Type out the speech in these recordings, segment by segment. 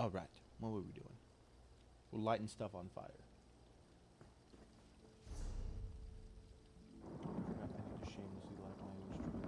All right. What were we doing? We're lighting stuff on fire. I need to shamelessly light my own stream.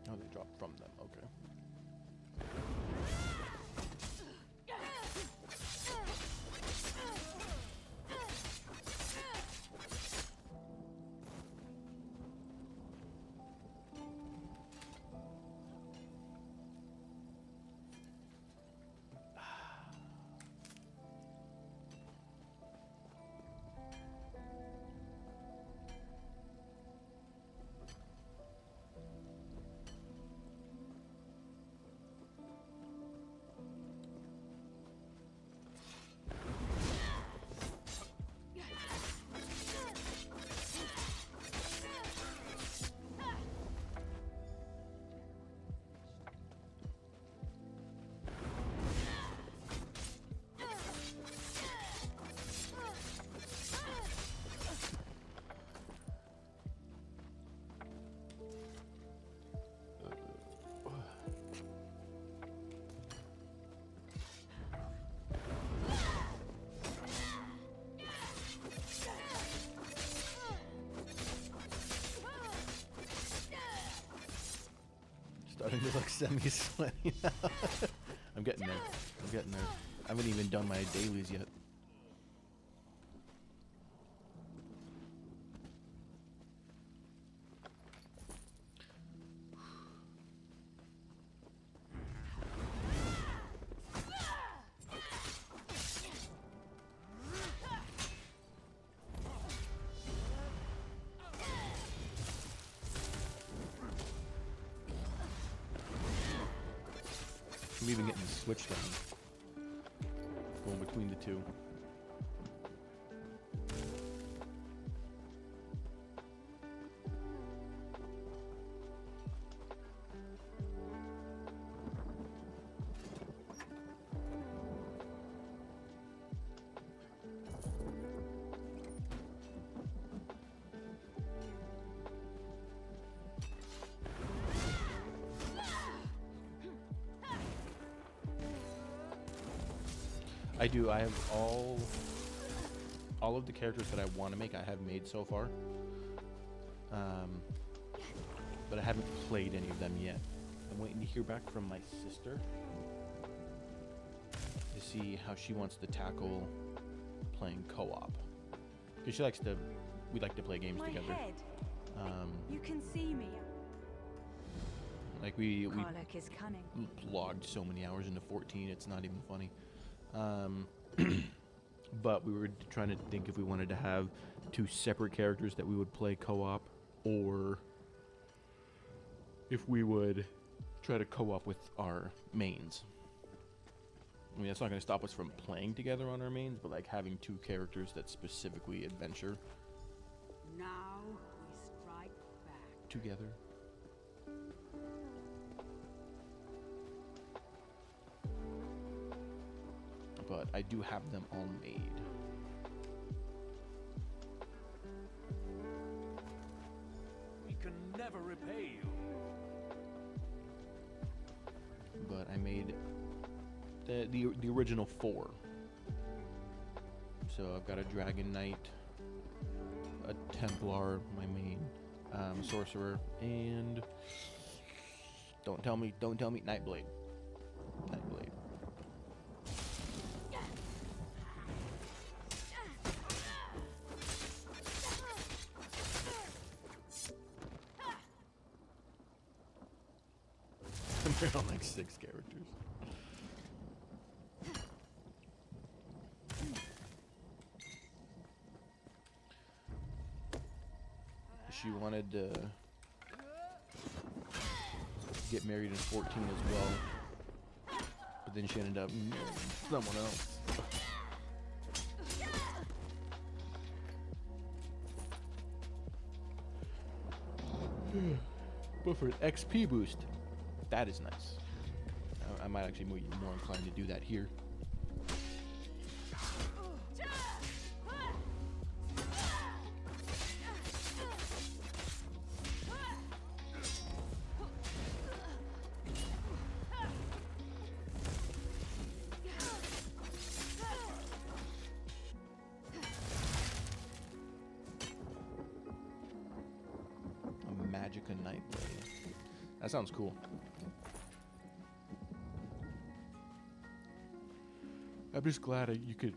Oh, they dropped from them. Okay. Starting to look semi-sweaty now. I'm getting there. I'm getting there. I haven't even done my dailies yet. I'm even getting switched on. Going between the two. I do. I have all of the characters that I want to make. I have made so far, but I haven't played any of them yet. I'm waiting to hear back from my sister to see how she wants to tackle playing co-op, because she likes to. We like to play games My together. head. You can see me. Like we Karlach is cunning. logged so many hours into 14, it's not even funny. But we were trying to think if we wanted to have two separate characters that we would play co-op, or if we would try to co-op with our mains. I mean, that's not going to stop us from playing together on our mains, but like having two characters that specifically adventure Now we strike back. together. But I do have them all made. We can never repay you. But I made the original 4. So I've got a Dragon Knight, a Templar, my main sorcerer, and don't tell me, Nightblade. Nightblade. They're all like 6 characters. she wanted to get married in 14 as well, but then she ended up marrying someone else. But for an XP boost, that is nice. I might actually be more inclined to do that here. Magica Nightblade. That sounds cool. I'm just glad you could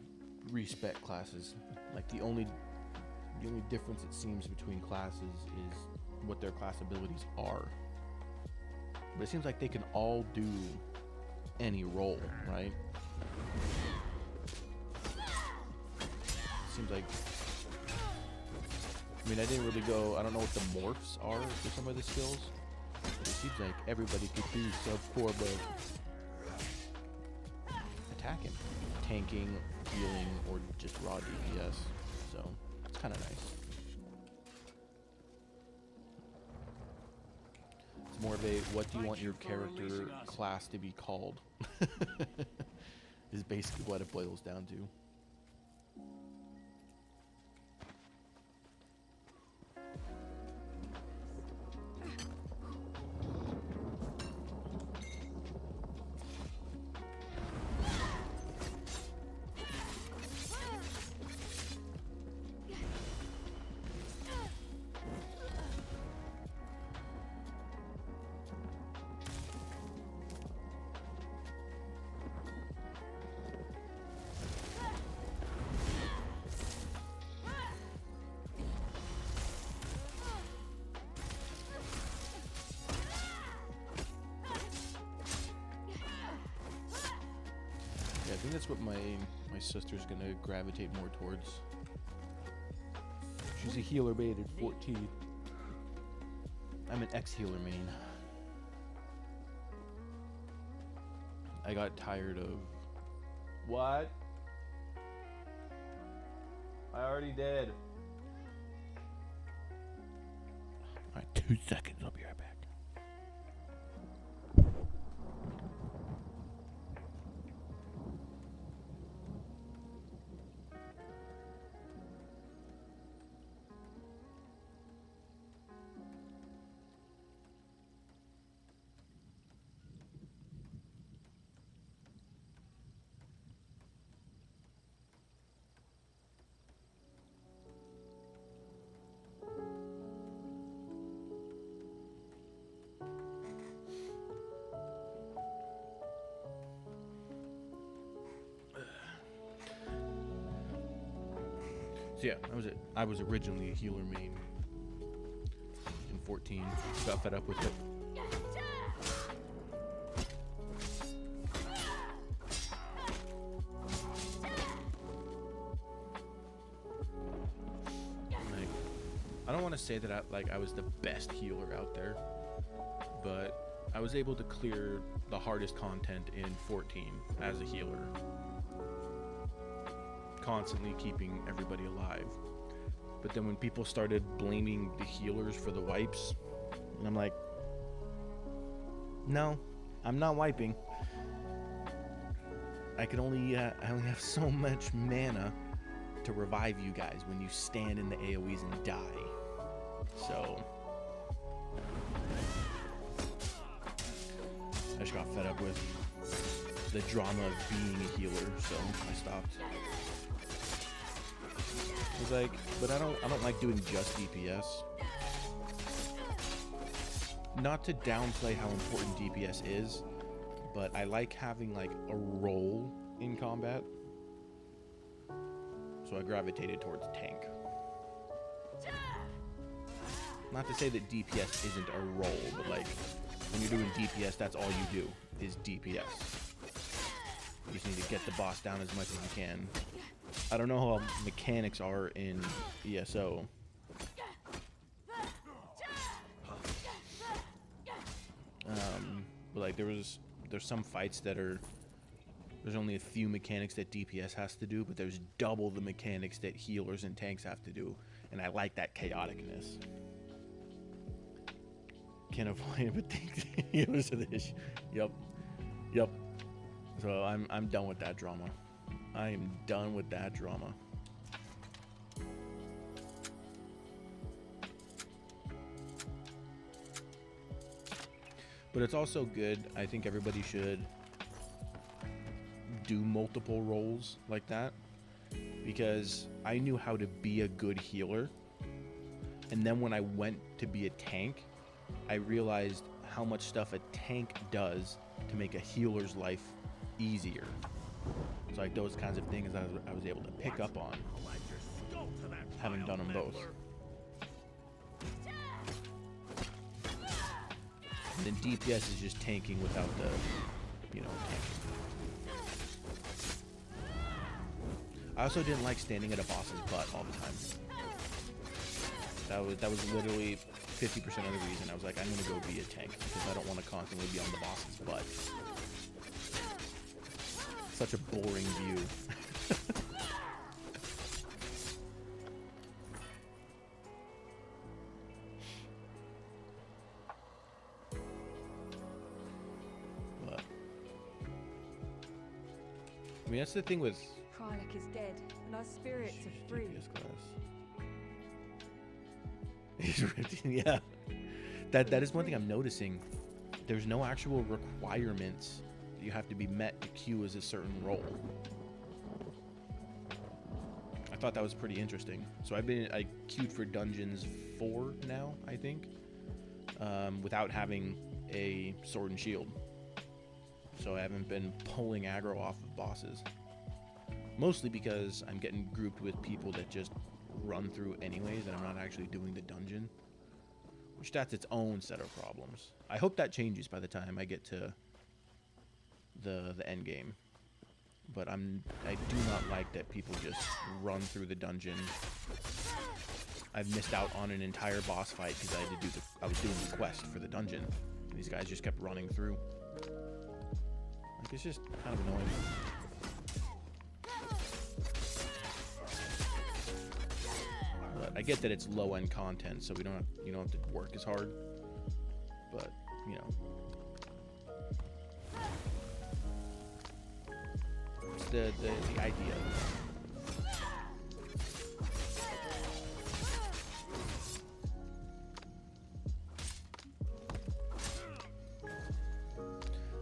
respec classes. Like the only difference it seems between classes is what their class abilities are. But it seems like they can all do any role, right? Seems like, I mean, I didn't really go, I don't know what the morphs are for some of the skills. But it seems like everybody could do some form of attacking, tanking, healing, or just raw DPS. So, it's kind of nice. It's more of a, what do you want your character class to be called? Is basically what it boils down to. I think that's what my sister's gonna gravitate more towards. She's a healer main at 14. I'm an ex-healer main. I got tired of... What? I already did. Alright, 2 seconds, I'll be right back. So yeah, that was it. I was originally a healer main in 14. Got fed up with it. Like, I don't want to say that I was the best healer out there, but I was able to clear the hardest content in 14 as a healer. Constantly keeping everybody alive. But then when people started blaming the healers for the wipes, and I'm like, no, I'm not wiping. I only have so much mana to revive you guys when you stand in the AoEs and die. So I just got fed up with the drama of being a healer, so I stopped. I was like, but I don't like doing just DPS. Not to downplay how important DPS is, but I like having like a role in combat. So I gravitated towards tank. Not to say that DPS isn't a role, but like when you're doing DPS, that's all you do is DPS. You just need to get the boss down as much as you can. I don't know how mechanics are in ESO, But like there's some fights that are, there's only a few mechanics that DPS has to do, but there's double the mechanics that healers and tanks have to do, and I like that chaoticness. Can't avoid it, but think healers are the issue. Yep. So I'm done with that drama. I am done with that drama. But it's also good. I think everybody should do multiple roles like that, because I knew how to be a good healer, and then when I went to be a tank, I realized how much stuff a tank does to make a healer's life easier. So like those kinds of things I was able to pick up on, having done them both. And then DPS is just tanking without the, you know, tanking. I also didn't like standing at a boss's butt all the time. That was literally 50% of the reason I was like, I'm gonna go be a tank, because I don't want to constantly be on the boss's butt. Such a boring view. But I mean, that's the thing with Krylak is dead, and our spirits are free. DPS class. He's ripped. Yeah. That is one thing I'm noticing. There's no actual requirements that you have to be met to queue as a certain role. I thought that was pretty interesting. So I queued for dungeons 4 now, I think, without having a sword and shield. So I haven't been pulling aggro off of bosses. Mostly because I'm getting grouped with people that just run through anyways, and I'm not actually doing the dungeon, which that's its own set of problems. I hope that changes by the time I get to the end game, but I do not like that people just run through the dungeon. I've missed out on an entire boss fight because I was doing the quest for the dungeon, and these guys just kept running through. Like, it's just kind of annoying. I get that it's low-end content, so you don't have to work as hard. But you know, it's the idea.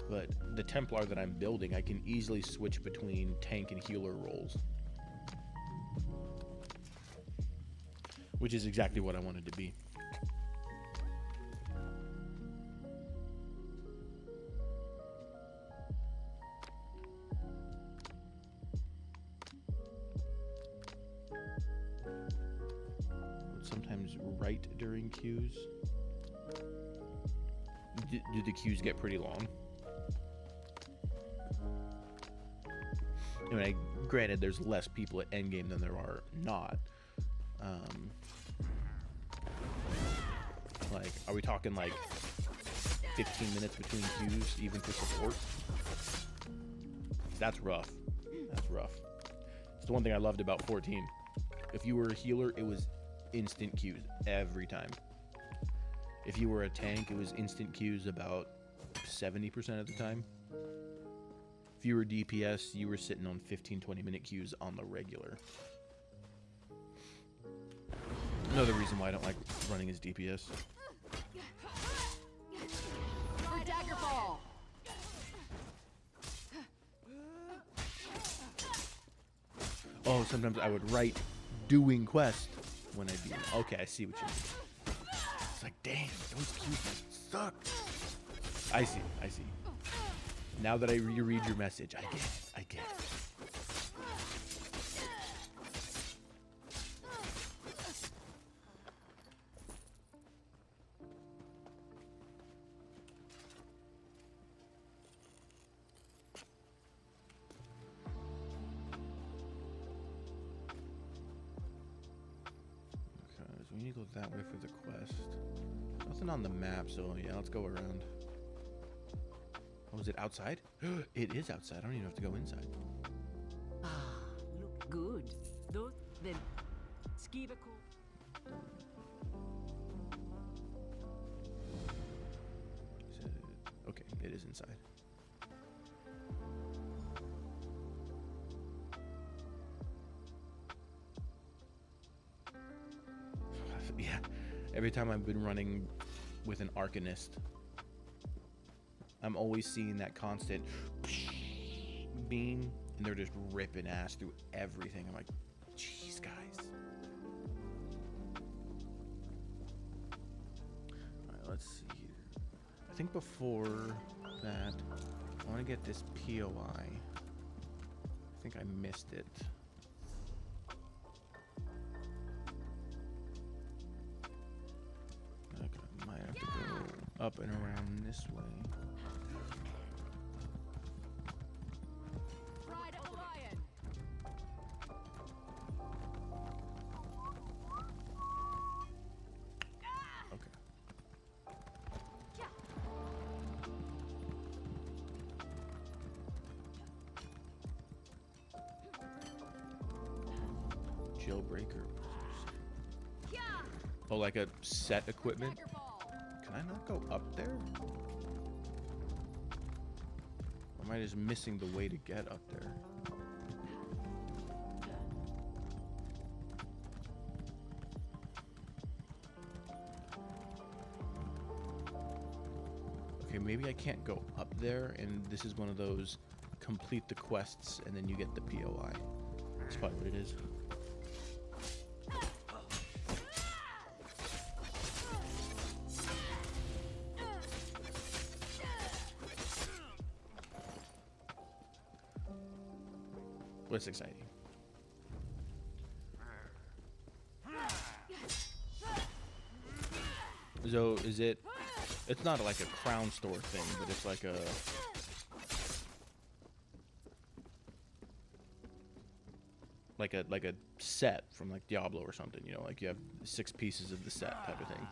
But the Templar that I'm building, I can easily switch between tank and healer roles, which is exactly what I wanted to be. I would sometimes write during queues. Do the queues get pretty long? I mean, granted, there's less people at endgame than there are not. Like, are we talking like 15 minutes between queues, even for support? That's rough. That's rough. It's the one thing I loved about 14. If you were a healer, it was instant queues every time. If you were a tank, it was instant queues about 70% of the time. If you were DPS, you were sitting on 15-20 minute queues on the regular. Another reason why I don't like running as DPS. Daggerball. Oh, sometimes I would write doing quest when I'd be in. Okay, I see what you mean. It's like, damn, those queues suck. I see. Now that I reread your message, I get it. We need to go that way for the quest. Nothing on the map, so yeah, let's go around. Was it outside? It is outside. I don't even have to go inside. Ah, look good. Those then skivacle. Okay, it is inside. Yeah, every time I've been running with an Arcanist, I'm always seeing that constant beam, and they're just ripping ass through everything. I'm like, jeez, guys. Alright, let's see here. I think before that, I want to get this POI. I think I missed it. I might have to go up and around this way. Ride of the lion. Okay. Jailbreaker. Oh, like a set equipment? Can I not go up there? Or am I just missing the way to get up there? Okay, maybe I can't go up there, and this is one of those complete the quests and then you get the POI. That's probably what it is. What's exciting? So is it? It's not like a crown store thing, but it's like a. Like a set from like Diablo or something, you know, like you have 6 pieces of the set type of thing.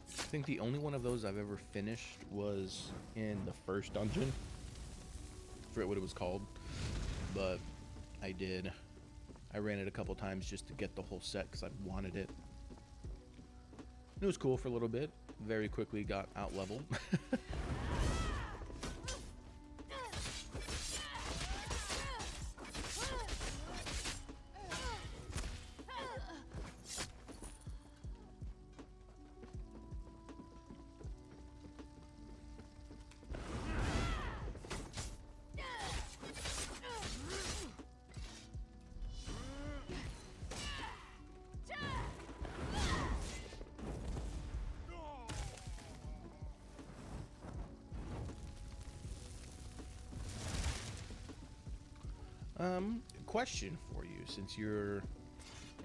I think the only one of those I've ever finished was in the first dungeon. I forget what it was called, but I did. I ran it a couple times just to get the whole set because I wanted it. It was cool for a little bit. Very quickly got out leveled. Question for you, since you're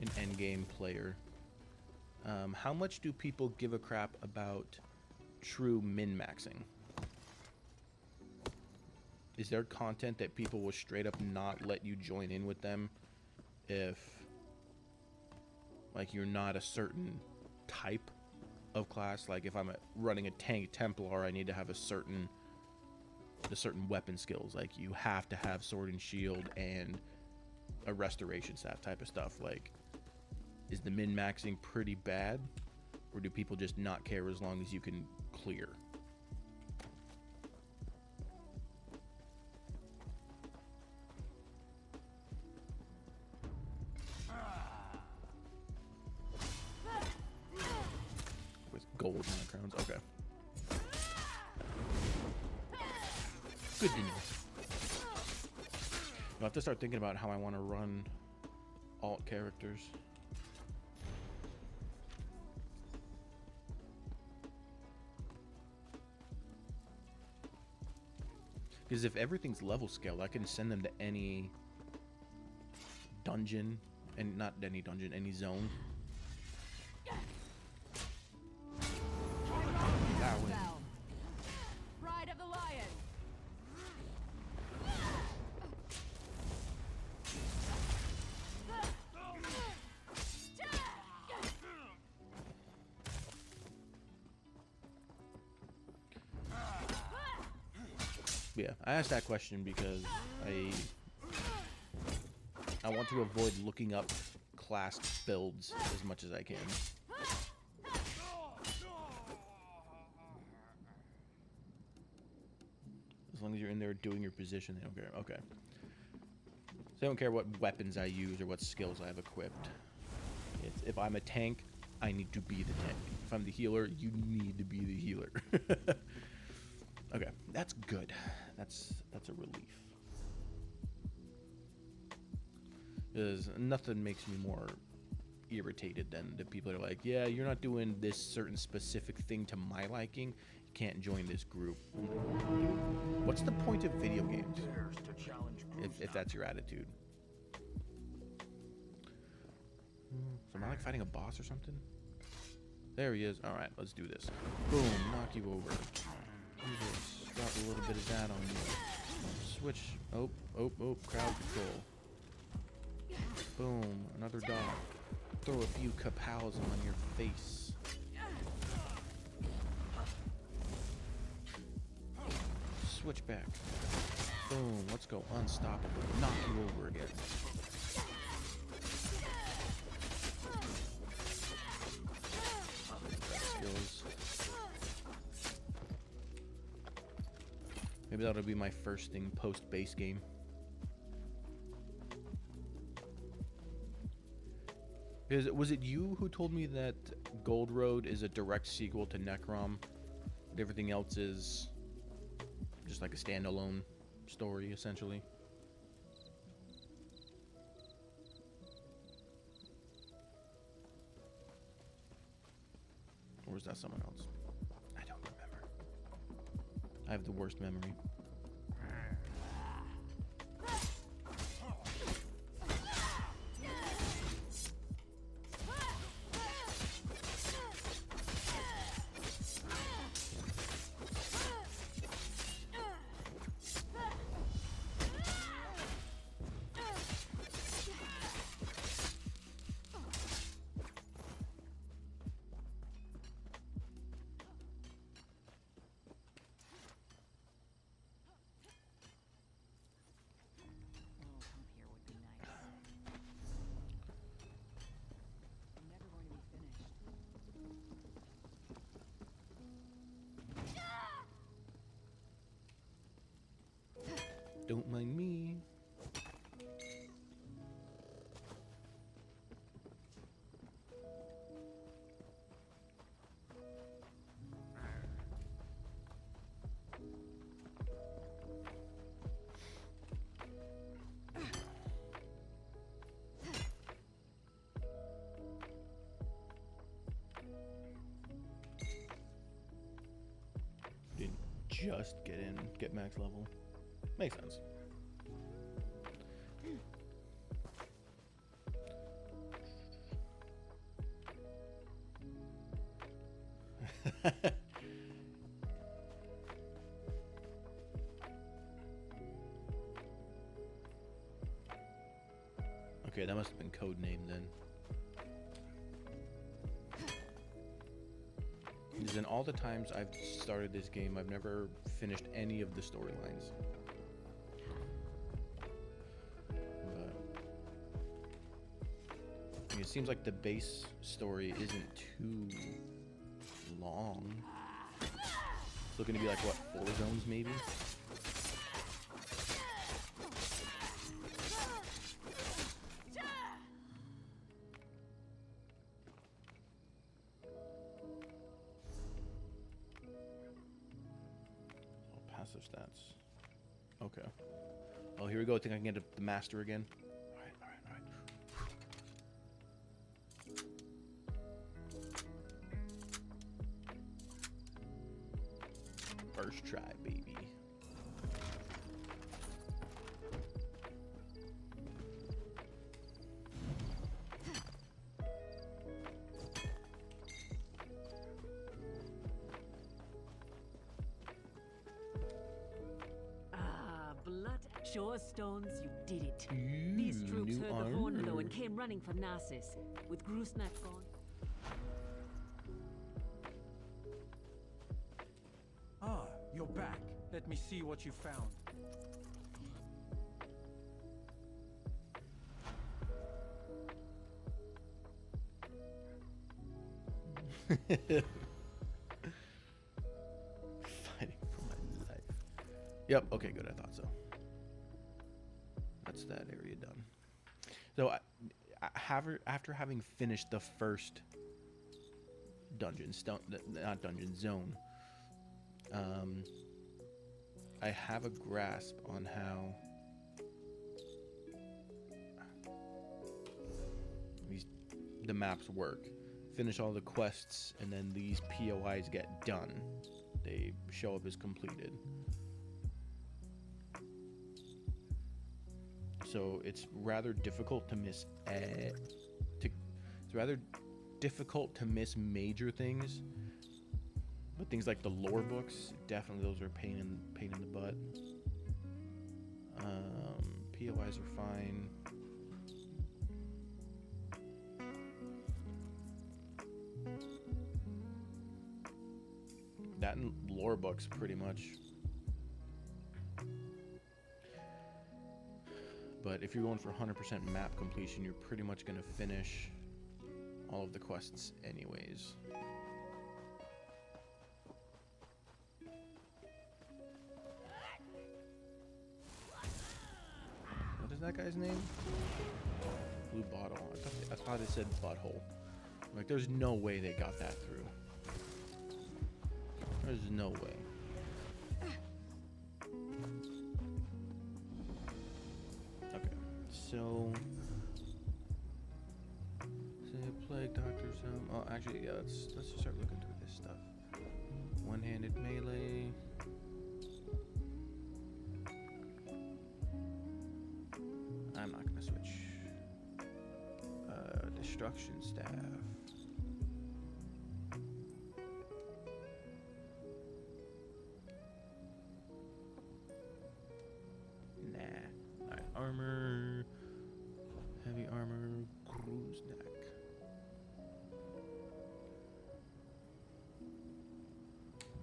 an endgame player. How much do people give a crap about true min-maxing? Is there content that people will straight up not let you join in with them if, like, you're not a certain type of class? Like, if I'm running a tank Templar, I need to have a certain weapon skills. Like, you have to have sword and shield and a restoration staff type of stuff. Like, is the min-maxing pretty bad, or do people just not care as long as you can clear? With gold on the crowns, okay. Good to know. I'll have to start thinking about how I want to run alt characters. Because if everything's level scaled, I can send them to any dungeon, and not any dungeon, any zone. Ride of the lion. Yeah, I asked that question because I want to avoid looking up class builds as much as I can. As long as you're in there doing your position, they don't care. Okay. So they don't care what weapons I use or what skills I have equipped. If I'm a tank, I need to be the tank. If I'm the healer, you need to be the healer. Okay, that's good. That's a relief. Because nothing makes me more irritated than the people that are like, yeah, you're not doing this certain specific thing to my liking. You can't join this group. What's the point of video games? If that's your attitude. So am I like fighting a boss or something? There he is. Alright, let's do this. Boom, knock you over. Do this. Drop a little bit of that on you. Switch. Oh, crowd control. Boom, another dog. Throw a few kapows on your face. Switch back. Boom, let's go unstoppable. Knock you over again. Skills. Maybe that'll be my first thing post-base game. Was it you who told me that Gold Road is a direct sequel to Necrom? But everything else is just like a standalone story, essentially? Or is that someone else? I don't remember. I have the worst memory. Don't mind me. Didn't just get max level. Makes sense. Okay, that must have been code name then. Because in all the times I've started this game, I've never finished any of the storylines. It seems like the base story isn't too long. It's looking to be like, what, 4 zones maybe? Oh, passive stats. Okay. Oh, here we go. I think I can get the master again. First try, baby. Blood. Sure stones, you did it. Ooh, These troops new heard the horn armor. though and came running for Narcissus. With Grusnak gone. Ah, you're back. Let me see what you found. Fighting for my life. Yep, okay, good, I thought so. That's that area done. So, after having finished the first dungeon, not dungeon, zone, I have a grasp on how the maps work. Finish all the quests, and then these POIs get done. They show up as completed. So it's rather difficult to miss. It's rather difficult to miss major things, but things like the lore books, definitely those are pain in the butt. POIs are fine. That and lore books, pretty much. But if you're going for 100% map completion, you're pretty much going to finish all of the quests anyways. What is that guy's name? Blue Bottle. I thought it said Butthole. Like, there's no way they got that through. There's no way. Okay, so plague doctor's home. Oh, actually, yeah. Let's just start looking through this stuff. One-handed melee. I'm not gonna switch. Destruction staff. Armor, heavy armor, cruise neck.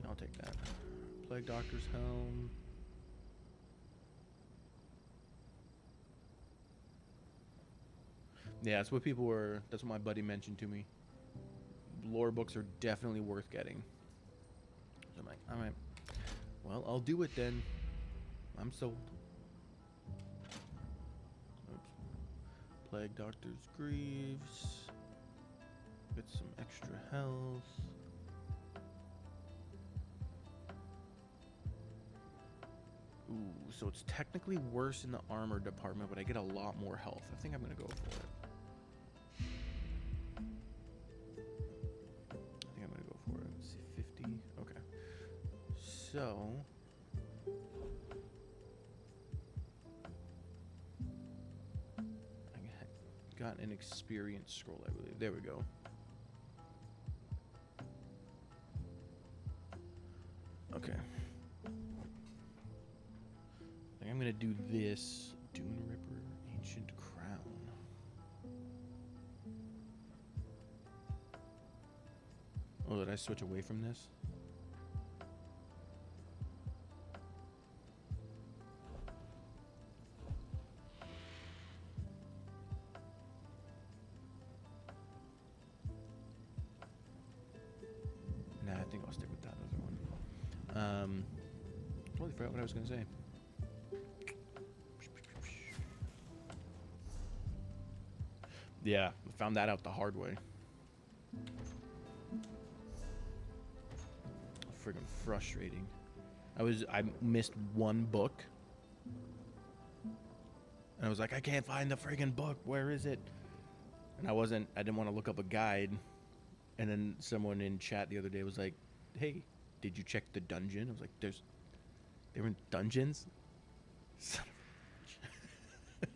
I'll take that. Plague Doctor's helm. Yeah, that's what people were. That's what my buddy mentioned to me. Lore books are definitely worth getting. So I'm like, all right. Well, I'll do it then. I'm sold. Plague Doctor's Greaves. Get some extra health. Ooh, so it's technically worse in the armor department, but I get a lot more health. I think I'm gonna go for it. Let's see, 50. Okay. So. Got an experience scroll, I believe. There we go. Okay. I think I'm gonna do this. Dune Ripper, Ancient Crown. Oh, did I switch away from this? I think I'll stick with that other one. Totally forgot what I was going to say. Yeah, found that out the hard way. Friggin' frustrating. I missed one book. And I was like, I can't find the friggin' book. Where is it? And I didn't want to look up a guide. And then someone in chat the other day was like, hey, did you check the dungeon? I was like, they were in dungeons? Son of a bitch.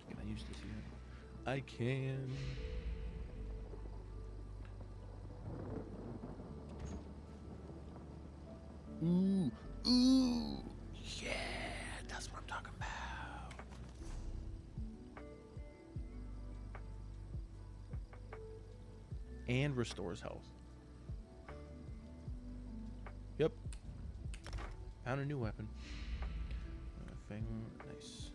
Can I use this yet? I can. Ooh, yeah, that's what I'm talking about. and restores health. Yep. Found a new weapon. Nice.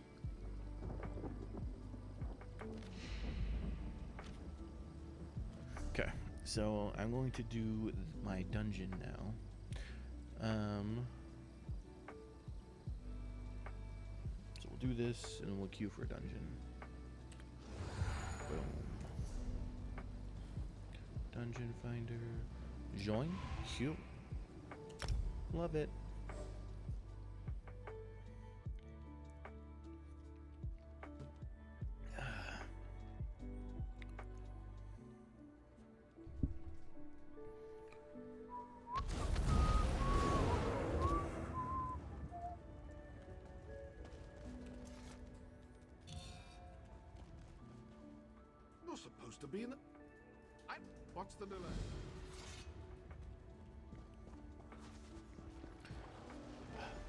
Okay, so I'm going to do my dungeon now. So we'll do this and we'll queue for a dungeon. Boom. Dungeon finder. Join. Queue. Love it. You're supposed to be in the... What's the delay?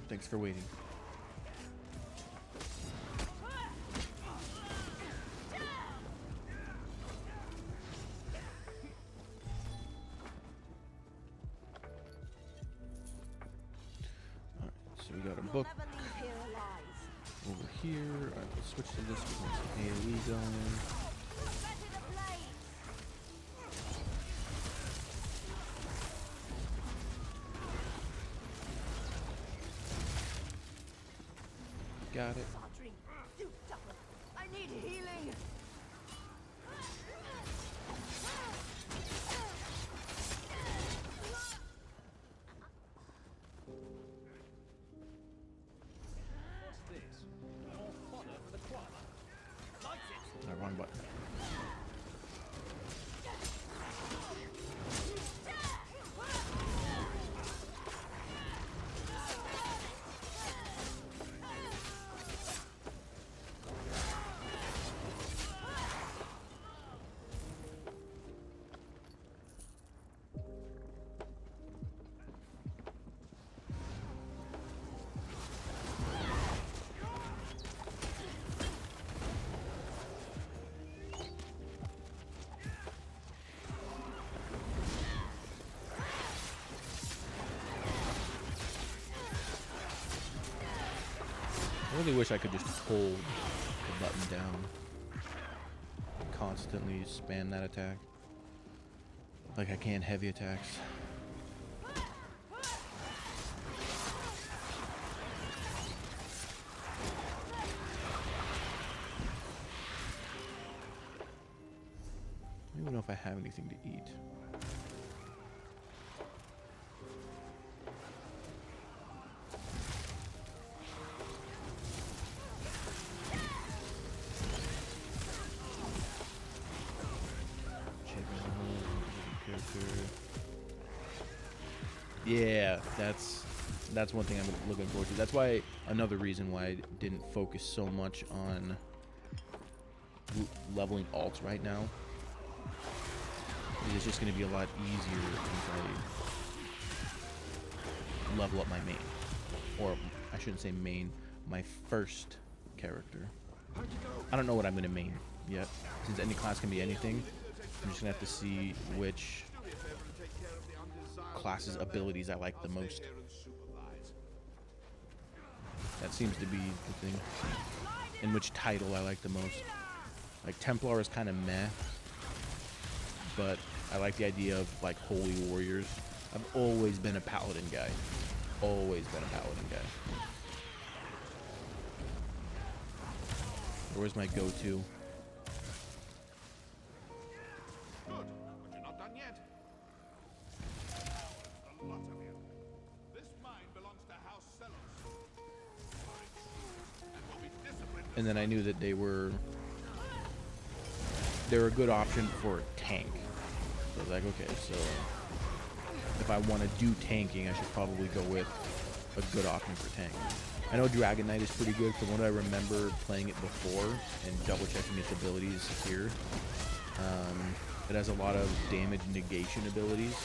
Thanks for waiting. Alright, so we got a book over here. Alright, let's switch to this. We got some AoE going. Got it. I need healing. What's this? More fodder for the koala. Likes it. No, wrong button. I really wish I could just hold the button down and constantly spam that attack like I can heavy attacks. I don't even know if I have anything to eat. Yeah, that's one thing I'm looking forward to. That's why another reason why I didn't focus so much on leveling alts right now. It's just going to be a lot easier if I level up my main, or I shouldn't say main, my first character. I don't know what I'm going to main yet, since any class can be anything. I'm just going to have to see which class's abilities I like the most. That seems to be the thing. And which title I like the most. Like Templar is kind of meh, but I like the idea of like holy warriors. I've always been a paladin guy. Always been a paladin guy. Where's my go-to? And then I knew that they were a good option for a tank. So I was like, okay, so if I want to do tanking, I should probably go with a good option for tank. I know Dragon Knight is pretty good from what I remember playing it before and double checking its abilities here. It has a lot of damage negation abilities,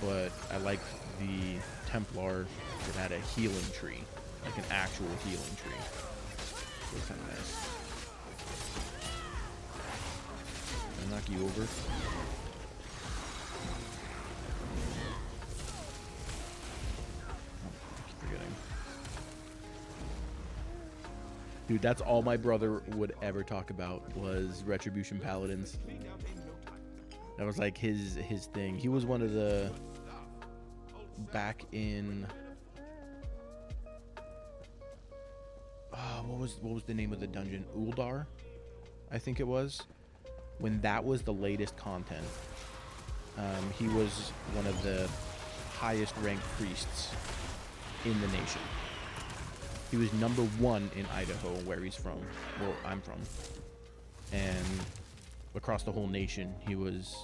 but I like the Templar that had a healing tree. Like an actual healing tree. So it's kind of nice. knock you over. Forgetting. Dude, that's all my brother would ever talk about was Retribution Paladins. That was like his thing. He was one of the back in what was the name of the dungeon? Uldar, I think it was. When that was the latest content, he was one of the highest ranked priests in the nation. He was number 1 in Idaho, where he's from, where I'm from. And across the whole nation, he was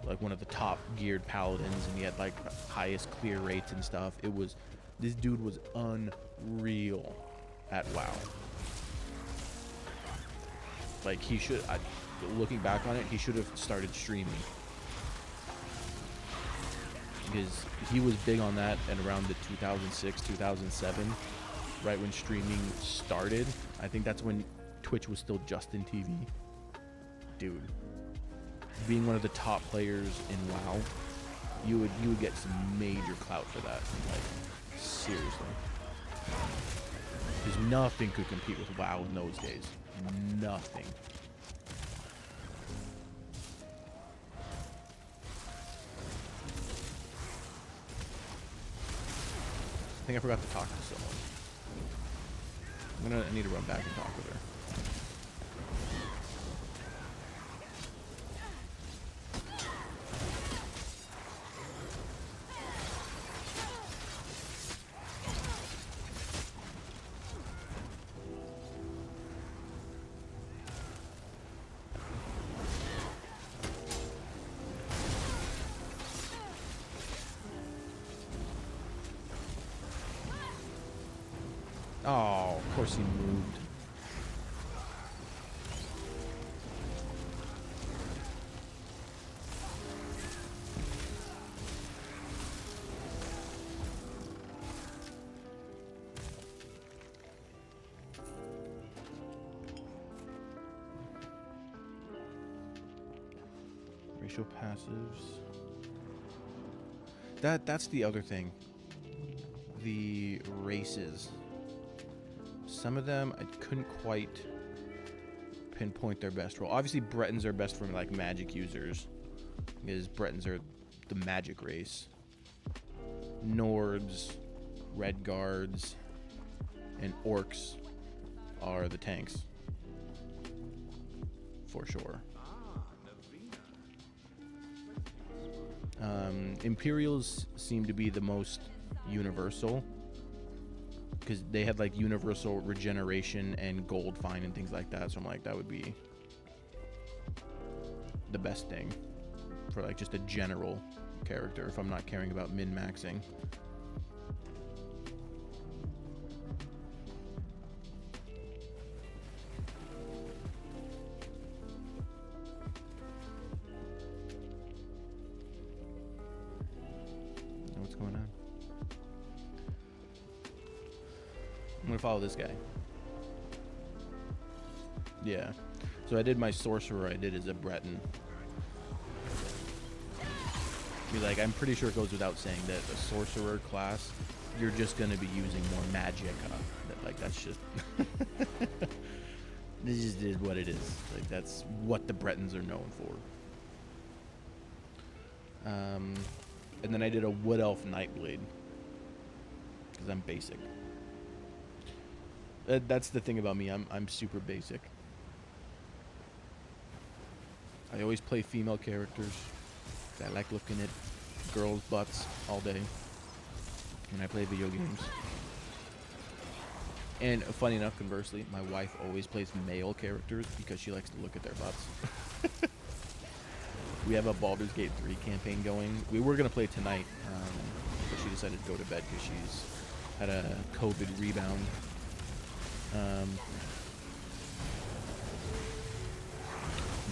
like one of the top geared paladins, and he had like highest clear rates and stuff. This dude was unreal at WoW. Like looking back on it, he should have started streaming. Because he was big on that and around the 2006, 2007, right when streaming started. I think that's when Twitch was still Justin TV. Dude, being one of the top players in WoW, you would get some major clout for that. Like, seriously. Because nothing could compete with WoW in those days. Nothing. I think I forgot to talk to someone. I need to run back and talk with her. Oh, of course he moved. Racial passives. That's the other thing. The races. Some of them I couldn't quite pinpoint their best role. Obviously, Bretons are best for like magic users, because Bretons are the magic race. Nords, Red Guards, and Orcs are the tanks, for sure. Imperials seem to be the most universal, because they had like universal regeneration and gold find and things like that. So I'm like, that would be the best thing for like just a general character if I'm not caring about min-maxing. What's going on? I'm gonna follow this guy. Yeah. So I did my sorcerer. I did as a Breton. Like, I'm pretty sure it goes without saying that the sorcerer class, you're just gonna be using more magic. Like, that's just this just is what it is. Like, that's what the Bretons are known for. And then I did a wood elf nightblade because I'm basic. That's the thing about me. I'm super basic. I always play female characters. I like looking at girls' butts all day when I play video games. And funny enough, conversely, my wife always plays male characters because she likes to look at their butts. We have a Baldur's Gate 3 campaign going. We were going to play tonight, but she decided to go to bed because she's had a COVID rebound.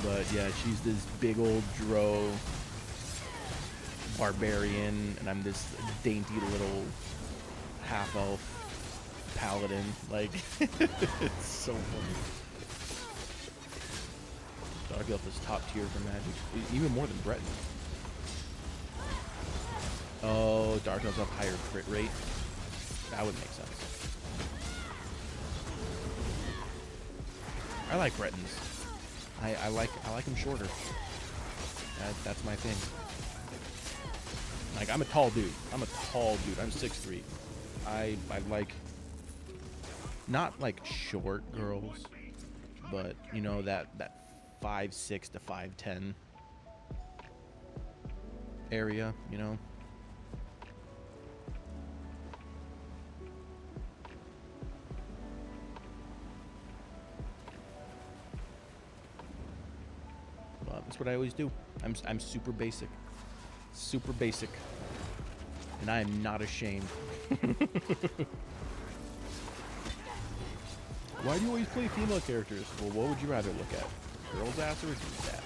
But yeah, she's this big old drow barbarian, and I'm this dainty little half-elf paladin. Like, it's so funny. gotta be up this top tier for magic, even more than Breton. Oh, Dark Elves have higher crit rate. That would make sense. I like Bretons. I like them shorter. That's my thing. Like, I'm a tall dude. I'm 6'3". I like, not like short girls, but you know, that 5'6" to 5'10" area, you know. That's what I always do. I'm super basic. Super basic. And I am not ashamed. Why do you always play female characters? Well, what would you rather look at? Girl's ass or a dude's ass?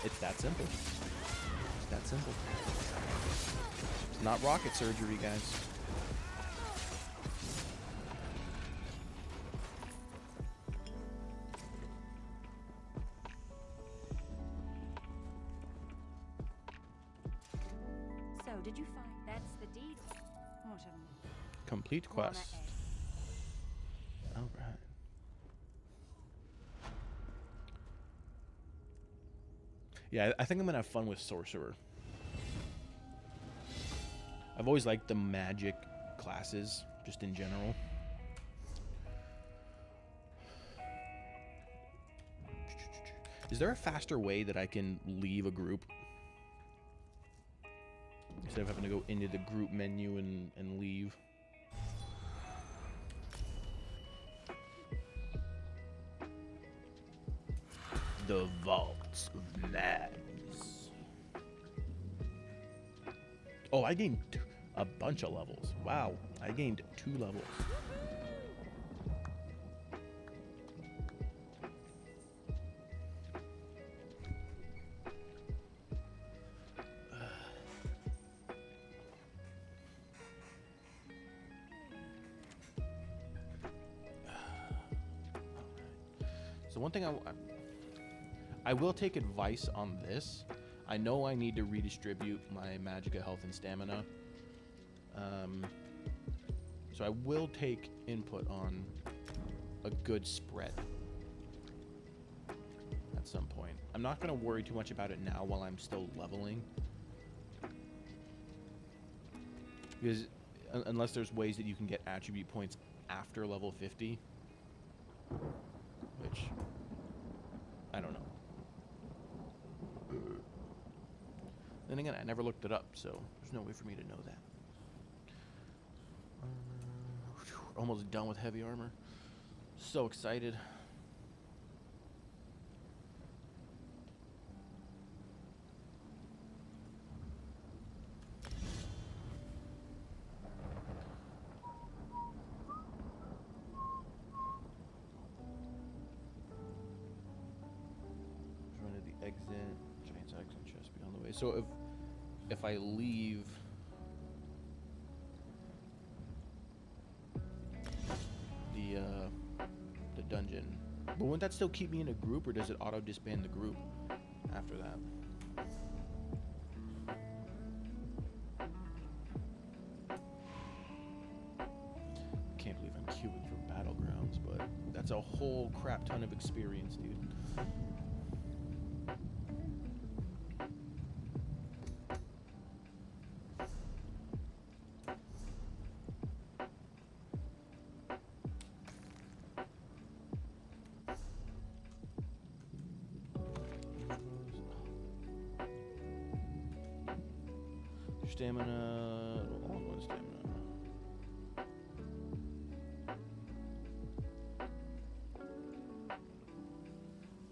It's that simple. It's that simple. It's not rocket surgery, guys. So, did you find that's the deed? What Complete quest. All right. Yeah, I think I'm gonna have fun with Sorcerer. I've always liked the magic classes, just in general. Is there a faster way that I can leave a group? Instead of having to go into the group menu and leave. The Vaults of Madness. Oh, I gained a bunch of levels. Wow, I gained 2 levels. So one thing I will take advice on this. I know I need to redistribute my Magicka health and stamina. So I will take input on a good spread at some point. I'm not going to worry too much about it now while I'm still leveling. Because unless there's ways that you can get attribute points after level 50, which I don't know. Then again, I never looked it up, so there's no way for me to know that. Almost done with heavy armor. So excited. Run to the exit. Giant's axe and chest beyond the way. So if I leave the dungeon, but wouldn't that still keep me in a group, or does it auto disband the group after that? Can't believe I'm queuing for Battlegrounds, but that's a whole crap ton of experience, dude. Stamina. One stamina.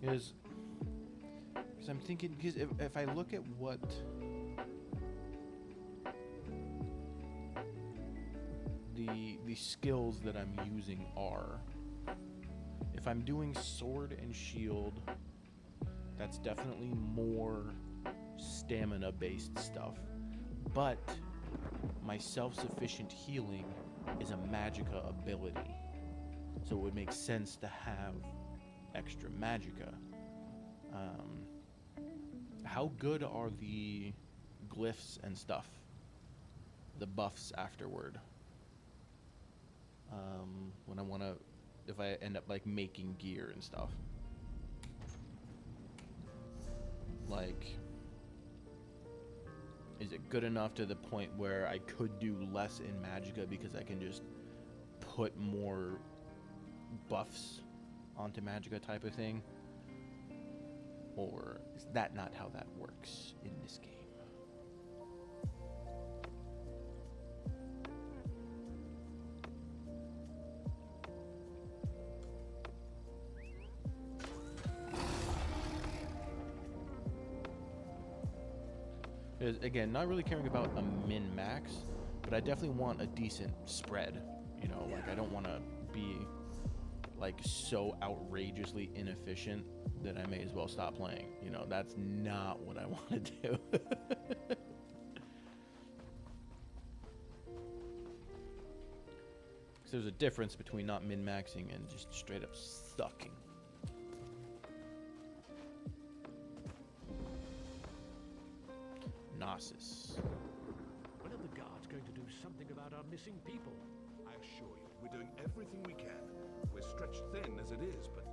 Because I'm thinking, because if I look at what the skills that I'm using are, if I'm doing sword and shield, that's definitely more stamina based stuff. But my self-sufficient healing is a Magicka ability. So it would make sense to have extra magicka. How good are the glyphs and stuff? The buffs afterward. When I want to, if I end up like making gear and stuff. Like, is it good enough to the point where I could do less in magicka because I can just put more buffs onto magicka type of thing? Or is that not how that works in this game? Again, not really caring about a min-max, but I definitely want a decent spread. You know, like I don't want to be like so outrageously inefficient that I may as well stop playing. You know, that's not what I want to do. Because there's a difference between not min-maxing and just straight up sucking. Gnosis. When are the guards going to do something about our missing people? I assure you, we're doing everything we can. We're stretched thin as it is, but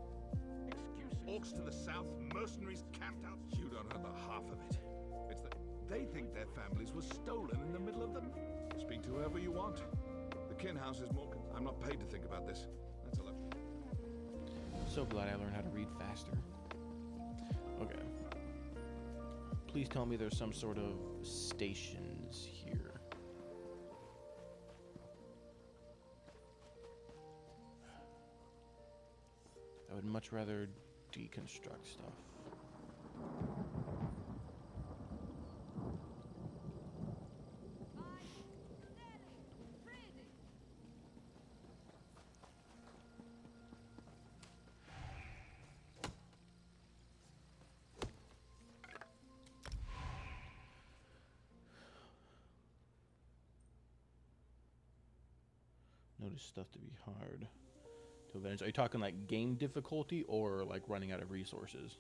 Excuses. orcs to the south, mercenaries camped out. You don't know the half of it. It's that they think their families were stolen in the middle of the night. Speak to whoever you want. The kin house is more. I'm not paid to think about this. That's a lot. So glad I learned how to read faster. Okay. Please tell me there's some sort of stations here. I would much rather deconstruct stuff. Notice stuff to be hard to avenge. Are you talking like game difficulty or like running out of resources?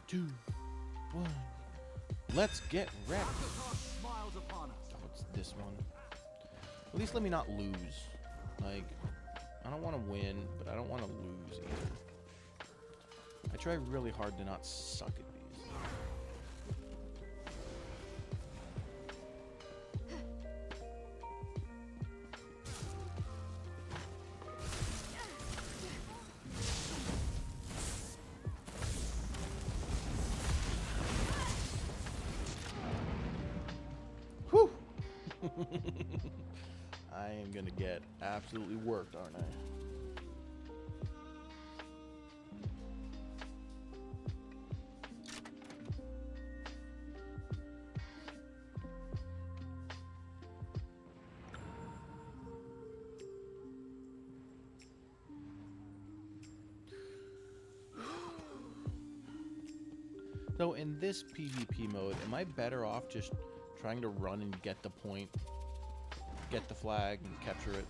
Two, one. Let's get wrecked. Smiles upon us. Oh, it's this one. At least let me not lose. Like, I don't want to win, but I don't want to lose either. I try really hard to not suck at these. I am gonna get absolutely worked, aren't I? So in this PvP mode, am I better off just trying to run and get the point, get the flag, and capture it?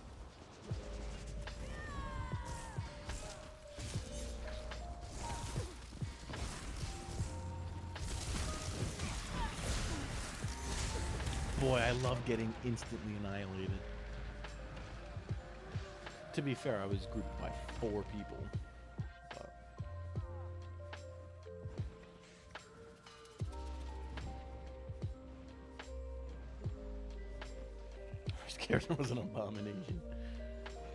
Boy, I love getting instantly annihilated. To be fair, I was grouped by 4 people. But first character was an abomination.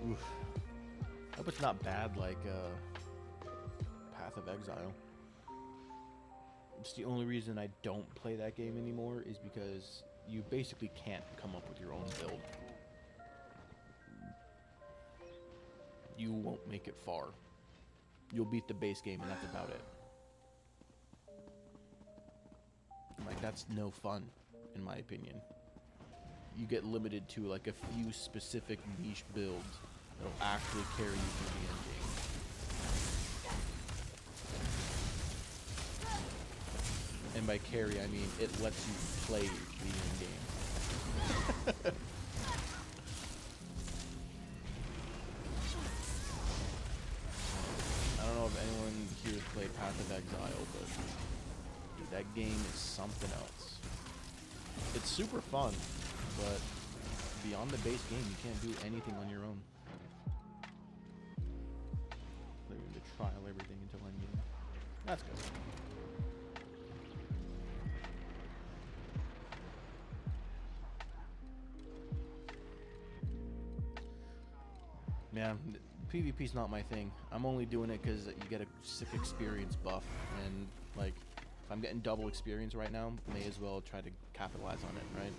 Oof. Hope it's not bad like Path of Exile. It's the only reason I don't play that game anymore is because you basically can't come up with your own build. You won't make it far. You'll beat the base game and that's about it. Like, that's no fun, in my opinion. You get limited to like a few specific niche builds that'll actually carry you through the end game. And by carry, I mean it lets you play the end game. I don't know if anyone here has played Path of Exile, but dude, that game is something else. It's super fun, but beyond the base game, you can't do anything on your own. They're going to trial everything until end game. That's good. Yeah, PvP's not my thing. I'm only doing it because you get a sick experience buff, and like, if I'm getting double experience right now, may as well try to capitalize on it, right?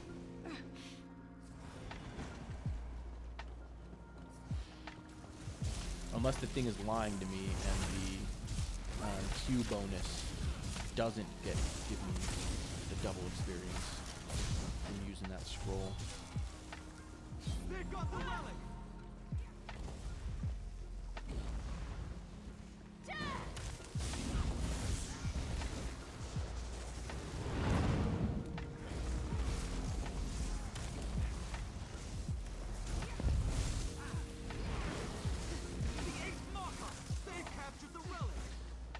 Unless the thing is lying to me and the Q bonus doesn't give me the double experience from using that scroll. They got the relic!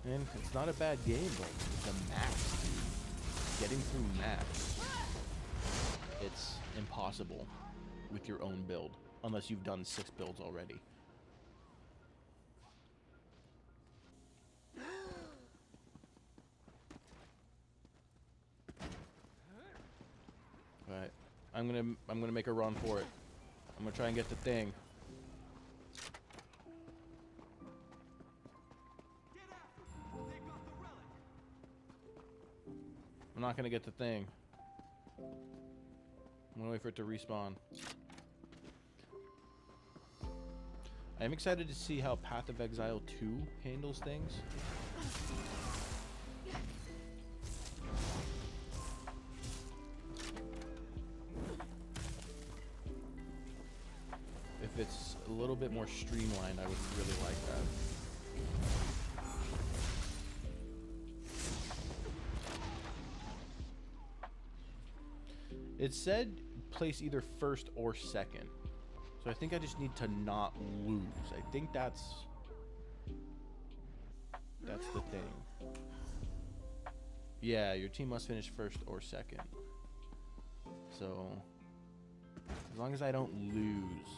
And it's not a bad game, but the max, getting through max, it's impossible with your own build, unless you've done 6 builds already. Alright, I'm gonna make a run for it. I'm gonna try and get the thing. I'm not gonna get the thing. I'm gonna wait for it to respawn. I'm excited to see how Path of Exile 2 handles things. If it's a little bit more streamlined, I would really like that. It said place either first or second. So I think I just need to not lose. I think that's the thing. Yeah, your team must finish first or second. So as long as I don't lose.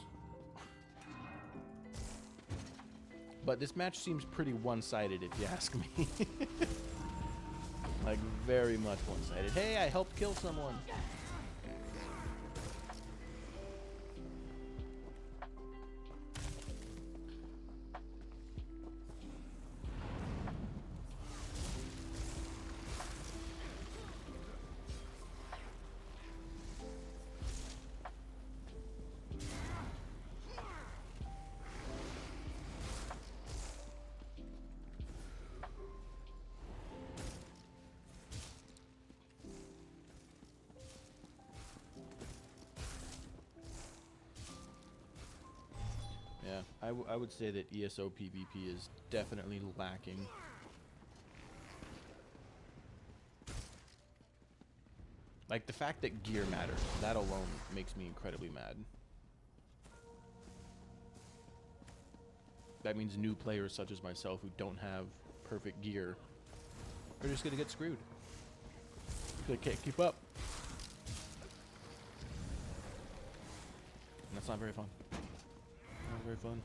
But this match seems pretty one-sided if you ask me. Like very much one-sided. Hey, I helped kill someone. Yeah, I would say that ESO PvP is definitely lacking. Like, the fact that gear matters, that alone makes me incredibly mad. That means new players such as myself who don't have perfect gear are just gonna get screwed. They can't keep up. And that's not very fun. Not very fun.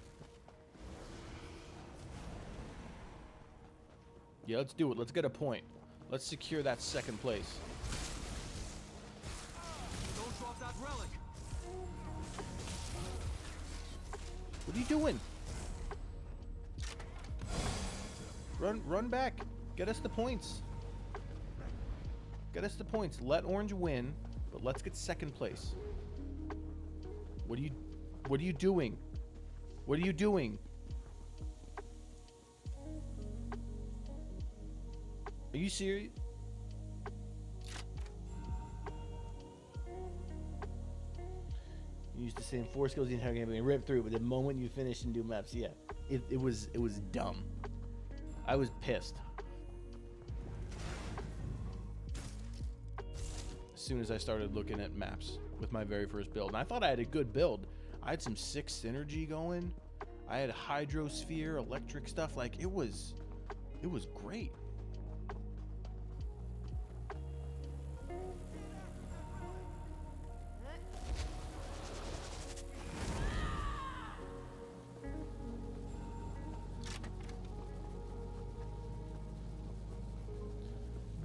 Yeah, let's do it. Let's get a point. Let's secure that second place. Don't drop that relic. What are you doing? Run back. Get us the points. Get us the points. Let orange win, but let's get second place. What are you doing? What are you doing? Are you serious? You used the same 4 skills the entire game and rip through, but the moment you finish and do maps, yeah, it was dumb. I was pissed. As soon as I started looking at maps with my very first build, and I thought I had a good build. I had some sick synergy going. I had hydrosphere, electric stuff. Like it was great.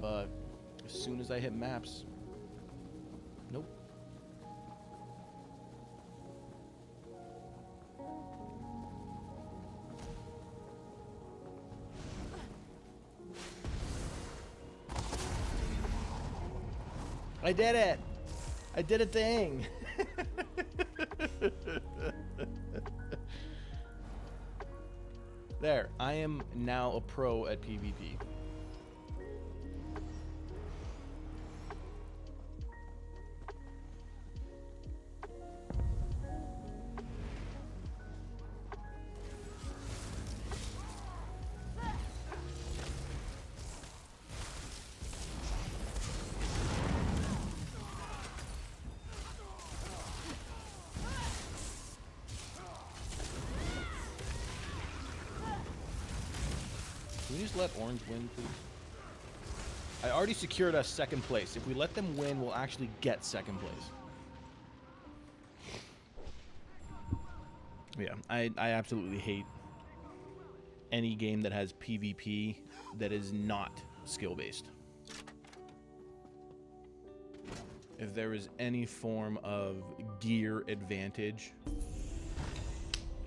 But as soon as I hit maps, nope. I did it! I did a thing! There, I am now a pro at PvP. Can we just let orange win, please? I already secured us second place. If we let them win, we'll actually get second place. Yeah, I absolutely hate any game that has PvP that is not skill-based. If there is any form of gear advantage,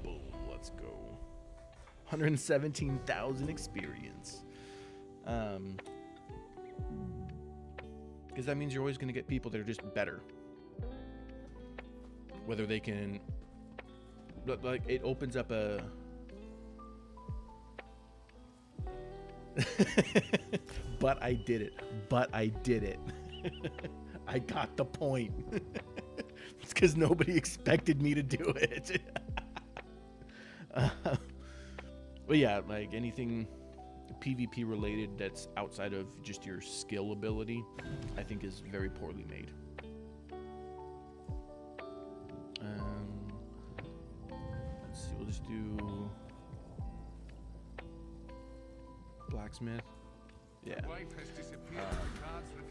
boom, let's go. 117,000 experience. Because that means you're always going to get people that are just better. Whether they can, like, it opens up a but I did it. But I did it. I got the point. It's because nobody expected me to do it. But yeah, like anything PvP related that's outside of just your skill ability, I think is very poorly made. Let's see, we'll just do blacksmith. Yeah.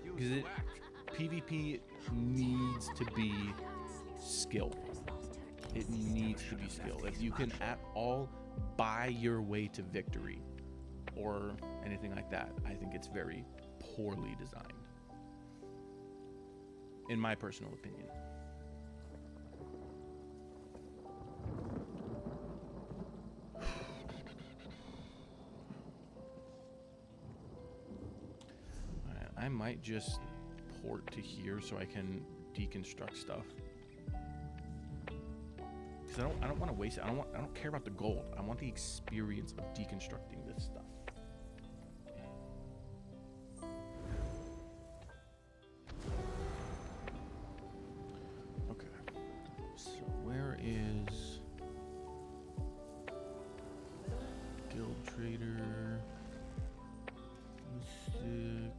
Because PvP needs to be skill. It needs to be skill. If you can at all buy your way to victory or anything like that, I think it's very poorly designed, in my personal opinion. I might just port to here so I can deconstruct stuff. Because I don't want to waste it. I don't care about the gold. I want the experience of deconstructing this stuff. Okay. So where is Guild Trader? Mystic.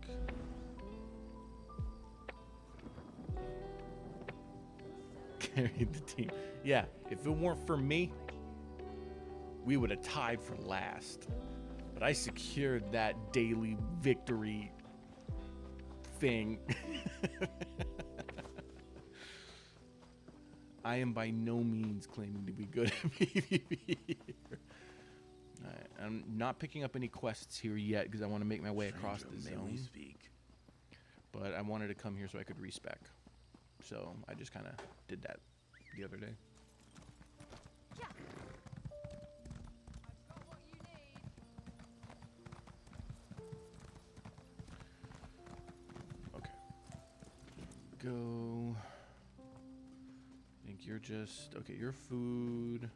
Carried the team. Yeah, if it weren't for me, we would have tied for last. But I secured that daily victory thing. I am by no means claiming to be good at PvP. Alright, I'm not picking up any quests here yet because I want to make my way across the zone. But I wanted to come here so I could respec. So I just kind of did that the other day. go. I think you're just okay. Your food.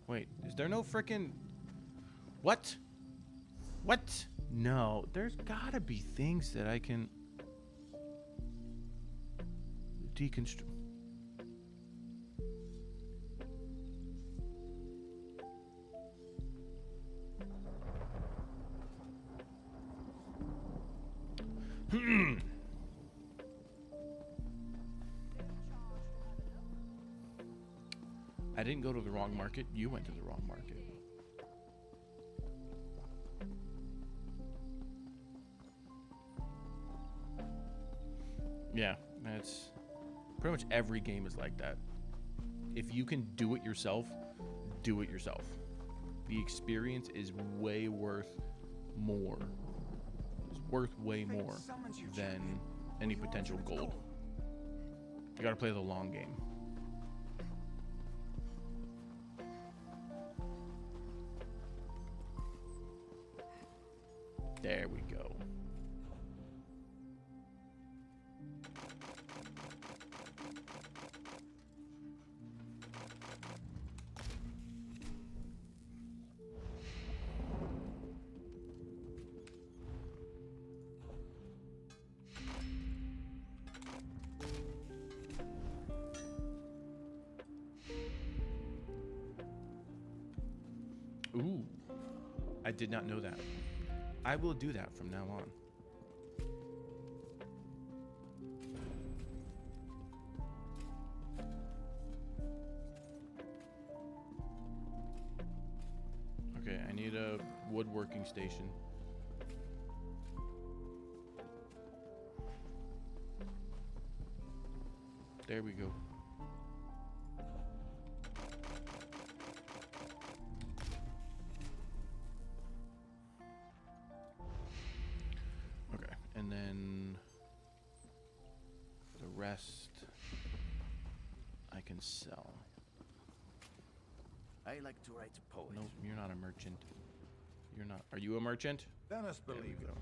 Wait, is there no frickin'... What? What? No, there's gotta be things that I can... deconstruct. I didn't go to the wrong market. You went to the wrong market. Yeah, that's pretty much every game is like that. If you can do it yourself, do it yourself. The experience is way worth more. It's worth way more than any potential gold. You gotta play the long game. There we go. Ooh, I did not know that. I will do that from now on. Okay, I need a woodworking station. There we go. Okay, and then the rest I can sell. I like to write poetry. No, you're not a merchant. You're not. Are you a merchant? Let us There we believe go. it.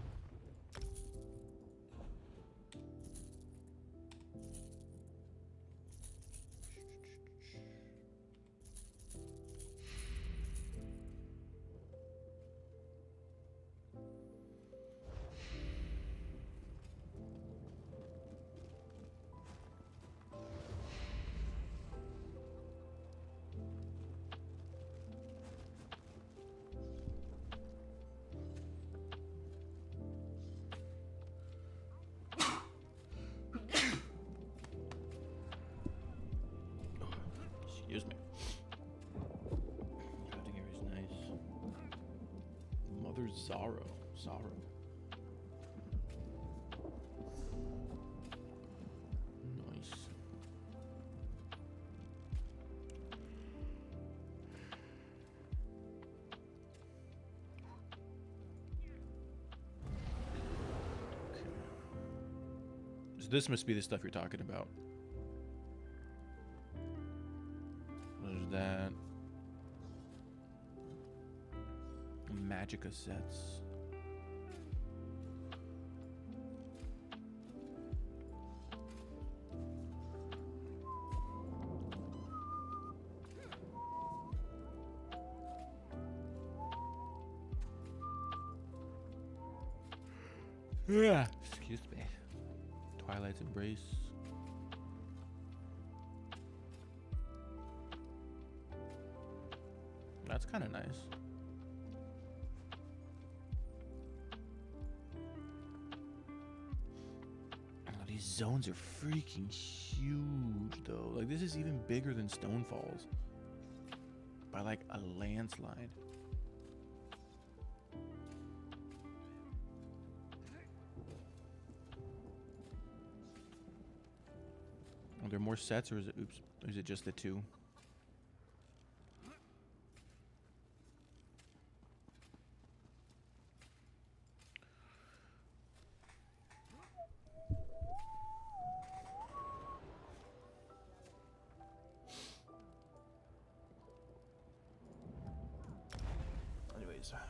Excuse me. Cutting here is nice. Mother Zorro. Nice. Okay. So this must be the stuff you're talking about. There's that. Magica sets. Yeah. Excuse me. Twilight's Embrace. That's kind of nice. Oh, these zones are freaking huge, though. Like, this is even bigger than Stonefalls. By, like, a landslide. Are there more sets, or is it, oops, or is it just the two? days.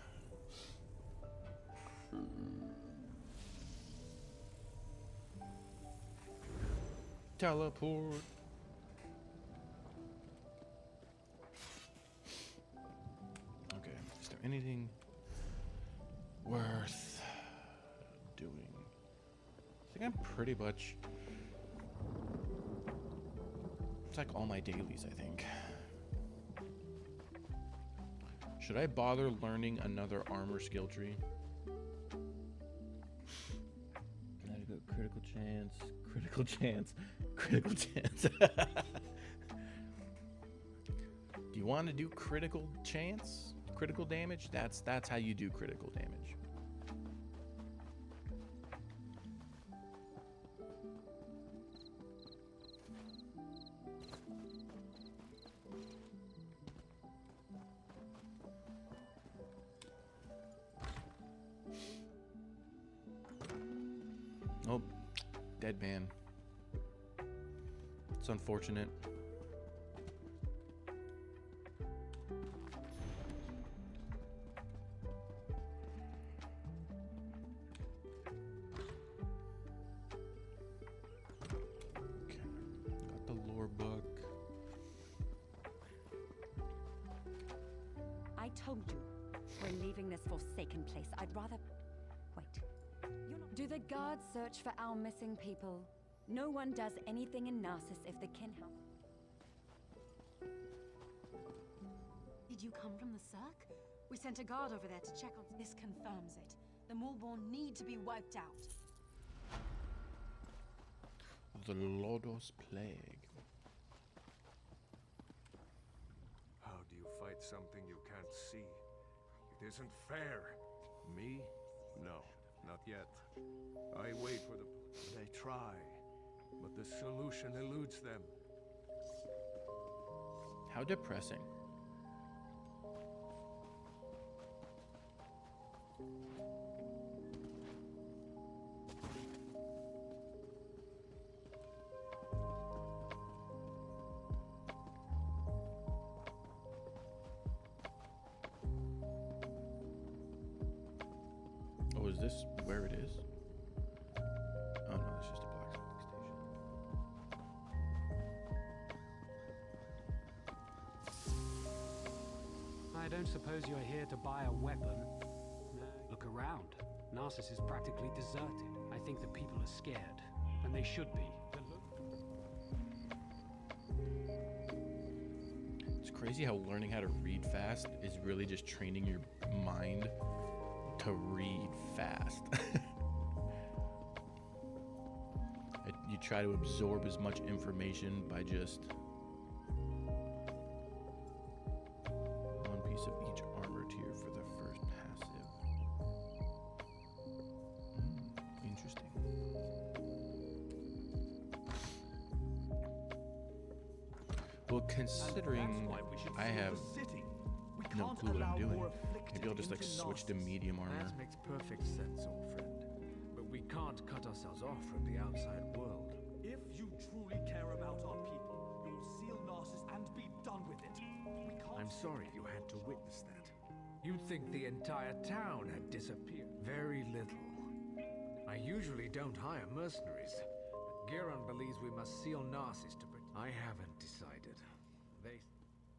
Teleport. Okay, is there anything worth doing? I think I'm pretty much... It's like all my dailies, I think. Should I bother learning another armor skill tree? How to go critical chance, critical chance, critical chance. Do you want to do critical chance? Critical damage? That's how you do critical damage. Oh, dead man. It's unfortunate. Okay, got the lore book. I told you, we're leaving this forsaken place. I'd rather... Wait. You're not... Do the guards search for our missing people? No one does anything in Narcissus if the kin help. Did you come from the Cirque? We sent a guard over there to check on... This confirms it. The Mulborn need to be wiped out. The Lodos Plague. How do you fight something you can't see? It isn't fair. Me? No, not yet. I wait for the... They try, but the solution eludes them. How depressing. Oh, is this where it is? Oh no, it's just a blacksmithing station. I don't suppose you're here to buy a weapon. No. Look around. Narcissus is practically deserted. I think the people are scared, and they should be. It's crazy how learning how to read fast is really just training your mind to read fast. You try to absorb as much information by just one piece of each armor tier for the first passive. Interesting. Well, considering I have no clue what I'm doing, maybe I'll just like switch to medium armor. That makes perfect sense, old friend. But we can't cut ourselves off from the outside world. If you truly care about our people, you'll seal Narcissus and be done with it. We can't... I'm sorry you had to witness that. You'd think the entire town had disappeared. Very little. I usually don't hire mercenaries. But Giron believes we must seal Narcissus to protect... I haven't decided. They...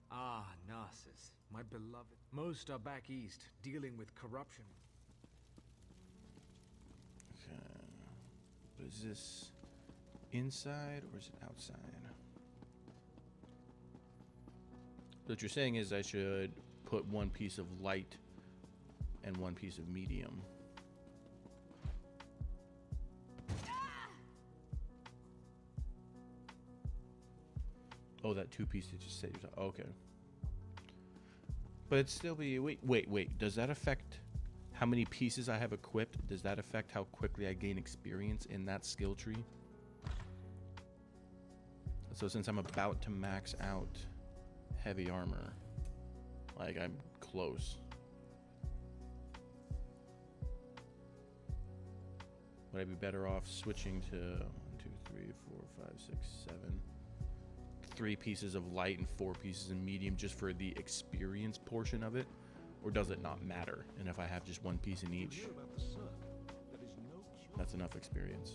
Ah, Narcissus, my beloved. Most are back east, dealing with corruption. Okay. But is this inside or is it outside? What you're saying is I should put one piece of light and one piece of medium. Oh, that two piece that just said you're okay. But it'd still be wait. Does that affect how many pieces I have equipped? Does that affect how quickly I gain experience in that skill tree? So since I'm about to max out heavy armor, like I'm close. Would I be better off switching to 1, 2, 3, 4, 5, 6, 7, 3 pieces of light and 4 pieces of medium just for the experience portion of it? Or does it not matter? And if I have just one piece in each, Hear about the Cirque. There is no cure. that's enough experience.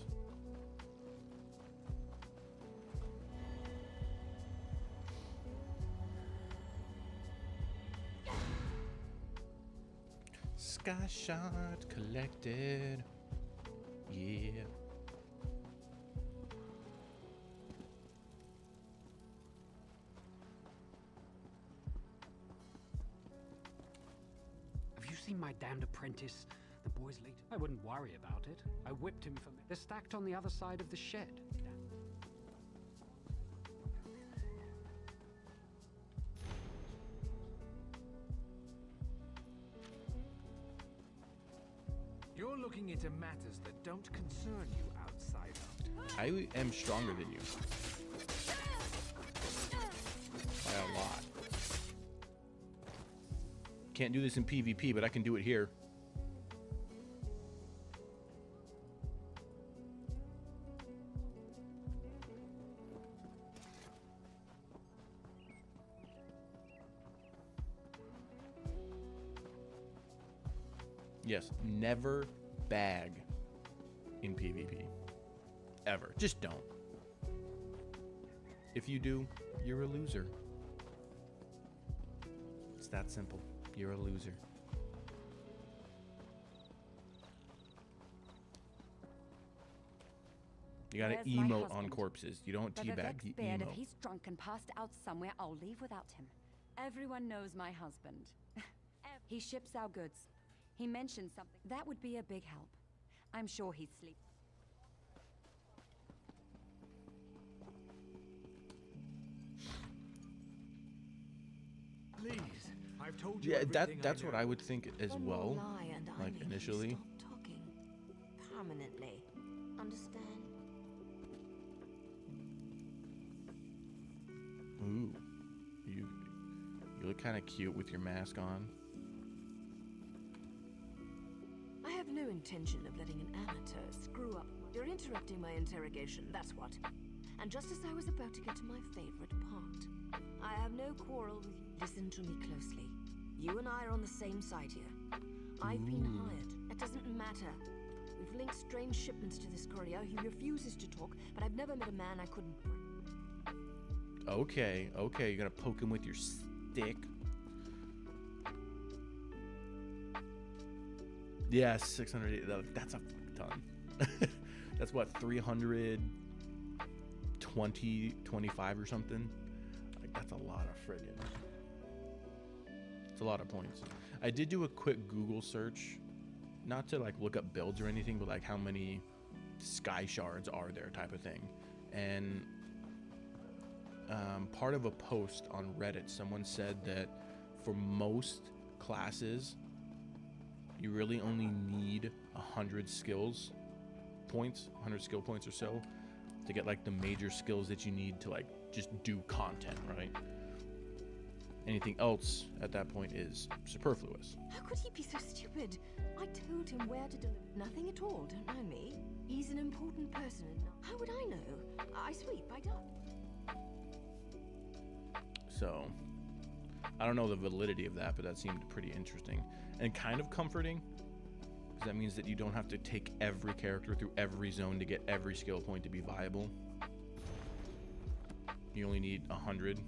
Sky shot collected. Yeah. Have you seen my damned apprentice? The boy's late. I wouldn't worry about it. I whipped him for me. They're stacked on the other side of the shed. You're looking into matters that don't concern you, outsider. I am stronger than you. By a lot. Can't do this in PvP, but I can do it here. Yes, never bag in PvP. Ever. Just don't. If you do, you're a loser. It's that simple. You're a loser. You gotta Where's my emote on husband? corpses. You don't But the teabag, Vex you Beard, if emote. he's drunk and passed out somewhere, I'll leave without him. Everyone knows my husband. He ships our goods. He mentioned something. That would be a big help. I'm sure he's sleeping. Please, I've told you Yeah, everything that's I what know. I would think as One more well. lie and I Like make you initially. stop talking permanently. Understand? Ooh, you look kind of cute with your mask on. I have no intention of letting an amateur screw up. You're interrupting my interrogation, that's what. And just as I was about to get to my favorite part, I have no quarrel with you. Listen to me closely. You and I are on the same side here. I've been hired. It doesn't matter. We've linked strange shipments to this courier. He refuses to talk, but I've never met a man I couldn't break. Okay, you're gonna poke him with your stick. Yeah, 600. That's a fuck ton. That's what, 325 or something. Like that's a lot of friggin'. It's a lot of points. I did do a quick Google search, not to like look up builds or anything, but like how many sky shards are there, type of thing, and. Part of a post on Reddit, someone said that for most classes, you really only need 100 skills points, 100 skill points or so, to get like the major skills that you need to like just do content, right? Anything else at that point is superfluous. How could he be so stupid? I told him where to deliver. Nothing at all, don't mind me. He's an important person. How would I know? I sweep, I duck. So, I don't know the validity of that, but that seemed pretty interesting and kind of comforting, because that means that you don't have to take every character through every zone to get every skill point to be viable. You only need 100.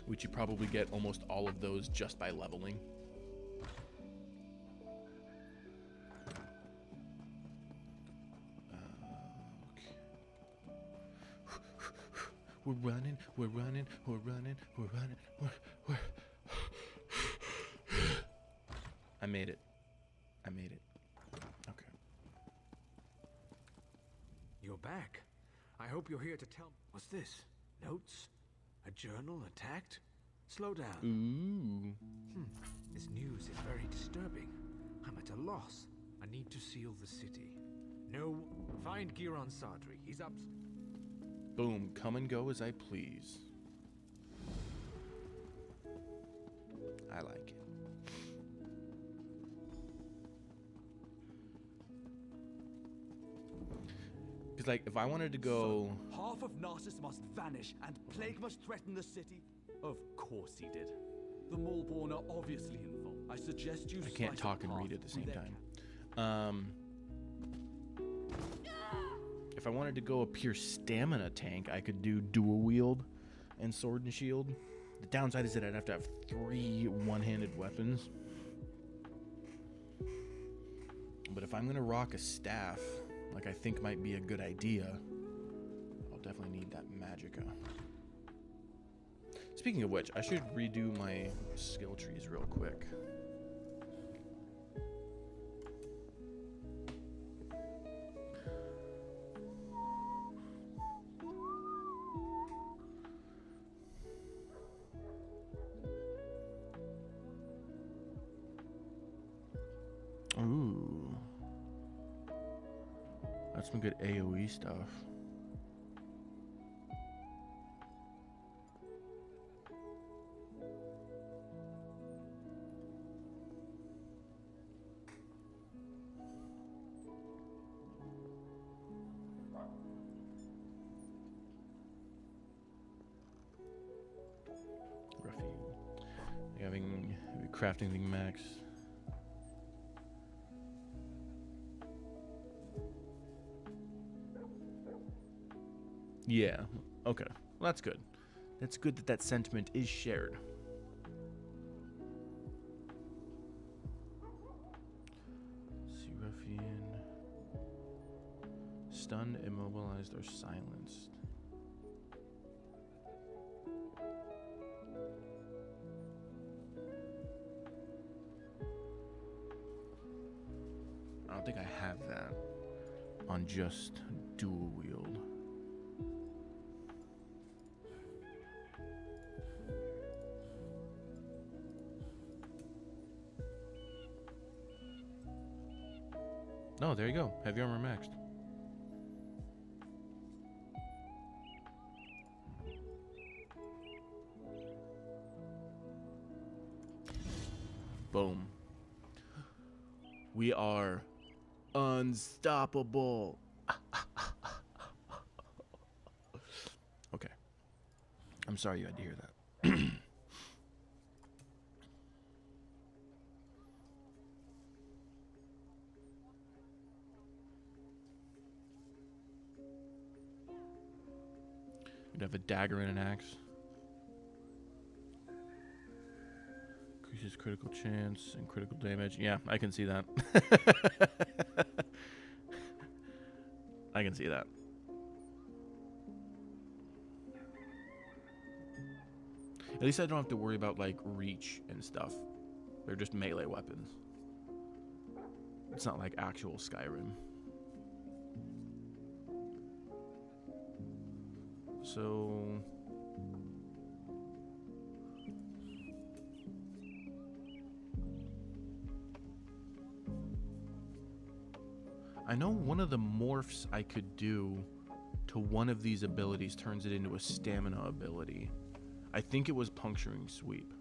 Which you probably get almost all of those just by leveling. We're running, we're running, we're running, we're running, we're... I made it. I made it. Okay. You're back. I hope you're here to tell me. What's this? Notes? A journal attacked? Slow down. Ooh. This news is very disturbing. I'm at a loss. I need to seal the city. No, find Giron Sadri. He's up. Boom. Come and go as I please. I like it. Because Because, like, if I wanted to go... So, half of Narcissus must vanish, and plague must threaten the city? Of course he did. The Maulborn are obviously involved. I suggest you... I can't talk and read at the same time. If I wanted to go a pure stamina tank, I could do dual wield and sword and shield. The downside is that I'd have to have 3 one-handed weapons. But if I'm going to rock a staff, like I think might be a good idea, I'll definitely need that magicka. Speaking of which, I should redo my skill trees real quick. Ooh. That's some good AoE stuff. Having crafting thing max. Yeah. Okay. Well, that's good. That's good that that sentiment is shared. Sea ruffian. Stunned, immobilized, or silenced. I don't think I have that on just dual wield. No, there you go. Heavy armor maxed. Boom. We are unstoppable. Okay. I'm sorry you had to hear that. You'd have a dagger and an axe. Increases critical chance and critical damage. Yeah, I can see that. I can see that. At least I don't have to worry about, like, reach and stuff. They're just melee weapons. It's not like actual Skyrim. So... I know one of the morphs I could do to one of these abilities turns it into a stamina ability. I think it was Puncturing Sweep.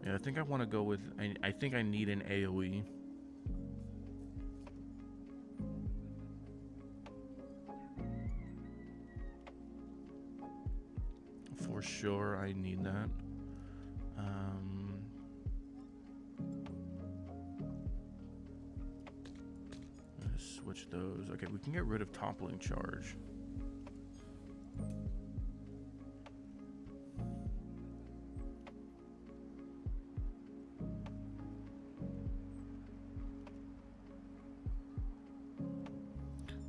Yeah, I think I want to go with... I think I need an AoE. For sure, I need that. switch those. Okay, we can get rid of toppling charge.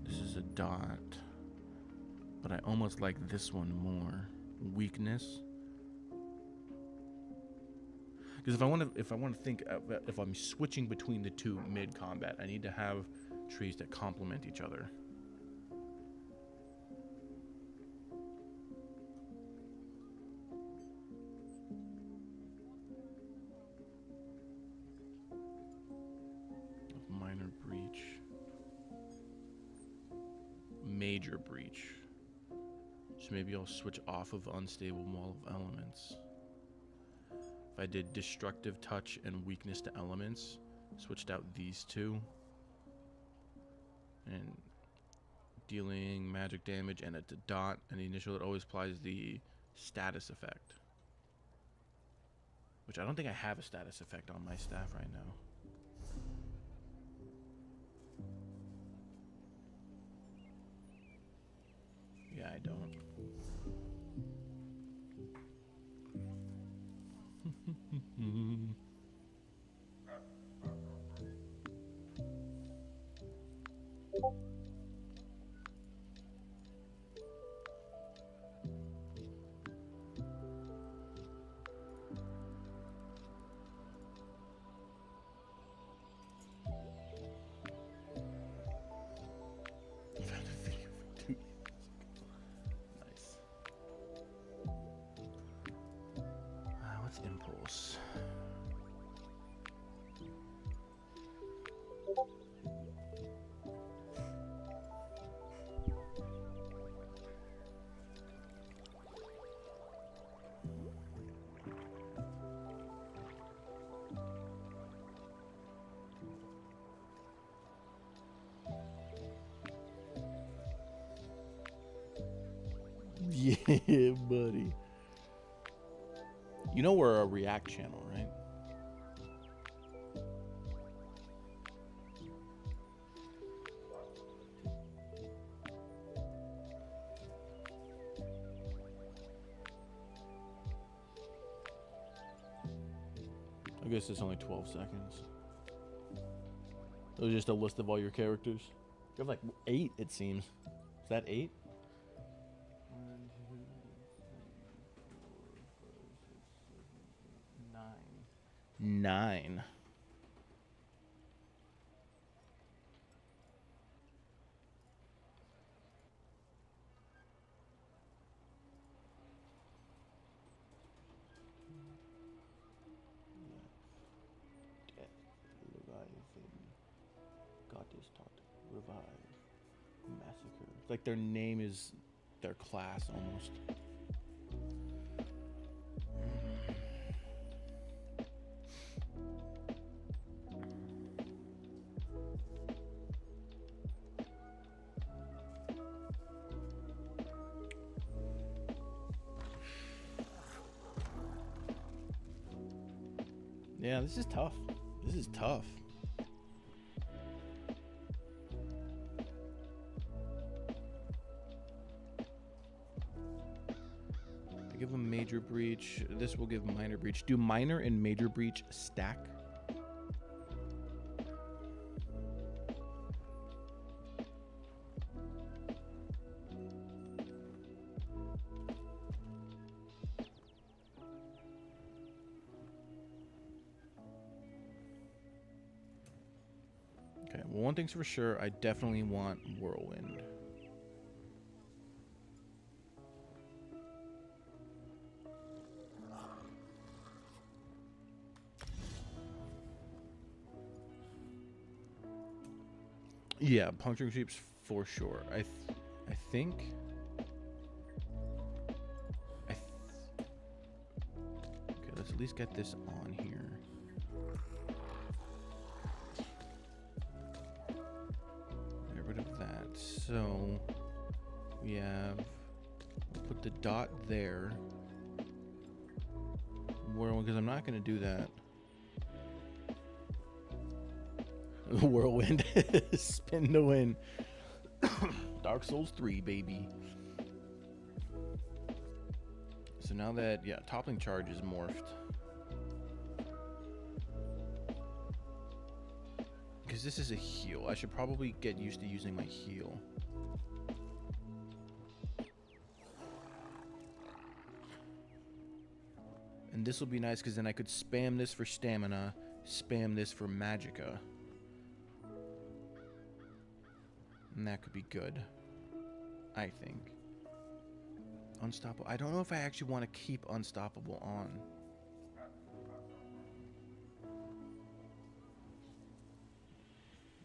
This is a dot, but I almost like this one more. Weakness. Because if I want to think if I'm switching between the two mid combat, I need to have trees that complement each other. Minor breach. Major breach. So maybe I'll switch off of unstable wall of elements. If I did destructive touch and weakness to elements, switched out these two, and dealing magic damage and a dot, and the initial, it always applies the status effect. Which I don't think I have a status effect on my staff right now. Yeah, I don't. Impulse. Yeah, buddy. You know we're a React channel, right? I guess it's only 12 seconds. It was just a list of all your characters. You have like 8, it seems. Is that 8? 9. Goddess taught, revive, massacre. It's like their name is their class almost. Yeah, this is tough. This is tough. I give a major breach. This will give minor breach. Do minor and major breach stack? Okay, well, one thing's for sure, I definitely want Whirlwind. Yeah, puncturing sweeps for sure. I think. Okay, let's at least get this on here. Get rid of that. So we have. We'll put the dot there. Because I'm not going to do that. Whirlwind. Spin to win. Dark Souls 3, baby. So now that, yeah, toppling charge is morphed. Because this is a heal. I should probably get used to using my heal. And this will be nice because then I could spam this for stamina, spam this for magicka. And that could be good, I think. Unstoppable. I don't know if I actually want to keep Unstoppable on.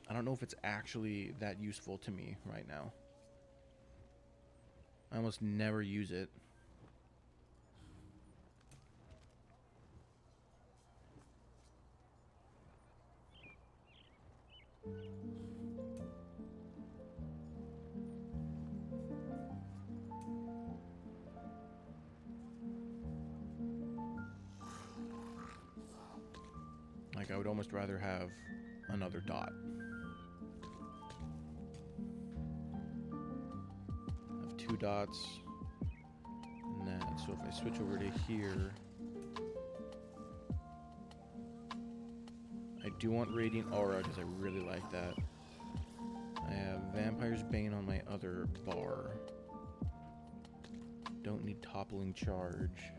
I don't know if it's actually that useful to me right now. I almost never use it. Like, I would almost rather have another dot. I have 2 dots. And that. So if I switch over to here, I do want Radiant Aura because I really like that. I have Vampire's Bane on my other bar. Don't need Toppling Charge.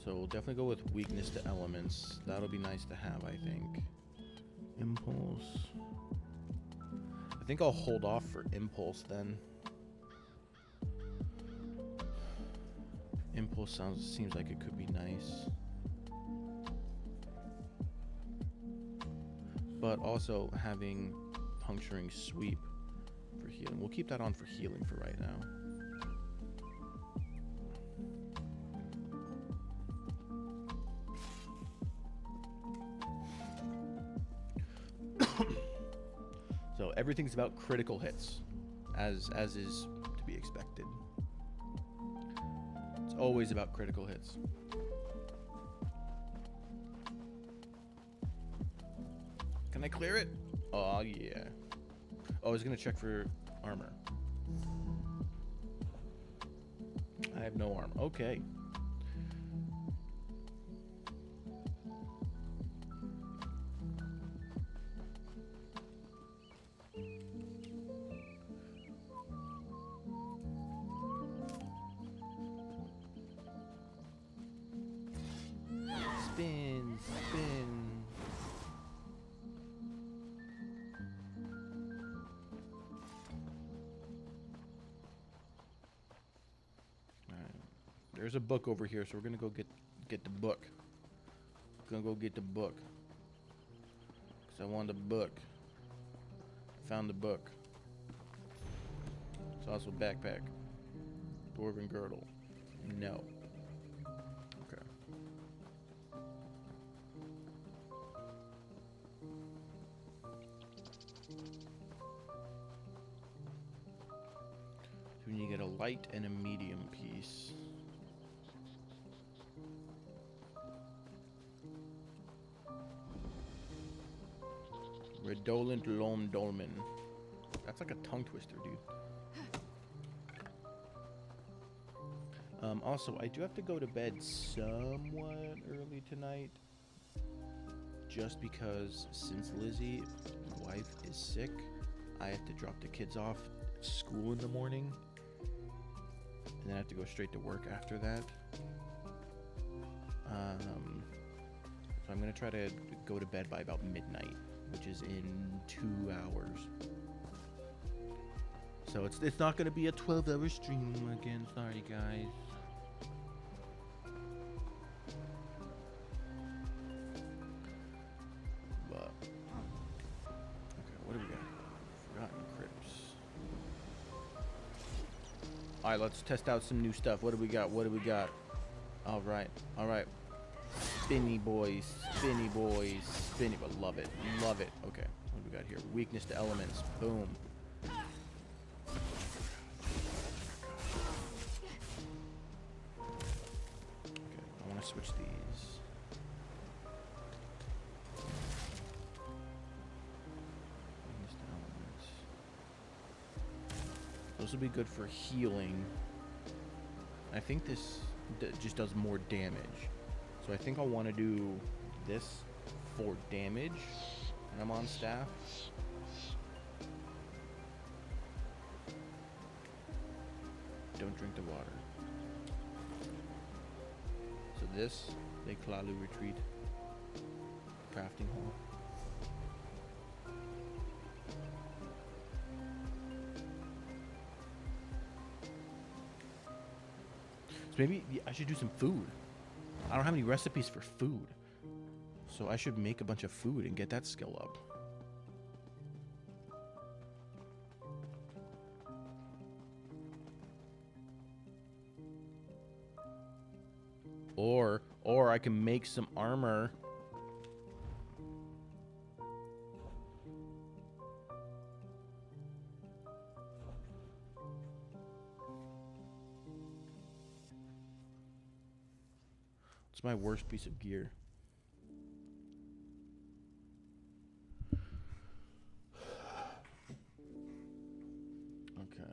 So we'll definitely go with Weakness to Elements. That'll be nice to have, I think. Impulse. I think I'll hold off for Impulse then. Impulse seems like it could be nice. But also having Puncturing Sweep for healing. We'll keep that on for healing for right now. So everything's about critical hits, as is to be expected. It's always about critical hits. Can I clear it? Oh yeah. Oh, I was gonna check for armor. I have no armor. Okay. Spin, spin. Alright. There's a book over here, so we're gonna go get the book. Gonna go get the book. Cause I want the book. Found the book. It's also a backpack. Dwarven girdle. No. Okay. So we need to get a light and a medium piece. Redolent Loam Dolmen. That's like a tongue twister, dude. Also, I do have to go to bed somewhat early tonight. Just because since Lizzie, my wife, is sick, I have to drop the kids off at school in the morning. And then I have to go straight to work after that. So I'm going to try to go to bed by about midnight, which is in 2 hours. So it's not going to be a 12-hour stream again. Sorry, guys. But okay, what do we got? Forgotten Crypts. All right, let's test out some new stuff. What do we got? What do we got? All right, all right. Spinny boys, spinny boys, spinny. But love it, love it. Okay, what do we got here? Weakness to elements. Boom. switch these. Those will be good for healing. I think this just does more damage. So I think I'll want to do this for damage when I'm on staff. Don't drink the water. So this, they Klalu retreat. Crafting hole. So maybe I should do some food. I don't have any recipes for food. So I should make a bunch of food and get that skill up. Or I can make some armor. It's my worst piece of gear. Okay.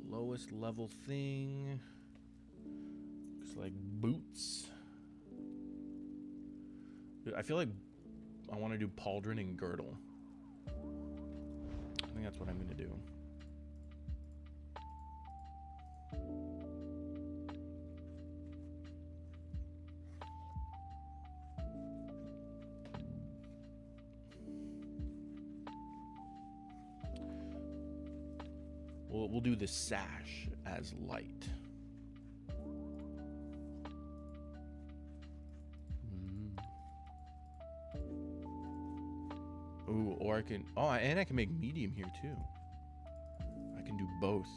Lowest level thing. Looks like boots. Dude, I feel like I want to do pauldron and girdle. I think that's what I'm going to do. We'll do the sash as light. Ooh, or I can... Oh, and I can make medium here too. I can do both.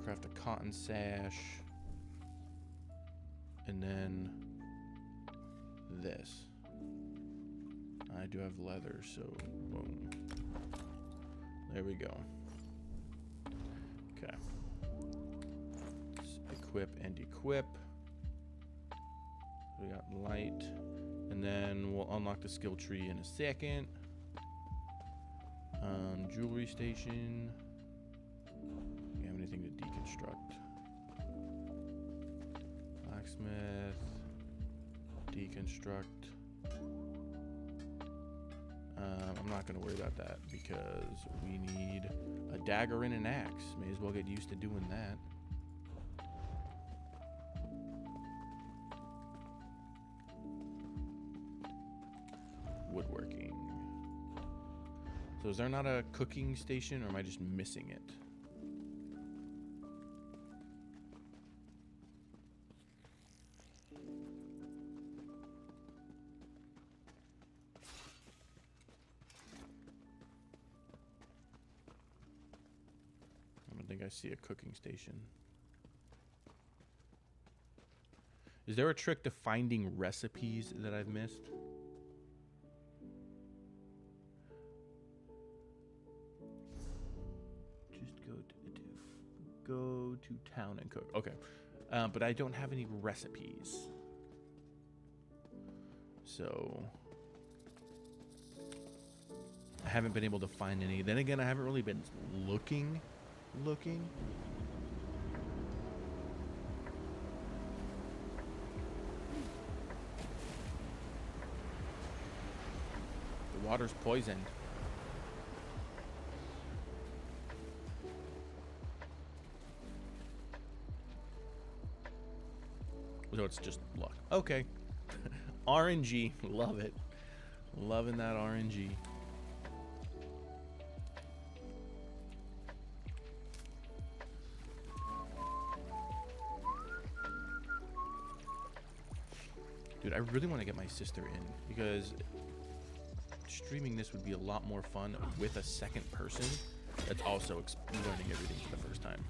Craft a cotton sash, and then this. I do have leather, so boom. There we go. Okay. Let's equip and equip. We got light, and then we'll unlock the skill tree in a second. Jewelry station. Anything to deconstruct. Blacksmith. Deconstruct. I'm not going to worry about that because we need a dagger and an axe. May as well get used to doing that. Woodworking. So is there not a cooking station, or am I just missing it? I see a cooking station. Is there a trick to finding recipes that I've missed? Just go to town and cook. Okay, but I don't have any recipes, so I haven't been able to find any. Then again, I haven't really been looking. The water's poisoned. So it's just luck. Okay. RNG. Love it. Loving that RNG. Dude, I really want to get my sister in because streaming this would be a lot more fun with a second person that's also learning everything for the first time.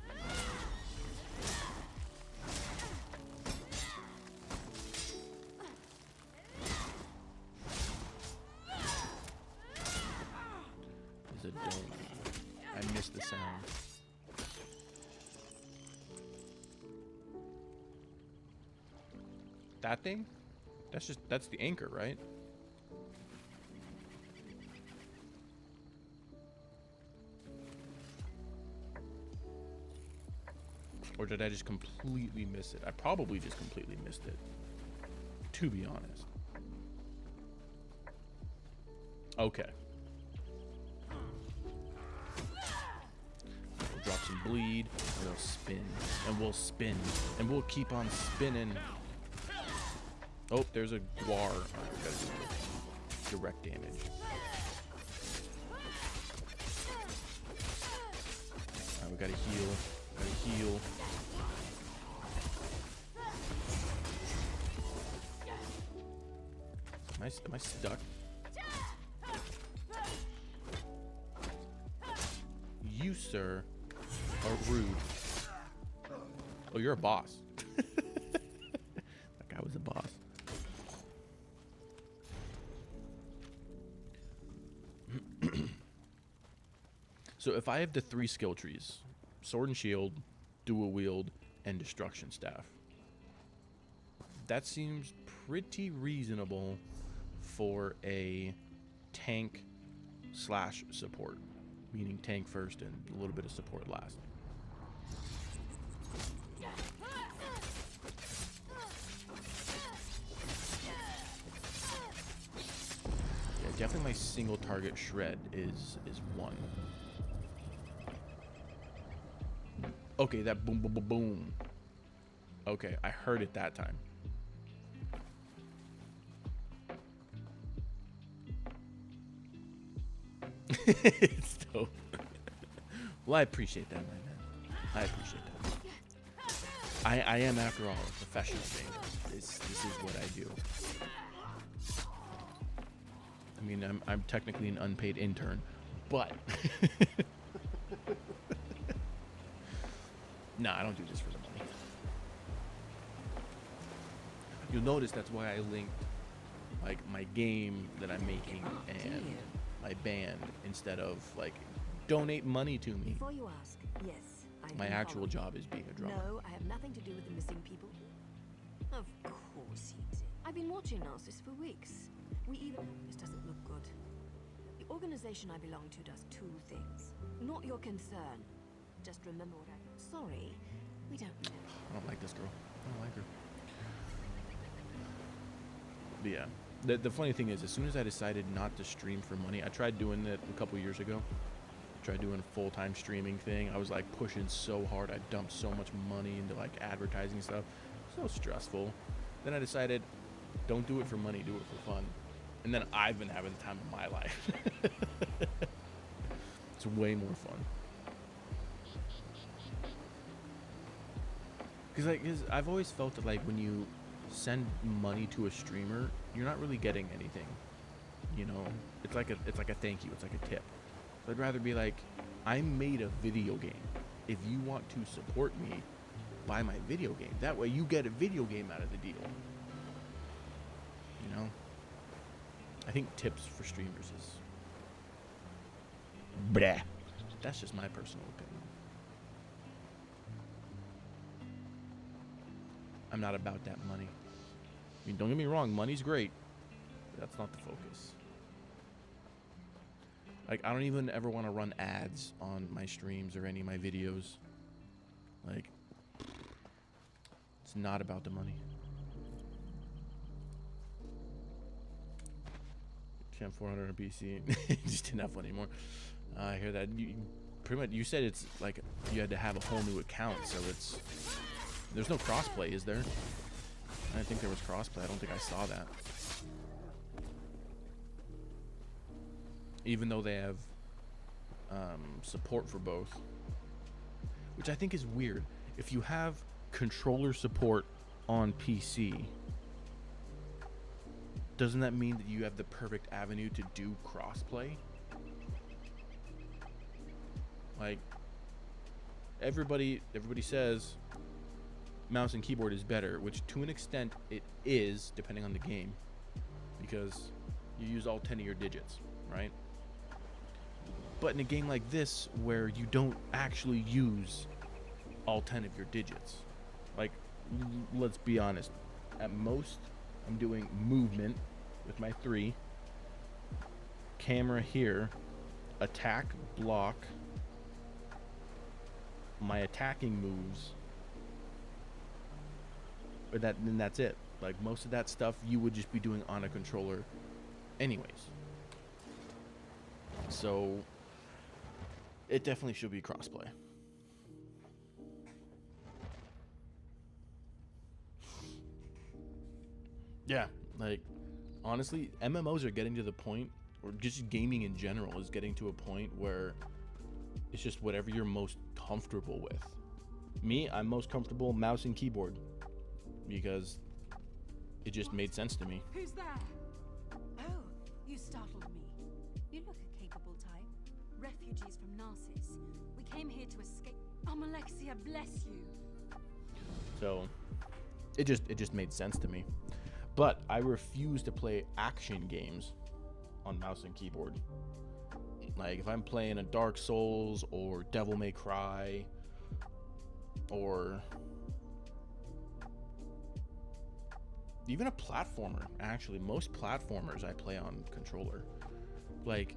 That thing? That's the anchor, right? Or did I just completely miss it? I probably just completely missed it, to be honest. Okay. We'll drop some bleed, and we'll spin, and we'll spin, and we'll keep on spinning. Oh, there's a guar. Alright, we gotta do direct damage. Alright, we gotta heal. Gotta heal. Am I stuck? You, sir, are rude. Oh, you're a boss. That guy was a boss. So if I have the 3 skill trees, sword and shield, dual wield, and destruction staff, that seems pretty reasonable for a tank slash support, meaning tank first and a little bit of support last. Yeah, definitely my single target shred is 1. Okay, that boom boom boom boom. Okay, I heard it that time. It's dope. Well, I appreciate that, my man. I appreciate that. I am, after all, a professional gamer. This is what I do. I mean, I'm technically an unpaid intern, but nah, I don't do this for the money. You'll notice that's why I linked like my game that I'm making and my band instead of like donate money to me. Before you ask, yes, my actual job is being a drummer. No, I have nothing to do with the missing people. Of course he did. I've been watching Narcissus for weeks. This doesn't look good. The organization I belong to does 2 things. Not your concern. Just remember what I... Sorry, we don't know. I don't like this girl. I don't like her. But yeah, the funny thing is, as soon as I decided not to stream for money, I tried doing that a couple years ago. Tried doing a full-time streaming thing. I was like pushing so hard. I dumped so much money into like advertising stuff. So stressful. Then I decided, don't do it for money, do it for fun. And then I've been having the time of my life. It's way more fun. Because I've always felt that like when you send money to a streamer, you're not really getting anything. You know, it's like a thank you. It's like a tip. So I'd rather be like, I made a video game. If you want to support me, buy my video game. That way you get a video game out of the deal. You know? I think tips for streamers is... bleh. That's just my personal opinion. I'm not about that money. I mean, don't get me wrong, money's great, but that's not the focus. Like, I don't even ever want to run ads on my streams or any of my videos. Like, it's not about the money. Champ 400 on PC. Just didn't have one anymore. I hear that. You, pretty much, you said it's like you had to have a whole new account, so it's... There's no crossplay, is there? I didn't think there was crossplay. I don't think I saw that. Even though they have support for both. Which I think is weird. If you have controller support on PC, doesn't that mean that you have the perfect avenue to do crossplay? Like, everybody says mouse and keyboard is better, which to an extent it is, depending on the game, because you use all 10 of your digits, right? But in a game like this, where you don't actually use all 10 of your digits, like, let's be honest, At most, I'm doing movement with my 3. Camera here. Attack, block. My attacking moves. But then that's it. Like, most of that stuff you would just be doing on a controller anyways. So, it definitely should be crossplay. Yeah, like, honestly, MMOs are getting to the point, or just gaming in general is getting to a point where it's just whatever you're most comfortable with. Me, I'm most comfortable mouse and keyboard because it just made sense to me. Who's there? Oh, you startled me. You look a capable type. Refugees from Narcissus. We came here to escape. Alexia, bless you. So it just made sense to me. But I refuse to play action games on mouse and keyboard. Like, if I'm playing a Dark Souls or Devil May Cry or even a platformer, actually, most platformers I play on controller. Like,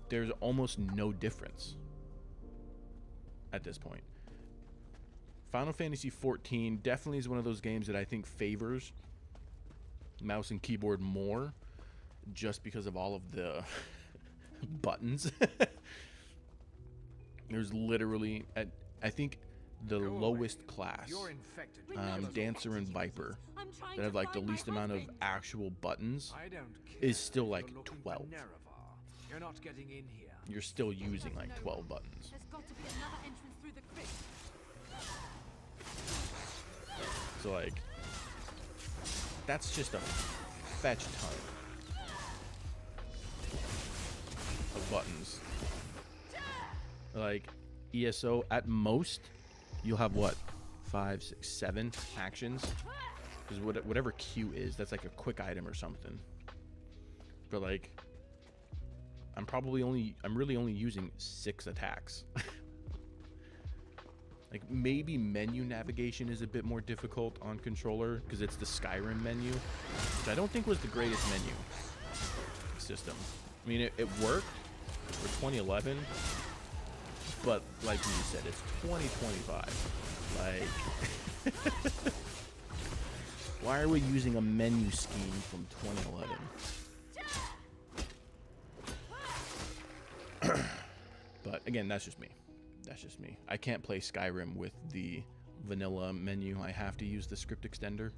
there's almost no difference at this point. Final Fantasy XIV definitely is one of those games that I think favors mouse and keyboard more, just because of all of the buttons. There's literally, I think, the lowest class, Dancer and Viper, that have like the least amount of actual buttons, is still like 12. You're not getting in here. You're still using like 12 buttons. There's got to be another entrance through the crypt. So like, that's just a fetch ton of buttons. Like, ESO, at most, you'll have what? 5, 6, 7 actions? Because whatever Q is, that's like a quick item or something. But like, I'm really only using 6 attacks. Like, maybe menu navigation is a bit more difficult on controller because it's the Skyrim menu, which I don't think was the greatest menu system. I mean, it worked for 2011, but like you said, it's 2025. Like, why are we using a menu scheme from 2011? But again, that's just me. That's just me. I can't play Skyrim with the vanilla menu. I have to use the script extender.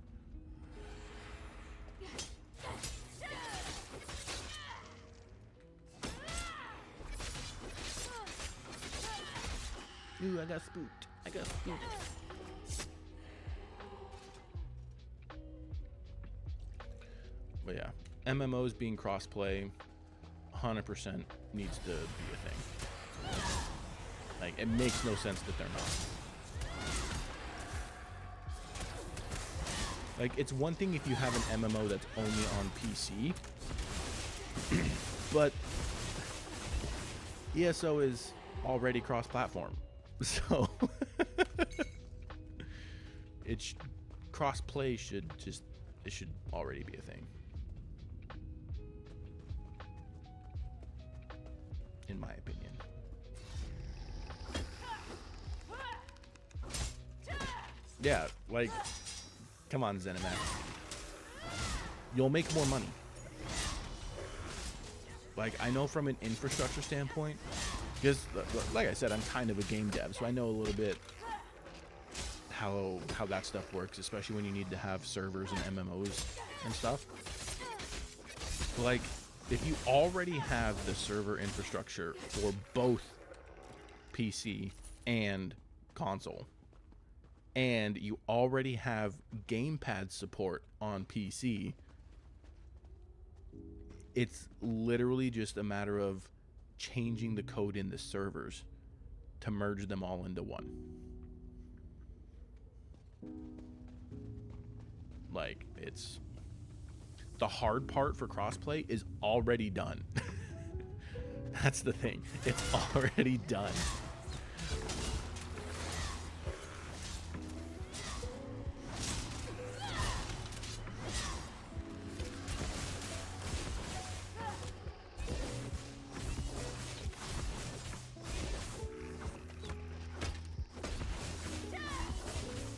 Ooh, I got spooked. I got spooked. But yeah, MMOs being crossplay 100% needs to be a thing. Like, it makes no sense that they're not. Like, it's one thing if you have an MMO that's only on PC, but ESO is already cross-platform, so cross-play should already be a thing, in my opinion. Yeah, like, come on, Zenimax. You'll make more money. Like, I know from an infrastructure standpoint, because, like I said, I'm kind of a game dev, so I know a little bit how that stuff works, especially when you need to have servers and MMOs and stuff. Like, if you already have the server infrastructure for both PC and console, and you already have gamepad support on PC, it's literally just a matter of changing the code in the servers to merge them all into one. Like, it's the hard part for crossplay is already done. That's the thing. It's already done.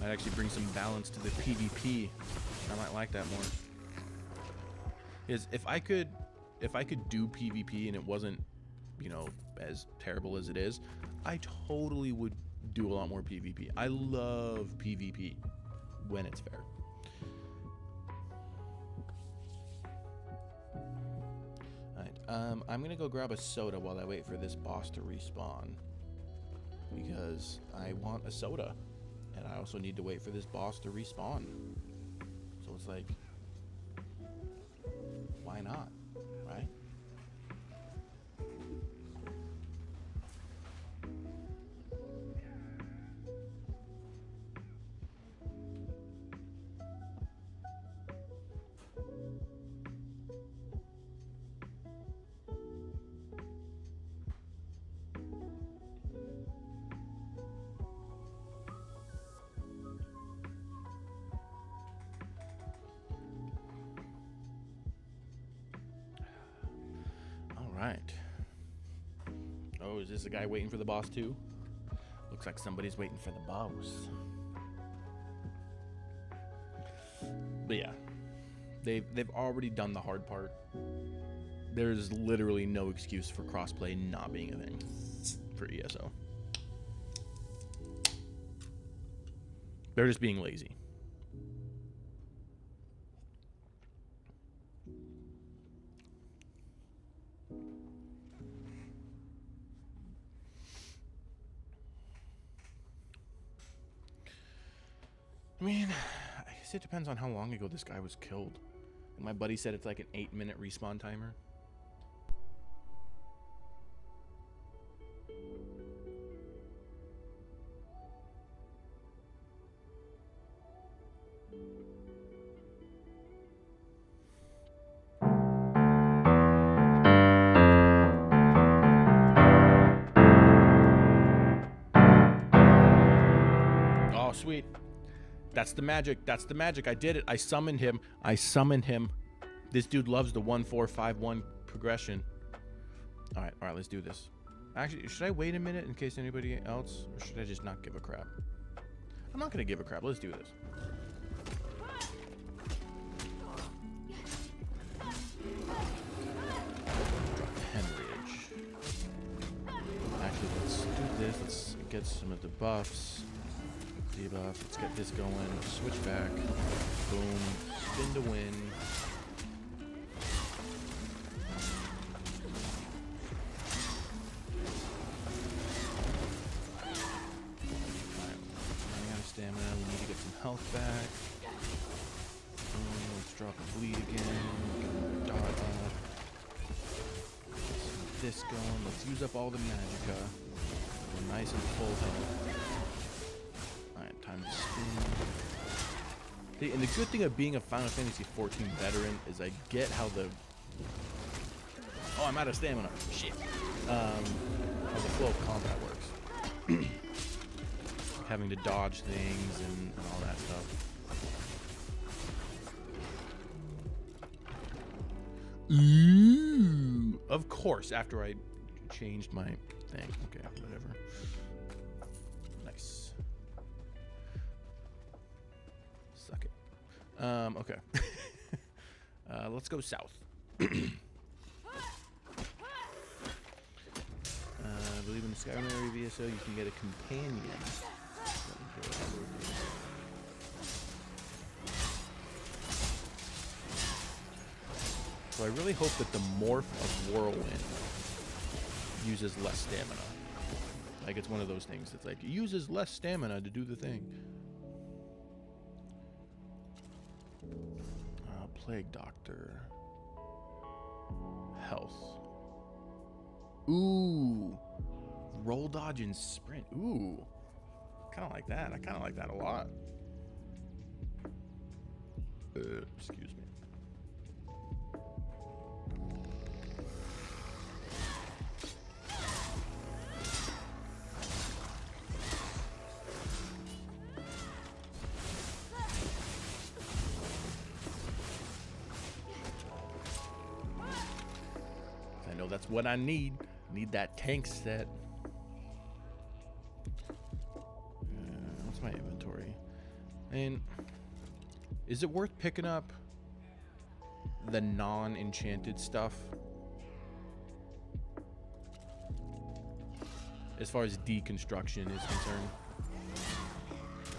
Might actually bring some balance to the PvP. I might like that more. Is if I could do PvP and it wasn't, you know, as terrible as it is, I totally would do a lot more PvP. I love PvP when it's fair. Alright, I'm gonna go grab a soda while I wait for this boss to respawn. Because I want a soda. And I also need to wait for this boss to respawn. So it's like, why not, right? Right. Oh, is this a guy waiting for the boss too? Looks like somebody's waiting for the boss. But yeah, they've already done the hard part. There's literally no excuse for crossplay not being a thing for ESO. They're just being lazy. I mean, I guess it depends on how long ago this guy was killed. And my buddy said it's like an 8-minute respawn timer. Oh, sweet. That's the magic. That's the magic. I did it. I summoned him. I summoned him. This dude loves the 1-4-5-1 progression. All right, let's do this. Actually, should I wait a minute in case anybody else, or should I just not give a crap? I'm not gonna give a crap. Let's do this. Henridge. Actually, let's do this. Let's get some of the buffs. Debuff. Let's get this going. Switch back. Boom. Spin to win. Running out of stamina. We need to get some health back. Boom. Let's drop a bleed again. Dot up. Get this going. Let's use up all the magicka. We're nice and full health. Time to spin. And the good thing of being a Final Fantasy XIV veteran is I get how the... Oh, I'm out of stamina. Shit. How the flow of combat works. Having to dodge things and all that stuff. Ooh. Of course, after I changed my thing. Okay, whatever. Nice. Suck it. Okay. Let's go south. I believe in the Skyrim area VSO you can get a companion. So I really hope that the morph of Whirlwind uses less stamina. Like it's one of those things that's like, it uses less stamina to do the thing. Plague Doctor. Health. Ooh. Roll, dodge, and sprint. Ooh. Kind of like that. I kind of like that a lot. Excuse me. That's what I need. Need that tank set. What's my inventory? And is it worth picking up the non-enchanted stuff? As far as deconstruction is concerned.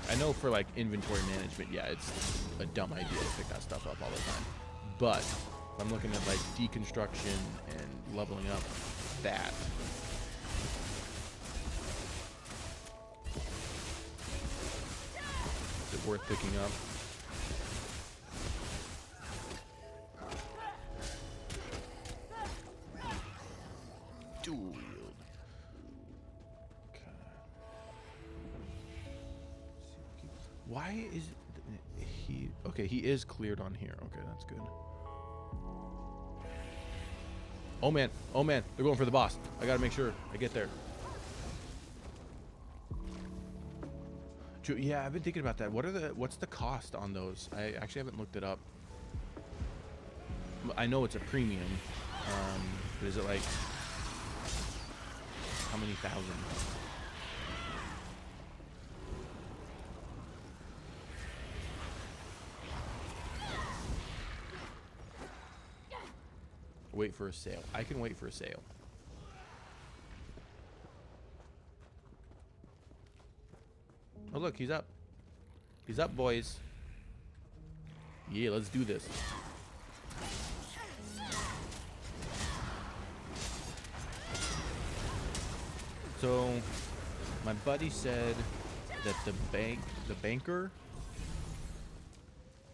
I know for like inventory management, yeah, it's a dumb idea to pick that stuff up all the time. But if I'm looking at like deconstruction and leveling up that. Is it worth picking up? Dual wield. Okay. Why is he... Okay, he is cleared on here. Okay, that's good. Oh man, they're going for the boss. I gotta make sure I get there. Yeah, I've been thinking about that. What's the cost on those? I actually haven't looked it up. I know it's a premium, but is it like how many thousand? Wait for a sale. I can wait for a sale. Oh look, he's up. He's up, boys. Yeah, let's do this. So, my buddy said that the banker,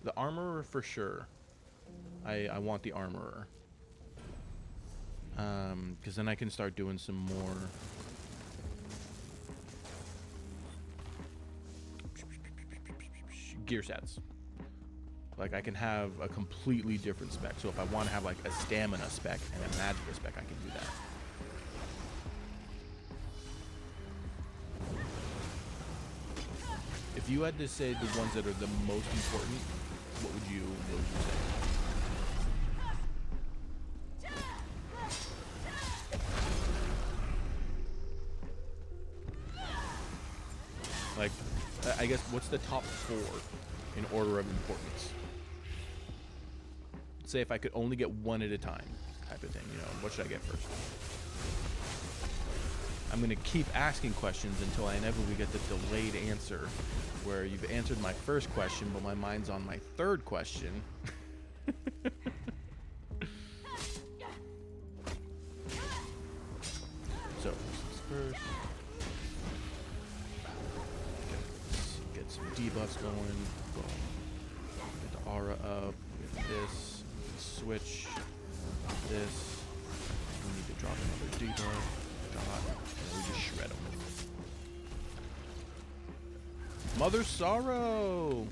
the armorer for sure. I want the armorer. Because then I can start doing some more. Gear sets. Like I can have a completely different spec. So if I want to have like a stamina spec and a magic spec, I can do that. If you had to say the ones that are the most important, what would you say? Like, I guess, what's the top 4 in order of importance? Say if I could only get one at a time, type of thing, you know, what should I get first? I'm going to keep asking questions until I inevitably get the delayed answer, where you've answered my first question, but my mind's on my third question. So, first, get some debuffs going. Boom. Get the aura up. Get this. Switch. This. We need to drop another debuff. And we just shred them. Mother Sorrow!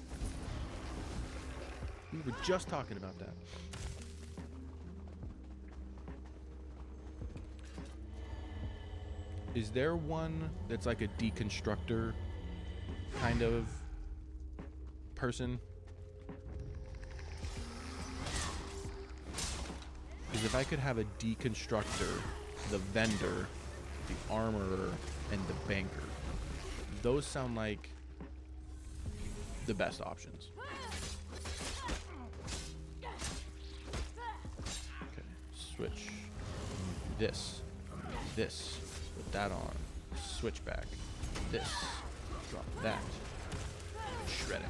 We were just talking about that. Is there one that's like a deconstructor kind of person? Because if I could have a deconstructor, the vendor, the armorer, and the banker, those sound like the best options. Okay, switch. This, put that on. Switch back. This, drop that. Shred it.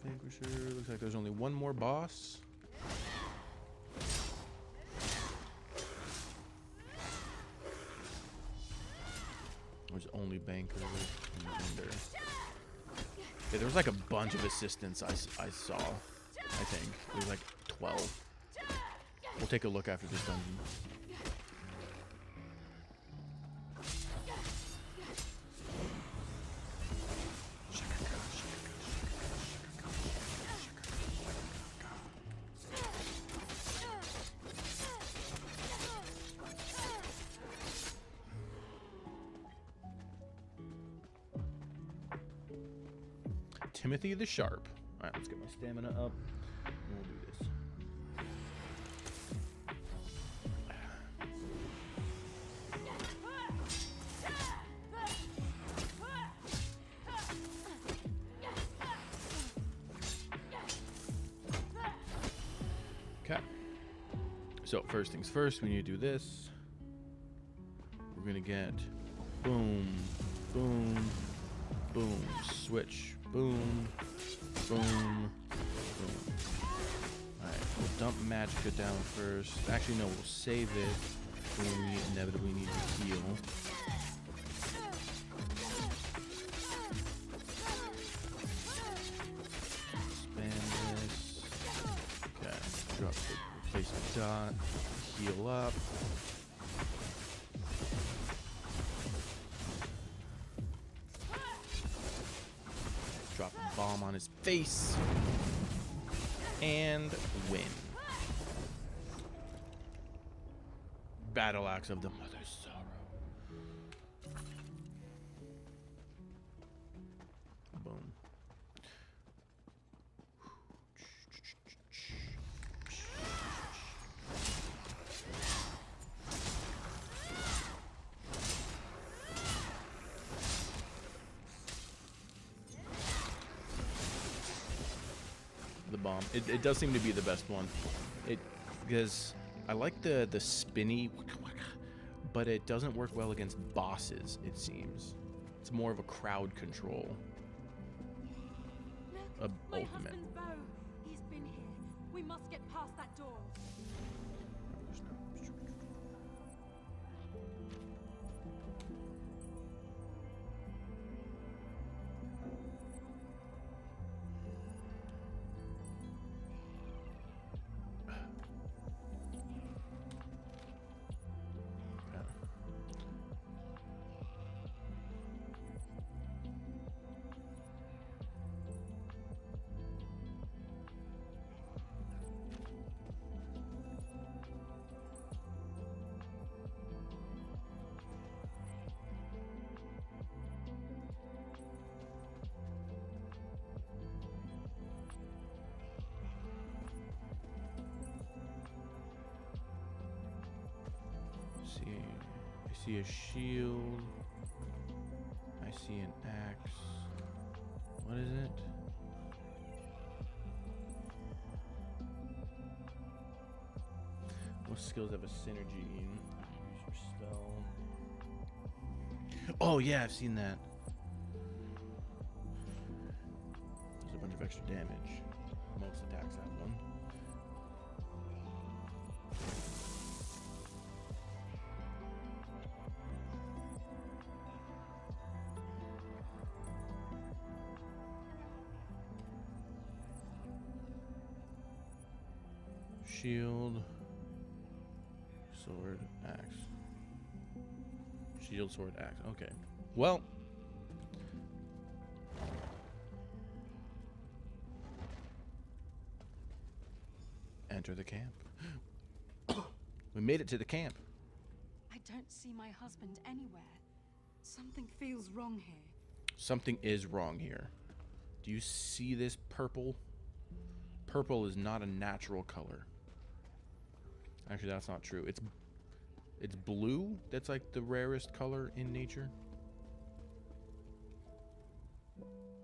Vanquisher. Looks like there's only one more boss. There's only banker and vendor. Yeah, there was like a bunch of assistants I saw. I think there was like 12. We'll take a look after this dungeon. Timothy the Sharp. Alright, let's get my stamina up. And we'll do this. So first things first, we need to do this. We're gonna get boom, boom, boom, switch, boom, boom, boom. Alright, we'll dump Magicka down first. Actually, no, we'll save it when we inevitably need to heal. Expand this. Okay, drop the replacement dot. Heal up. Drop a bomb on his face. And win. Battle Axe of the Mother's Sorrow. Boom. The bomb. It does seem to be the best one. Because I like the spinny, but it doesn't work well against bosses, it seems. It's more of a crowd control. Look, my ultimate. husband's bow. He's been here. We must get past that door. I see a shield. I see an axe. What is it? What skills have a synergy? Use your spell. Oh yeah, I've seen that. There's a bunch of extra damage. Most attacks have one. Shield, sword, axe. Shield, sword, axe. Okay. Well. Enter the camp. We made it to the camp. I don't see my husband anywhere. Something feels wrong here. Something is wrong here. Do you see this purple? Purple is not a natural color. Actually, that's not true. It's blue. That's like the rarest color in nature.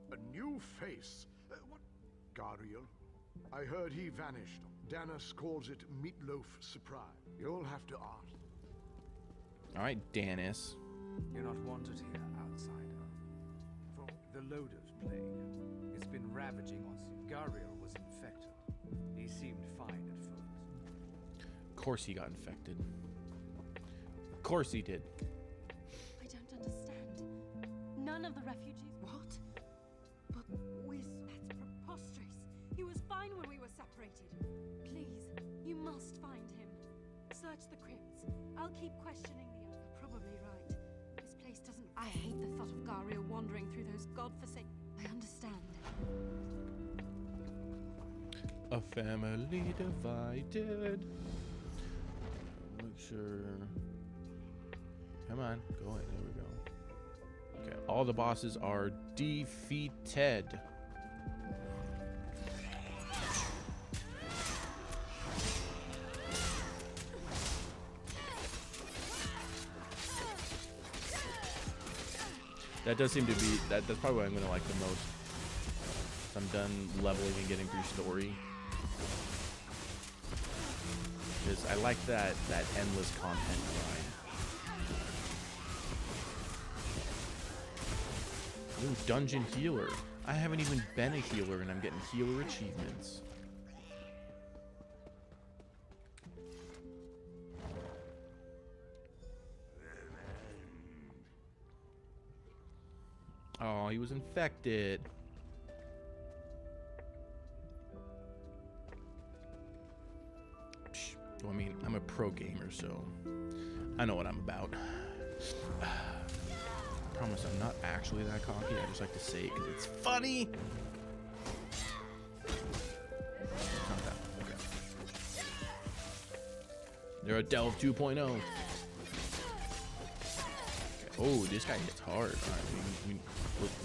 A new face? What? Gariel? I heard he vanished. Danis calls it meatloaf surprise. You'll have to ask. All right, Danis. You're not wanted here, outsider. For the Loader's plague. It's been ravaging us. Gariel was infected. He seemed fine at first. Of course he got infected. Of course he did. I don't understand. None of the refugees. What? But that's preposterous. He was fine when we were separated. Please, you must find him. Search the crypts. I'll keep questioning the other. You're probably right. This place doesn't. I hate the thought of Gariel wandering through those godforsaken. I understand. A family divided. Make sure. Come on, go ahead. There we go. Okay, all the bosses are defeated. That does seem to be that's probably what I'm gonna like the most. I'm done leveling and getting through story. Because I like that endless content grind. Ooh, dungeon healer. I haven't even been a healer and I'm getting healer achievements. Oh, he was infected. Psh, well, I mean, I'm a pro gamer, so I know what I'm about. I promise I'm not actually that cocky. I just like to say it because it's funny. It's not that. Okay. They're a Delve 2.0. Okay. Oh, this guy hits hard. All right,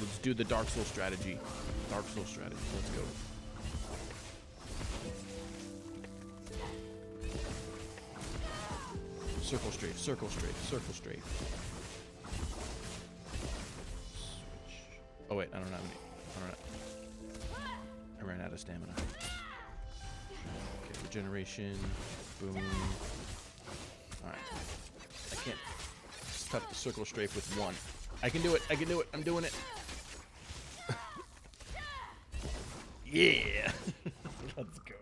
let's do the Dark Soul strategy. Dark Soul strategy. Let's go. Circle straight, circle straight, circle straight. Switch. Oh wait, I don't have any. I ran out of stamina. Okay, regeneration. Boom. Alright. I can't cut the circle strafe with one. I can do it. I can do it. I'm doing it. Yeah. Let's go.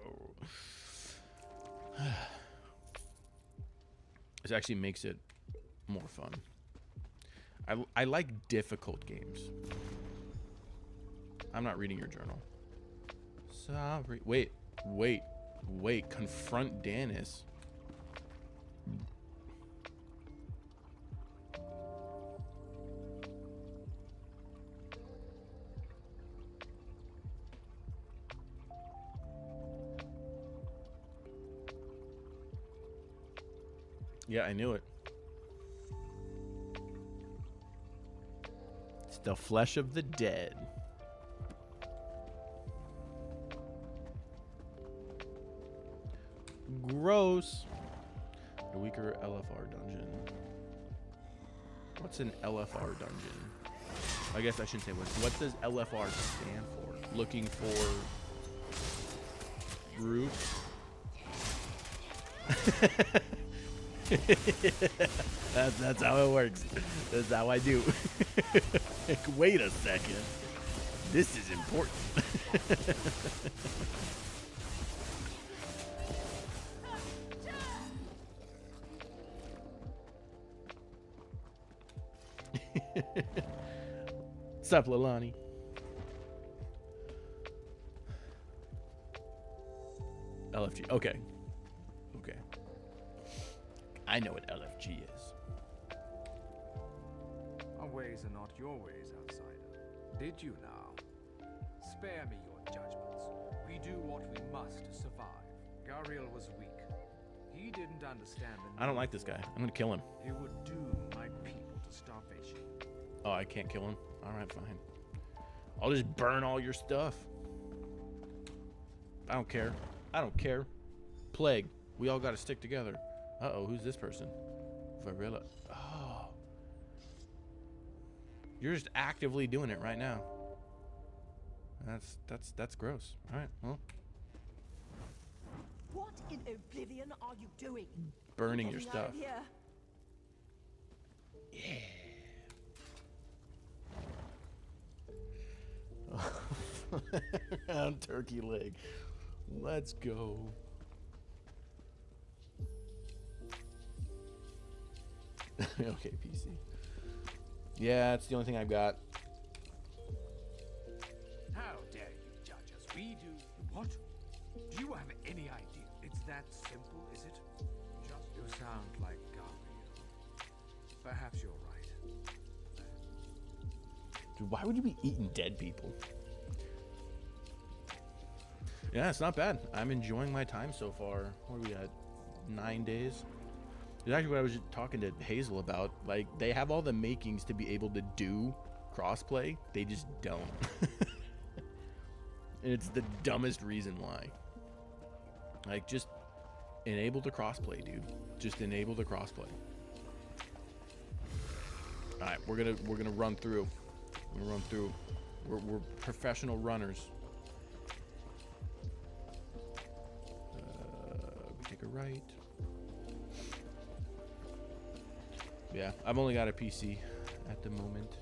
This actually makes it more fun. I like difficult games. I'm not reading your journal. Sorry. Wait. Confront Danis. Yeah, I knew it. It's the flesh of the dead. Gross. A weaker LFR dungeon. What's an LFR dungeon? I guess I shouldn't say what does LFR stand for? Looking for roots. That's how it works. That's how I do. Wait a second. This is important. Sup, Lalani? LFG. Okay. Okay. I know what LFG is. Our ways are not your ways, outsider. Did you now? Spare me your judgments. We do what we must to survive. Gariel was weak. He didn't understand the I don't like this guy. I'm gonna kill him. He would doom my people to starvation. Oh, I can't kill him? Alright, fine. I'll just burn all your stuff. I don't care. I don't care. Plague. We all gotta stick together. Uh-oh, who's this person? Varilla. Oh. You're just actively doing it right now. That's gross. Alright, well. What in oblivion are you doing? Burning your stuff. Yeah. Turkey leg. Let's go. Okay, PC. Yeah, it's the only thing I've got. How dare you judge us? We do what? Do you have any idea? It's that simple, is it? Just you sound like Gabriel. Perhaps you're right. Dude, why would you be eating dead people? Yeah, it's not bad. I'm enjoying my time so far. What are we at? 9 days? It's actually what I was just talking to Hazel about. Like, they have all the makings to be able to do crossplay. They just don't. And it's the dumbest reason why. Like, just enable the crossplay, dude. Just enable the crossplay. All right, we're gonna run through. We're gonna run through. We're professional runners. We take a right. Yeah, I've only got a PC at the moment.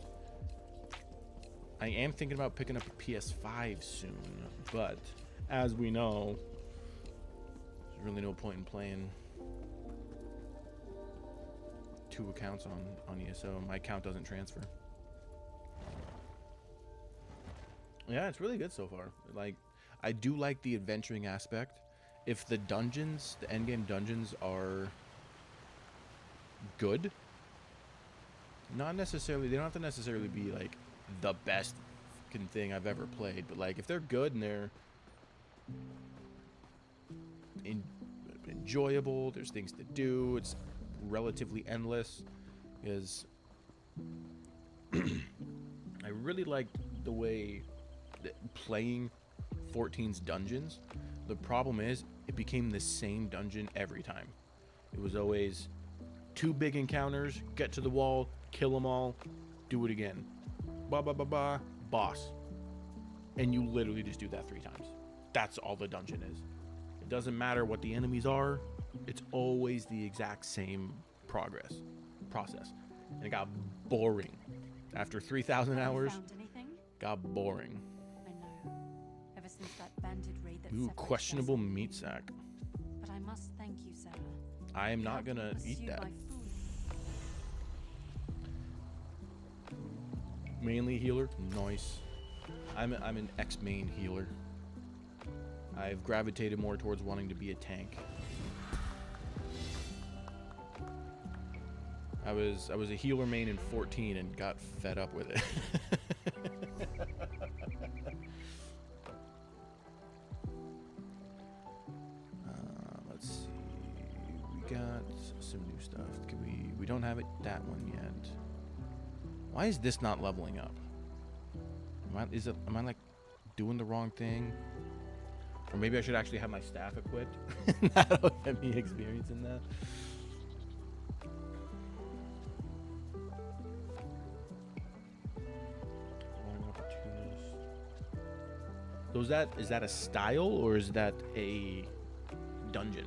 I am thinking about picking up a PS5 soon, but as we know, there's really no point in playing 2 accounts on ESO. My account doesn't transfer. Yeah, it's really good so far. Like, I do like the adventuring aspect. If the dungeons, the endgame dungeons are good, not necessarily, they don't have to necessarily be like the best fucking thing I've ever played, but like if they're good and they're enjoyable, there's things to do, it's relatively endless, because I really liked the way that playing 14's dungeons. The problem is it became the same dungeon every time. It was always 2 big encounters, get to the wall, kill them all, do it again. Ba ba ba ba, boss. And you literally just do that 3 times. That's all the dungeon is. It doesn't matter what the enemies are. It's always the exact same process. And it got boring. After 3,000 hours, Found anything? got boring. I know. Ever since that bandit raid that Ooh, separated questionable us. meat sack. But I must thank you, Sarah. I am not Had gonna you eat pursued that. my food- Mainly healer, nice. I'm an ex-main healer. I've gravitated more towards wanting to be a tank. I was a healer main in 14 and got fed up with it. Let's see. We got some new stuff. We don't have that one yet. Why is this not leveling up? Am I like doing the wrong thing? Or maybe I should actually have my staff equipped. That'll get me experience in that. So is that a style or is that a dungeon?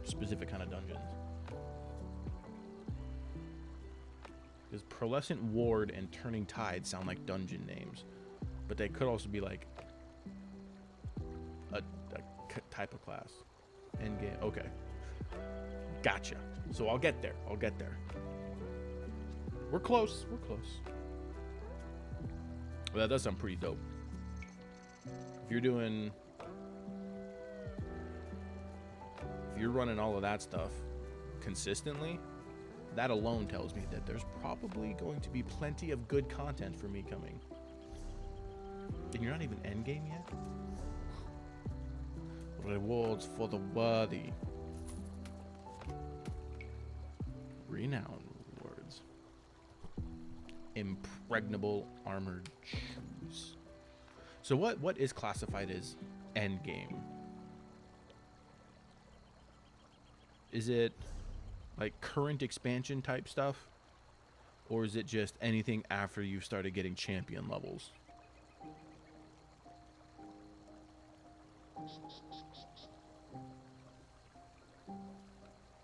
Specific kind of dungeons? Because Pearlescent Ward and Turning Tide sound like dungeon names, but they could also be like a type of class. Endgame. Okay. Gotcha. So I'll get there. We're close. Well, that does sound pretty dope. If you're running all of that stuff consistently, that alone tells me that there's probably going to be plenty of good content for me coming. And you're not even endgame yet? Rewards for the worthy. Renown rewards. Impregnable armored shoes. So what is classified as endgame? Is it like current expansion type stuff? Or is it just anything after you've started getting champion levels?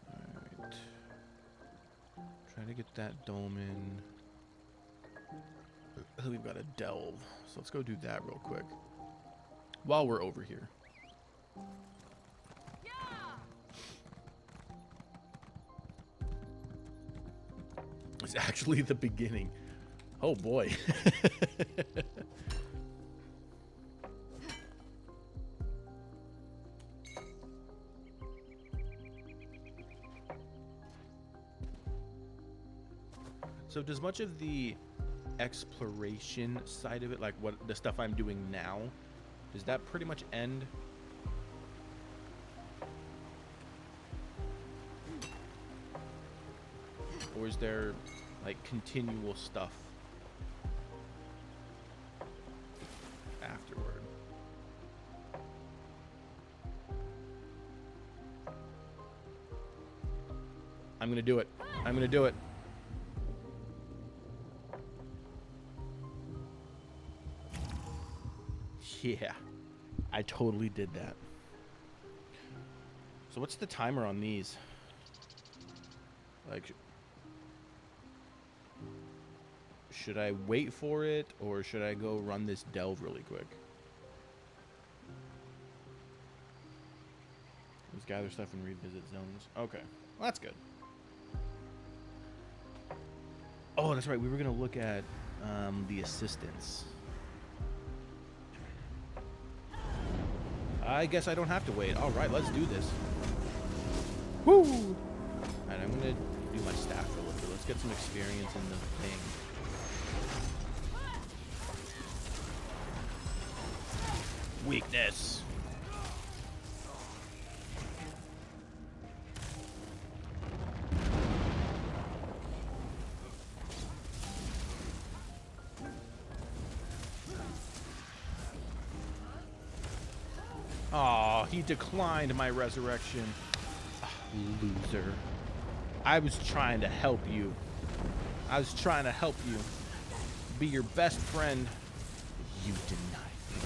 Alright. Try to get that dome in. We've got to delve. So let's go do that real quick. While we're over here. It's actually the beginning. Oh boy. So does much of the exploration side of it, like what the stuff I'm doing now, does that pretty much end? Or is there like continual stuff afterward? I'm gonna do it. Yeah, I totally did that. So what's the timer on these? Like, Should I wait for it, or should I go run this delve really quick? Let's gather stuff and revisit zones. Okay, well, that's good. Oh, that's right. We were gonna look at the assistants. I guess I don't have to wait. All right, let's do this. Woo! All right, I'm gonna do my staff for a little bit. Let's get some experience in the thing. Weakness. Aw, he declined my resurrection. Loser. I was trying to help you. I was trying to help you. Be your best friend. You denied me.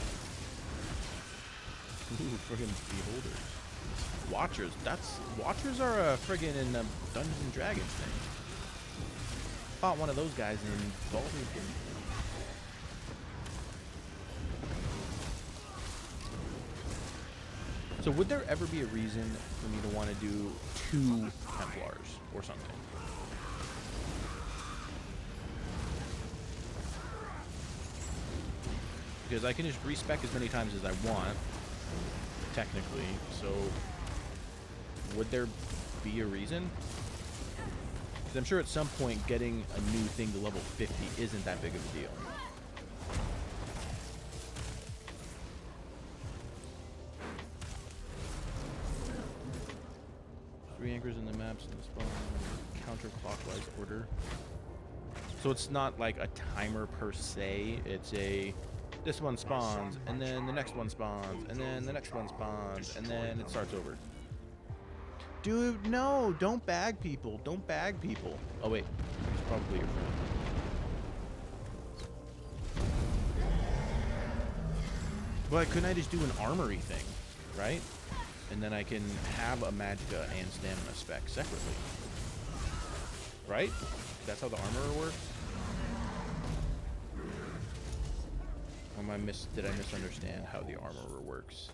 Ooh, friggin' beholders. Watchers. Watchers are a friggin' in Dungeons and Dragons thing. Fought one of those guys in Baldur's Gate. So would there ever be a reason for me to want to do 2 Templars or something? Because I can just respec as many times as I want, technically, so would there be a reason? Because I'm sure at some point getting a new thing to level 50 isn't that big of a deal. Anchors in the maps in the spawn counterclockwise order. So it's not like a timer per se. It's a this one spawns, and then the next one spawns, and then the next one spawns, and then it starts over. Dude, no! Don't bag people. Don't bag people. Oh wait, it's probably your friend. But couldn't I just do an armory thing, right? And then I can have a magicka and stamina spec separately. Right? That's how the armorer works? Or did I misunderstand how the armorer works?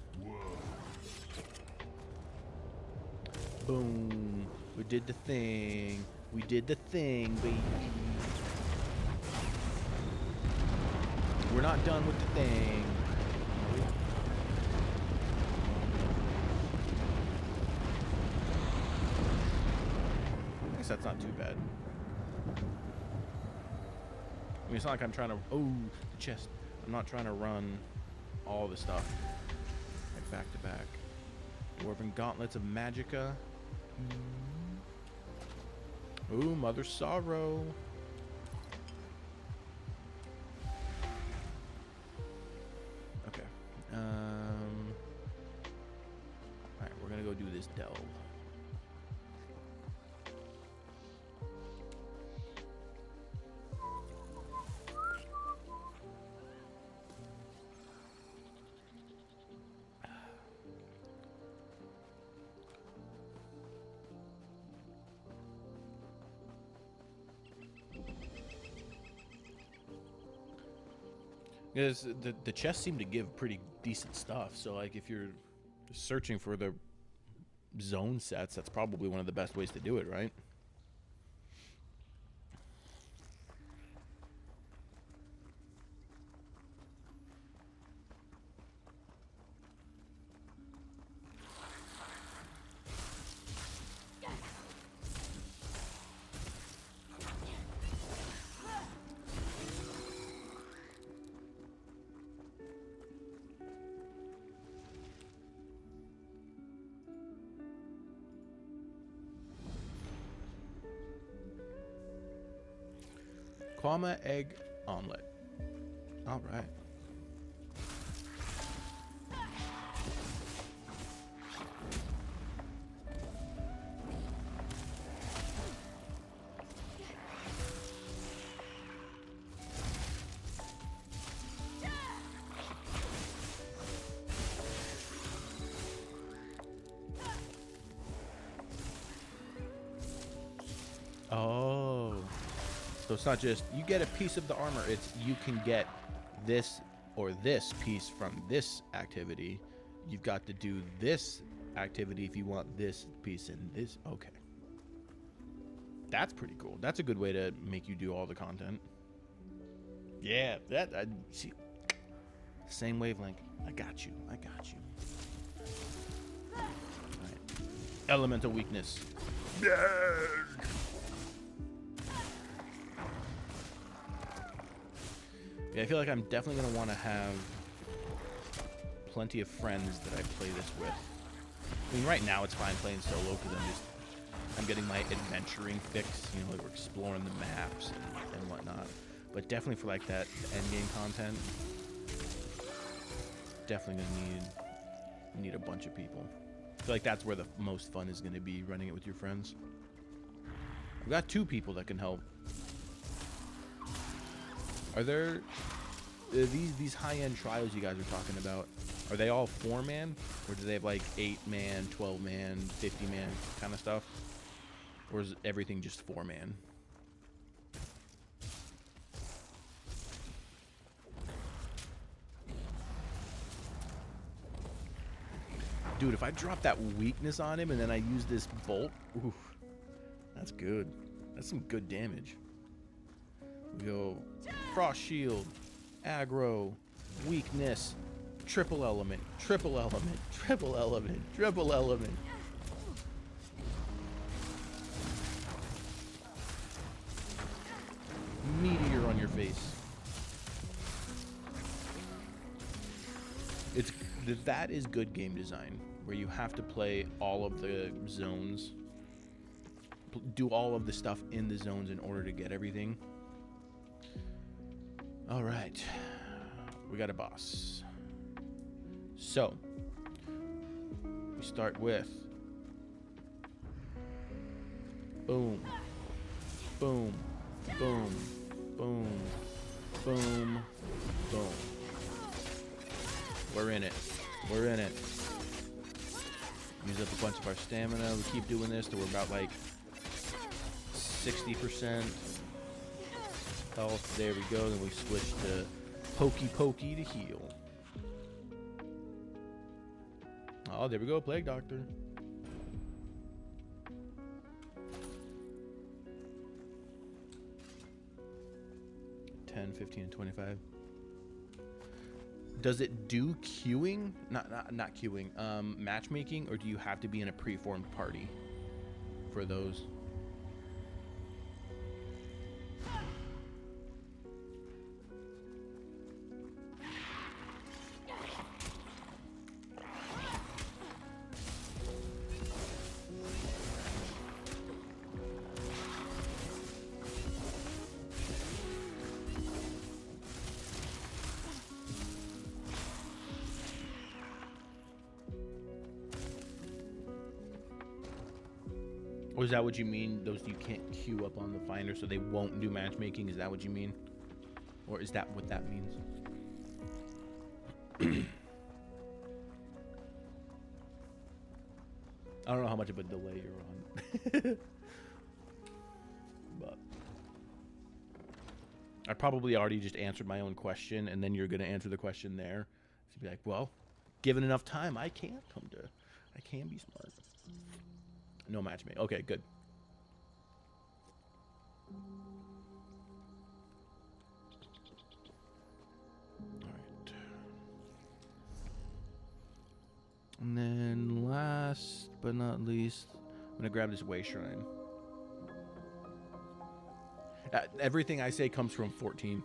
Boom. We did the thing. We did the thing, baby. We're not done with the thing. That's not too bad. I mean, it's not like I'm trying to... Oh, the chest. I'm not trying to run all the stuff like back to back. Dwarven gauntlets of magicka. Ooh, Mother Sorrow. Okay. Alright, we're gonna go do this delve. Because the chests seem to give pretty decent stuff, so like if you're searching for the zone sets, that's probably one of the best ways to do it, right? Kwama egg omelet. All right. So it's not just you get a piece of the armor. It's you can get this or this piece from this activity. You've got to do this activity if you want this piece and this. Okay. That's pretty cool. That's a good way to make you do all the content. Yeah, that I see. Same wavelength. I got you. I got you. All right. Elemental weakness. Yeah. Yeah, I feel like I'm definitely gonna want to have plenty of friends that I play this with. I mean, right now it's fine playing solo because I'm getting my adventuring fix. You know, like we're exploring the maps and whatnot. But definitely for like that end game content, definitely gonna need a bunch of people. I feel like that's where the most fun is gonna be, running it with your friends. I've got 2 people that can help. Are there these high-end trials you guys are talking about? Are they all 4-man, or do they have like 8-man, 12-man, 50-man kind of stuff, or is everything just 4-man? Dude, if I drop that weakness on him and then I use this bolt, oof, that's good. That's some good damage. We go frost shield, aggro, weakness, triple element, triple element, triple element, triple element. Meteor on your face. That is good game design, where you have to play all of the zones, do all of the stuff in the zones in order to get everything. All right, we got a boss. So we start with boom, boom, boom, boom, boom, boom. We're in it. We're in it. Use up a bunch of our stamina. We keep doing this till we're about like 60% health. There we go. Then we switch to pokey to heal. Oh, there we go. Plague Doctor. $10, $15, and $25. Does it do queuing? Not queuing. Matchmaking, or do you have to be in a preformed party for those? Or is that what you mean? Those you can't queue up on the finder, so they won't do matchmaking? Is that what you mean? Or is that what that means? I don't know how much of a delay you're on. But I probably already just answered my own question, and then you're going to answer the question there. So you'd be like, well, given enough time, I can be smart. No matchmaking. Okay, good. All right. And then last but not least, I'm going to grab this way shrine. Everything I say comes from 14.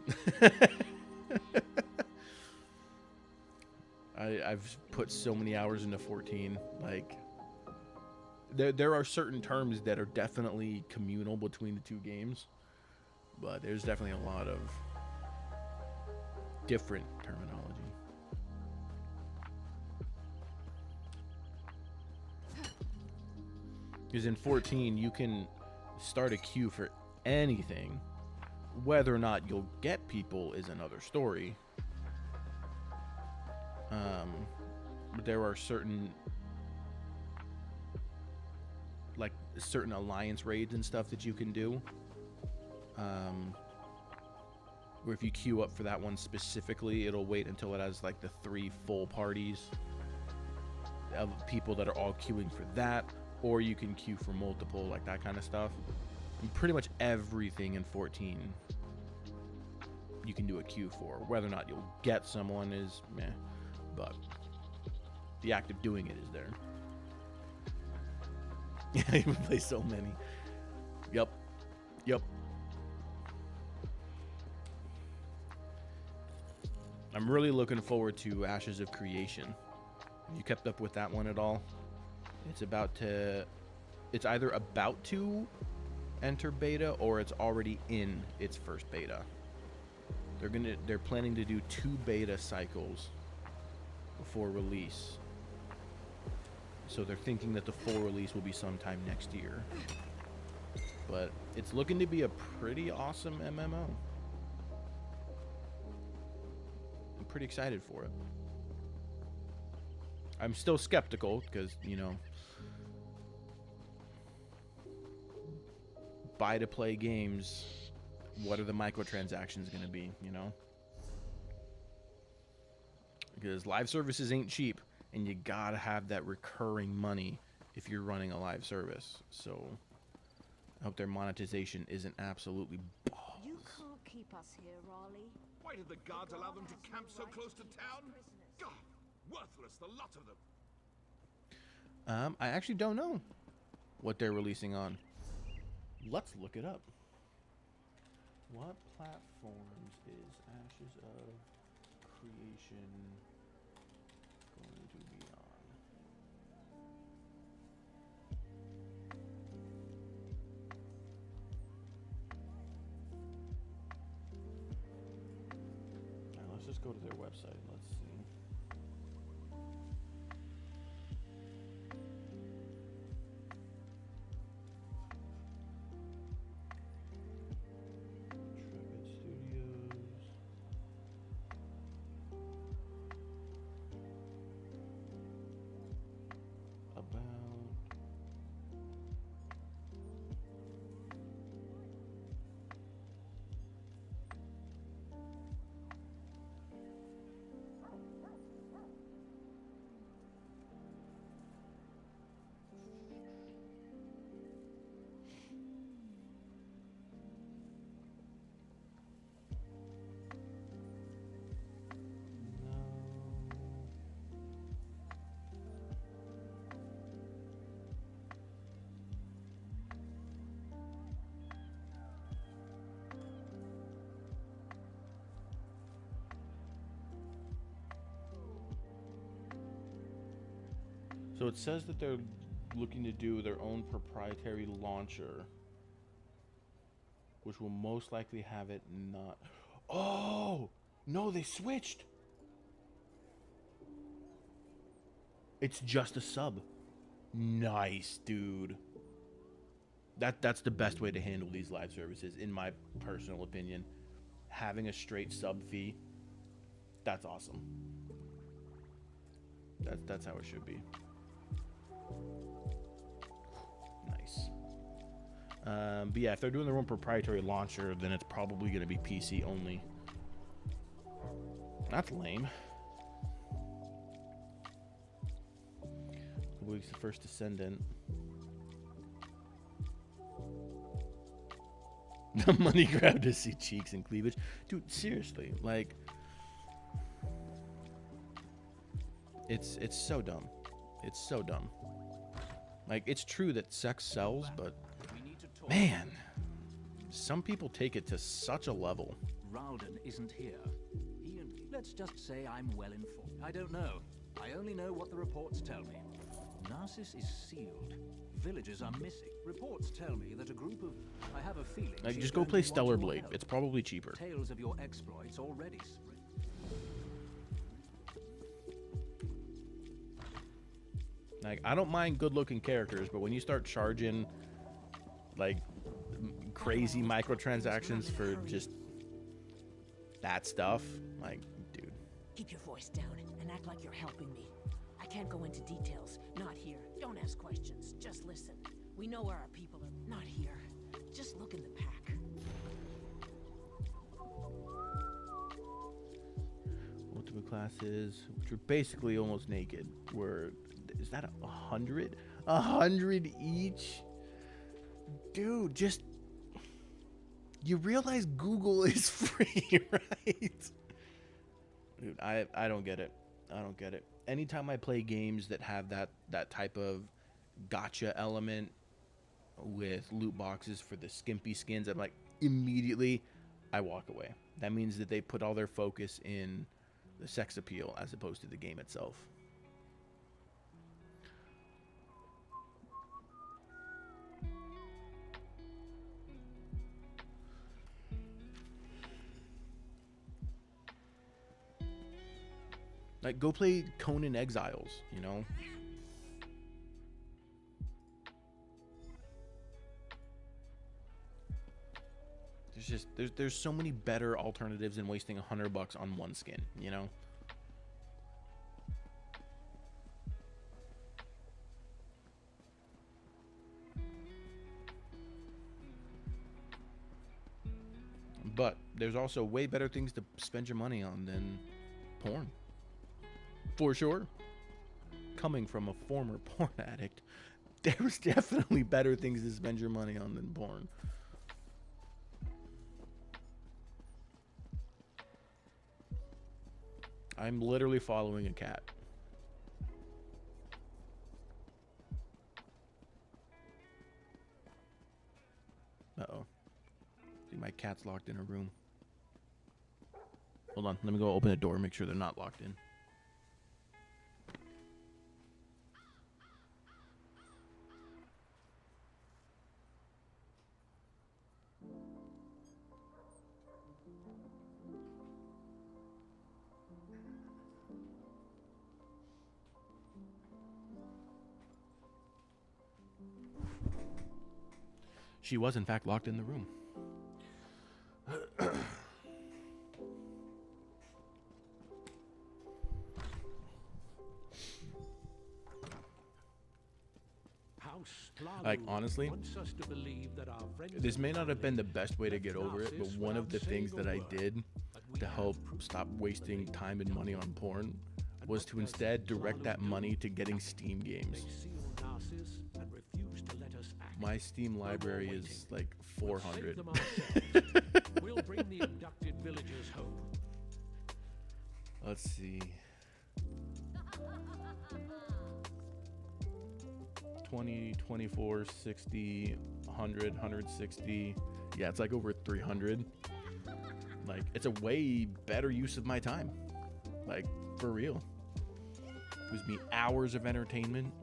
I've put so many hours into 14. Like, there are certain terms that are definitely communal between the 2 games, but there's definitely a lot of different terminology. Because in 14, you can start a queue for anything. Whether or not you'll get people is another story. But there are certain alliance raids and stuff that you can do. where if you queue up for that one specifically, it'll wait until it has like the 3 full parties of people that are all queuing for that, or you can queue for multiple, like that kind of stuff. And pretty much everything in 14 you can do a queue for. Whether or not you'll get someone is meh, but the act of doing it is there. Yeah, you would play so many. Yep. I'm really looking forward to Ashes of Creation. You kept up with that one at all? It's either about to enter beta or it's already in its first beta. They're planning to do 2 beta cycles before release. So they're thinking that the full release will be sometime next year. But it's looking to be a pretty awesome MMO. I'm pretty excited for it. I'm still skeptical because, you know, buy to play games, what are the microtransactions going to be, you know? Because live services ain't cheap, and you gotta have that recurring money if you're running a live service. So I hope their monetization isn't absolutely balls. You can't keep us here, Raleigh. Why did the guards allow them to camp so close to town? God, worthless, the lot of them. I actually don't know what they're releasing on. Let's look it up. What platforms is Ashes of Creation going to be on? Now let's just go to their website and let's see. So it says that they're looking to do their own proprietary launcher, which will most likely have it not. Oh no, they switched. It's just a sub. Nice, dude. That's the best way to handle these live services, in my personal opinion. Having a straight sub fee, that's awesome. That's how it should be. Nice. But yeah, if they're doing their own proprietary launcher, then it's probably going to be PC only. That's lame. Week's the first Descendant. The money grab to see cheeks and cleavage. Dude, seriously, like, it's so dumb. It's so dumb. Like, it's true that sex sells, but man, some people take it to such a level. Ralden isn't here. Let's just say I'm well informed. I don't know. I only know what the reports tell me. Narcissus is sealed. Villagers are missing. Reports tell me that a group of... I have a feeling... Like, just go play Stellar Blade. It's probably cheaper. Tales of your exploits already. Like, I don't mind good-looking characters, but when you start charging, like, crazy microtransactions for just that stuff, like, dude. Keep your voice down and act like you're helping me. I can't go into details. Not here. Don't ask questions. Just listen. We know where our people are. Not here. Just look in the pack. specific classes, which are basically almost naked. Is that 100? 100 each? Dude, just... You realize Google is free, right? Dude, I don't get it. I don't get it. Anytime I play games that have that type of gotcha element with loot boxes for the skimpy skins, I'm like, immediately I walk away. That means that they put all their focus in the sex appeal as opposed to the game itself. Like, go play Conan Exiles, you know? There's so many better alternatives than wasting $100 on one skin, you know? But there's also way better things to spend your money on than porn. For sure. Coming from a former porn addict, there's definitely better things to spend your money on than porn. I'm literally following a cat. Uh-oh. See, my cat's locked in a room. Hold on, let me go open the door and make sure they're not locked in. She was, in fact, locked in the room. Like, honestly, this may not have been the best way to get over it, but one of the things that I did to help stop wasting time and money on porn was to instead direct that money to getting Steam games. My Steam library is like 400. We'll bring the abducted villagers home. Let's see. 20, 24, 60, 100, 160. Yeah, it's like over 300. Like, it's a way better use of my time. Like, for real. It gives me hours of entertainment.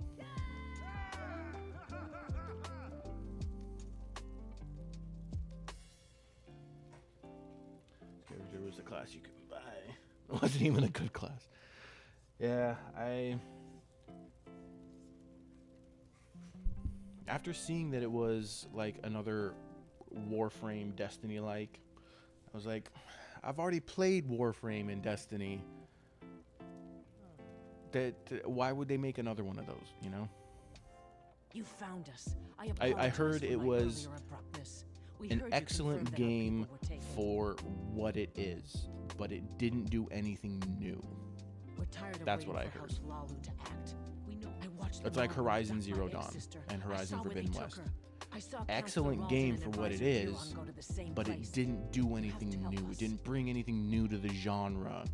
There was a class you could buy. It wasn't even a good class. Yeah, after seeing that it was like another Warframe Destiny-like, I was like, I've already played Warframe and Destiny. Why would they make another one of those, you know? You found us. I heard it was an excellent game for what it is, but it didn't do anything new. We're tired of That's what I for heard. House Lalu to act. We know. I watched It's them like all Horizon abduct my Zero Dawn ex-sister. and I Horizon saw where they Forbidden took West. her. I saw Excellent Councillor game Malden for and what it advised is, Huron go to the same but place. it didn't do You anything have to help new. us. It didn't bring anything new to the genre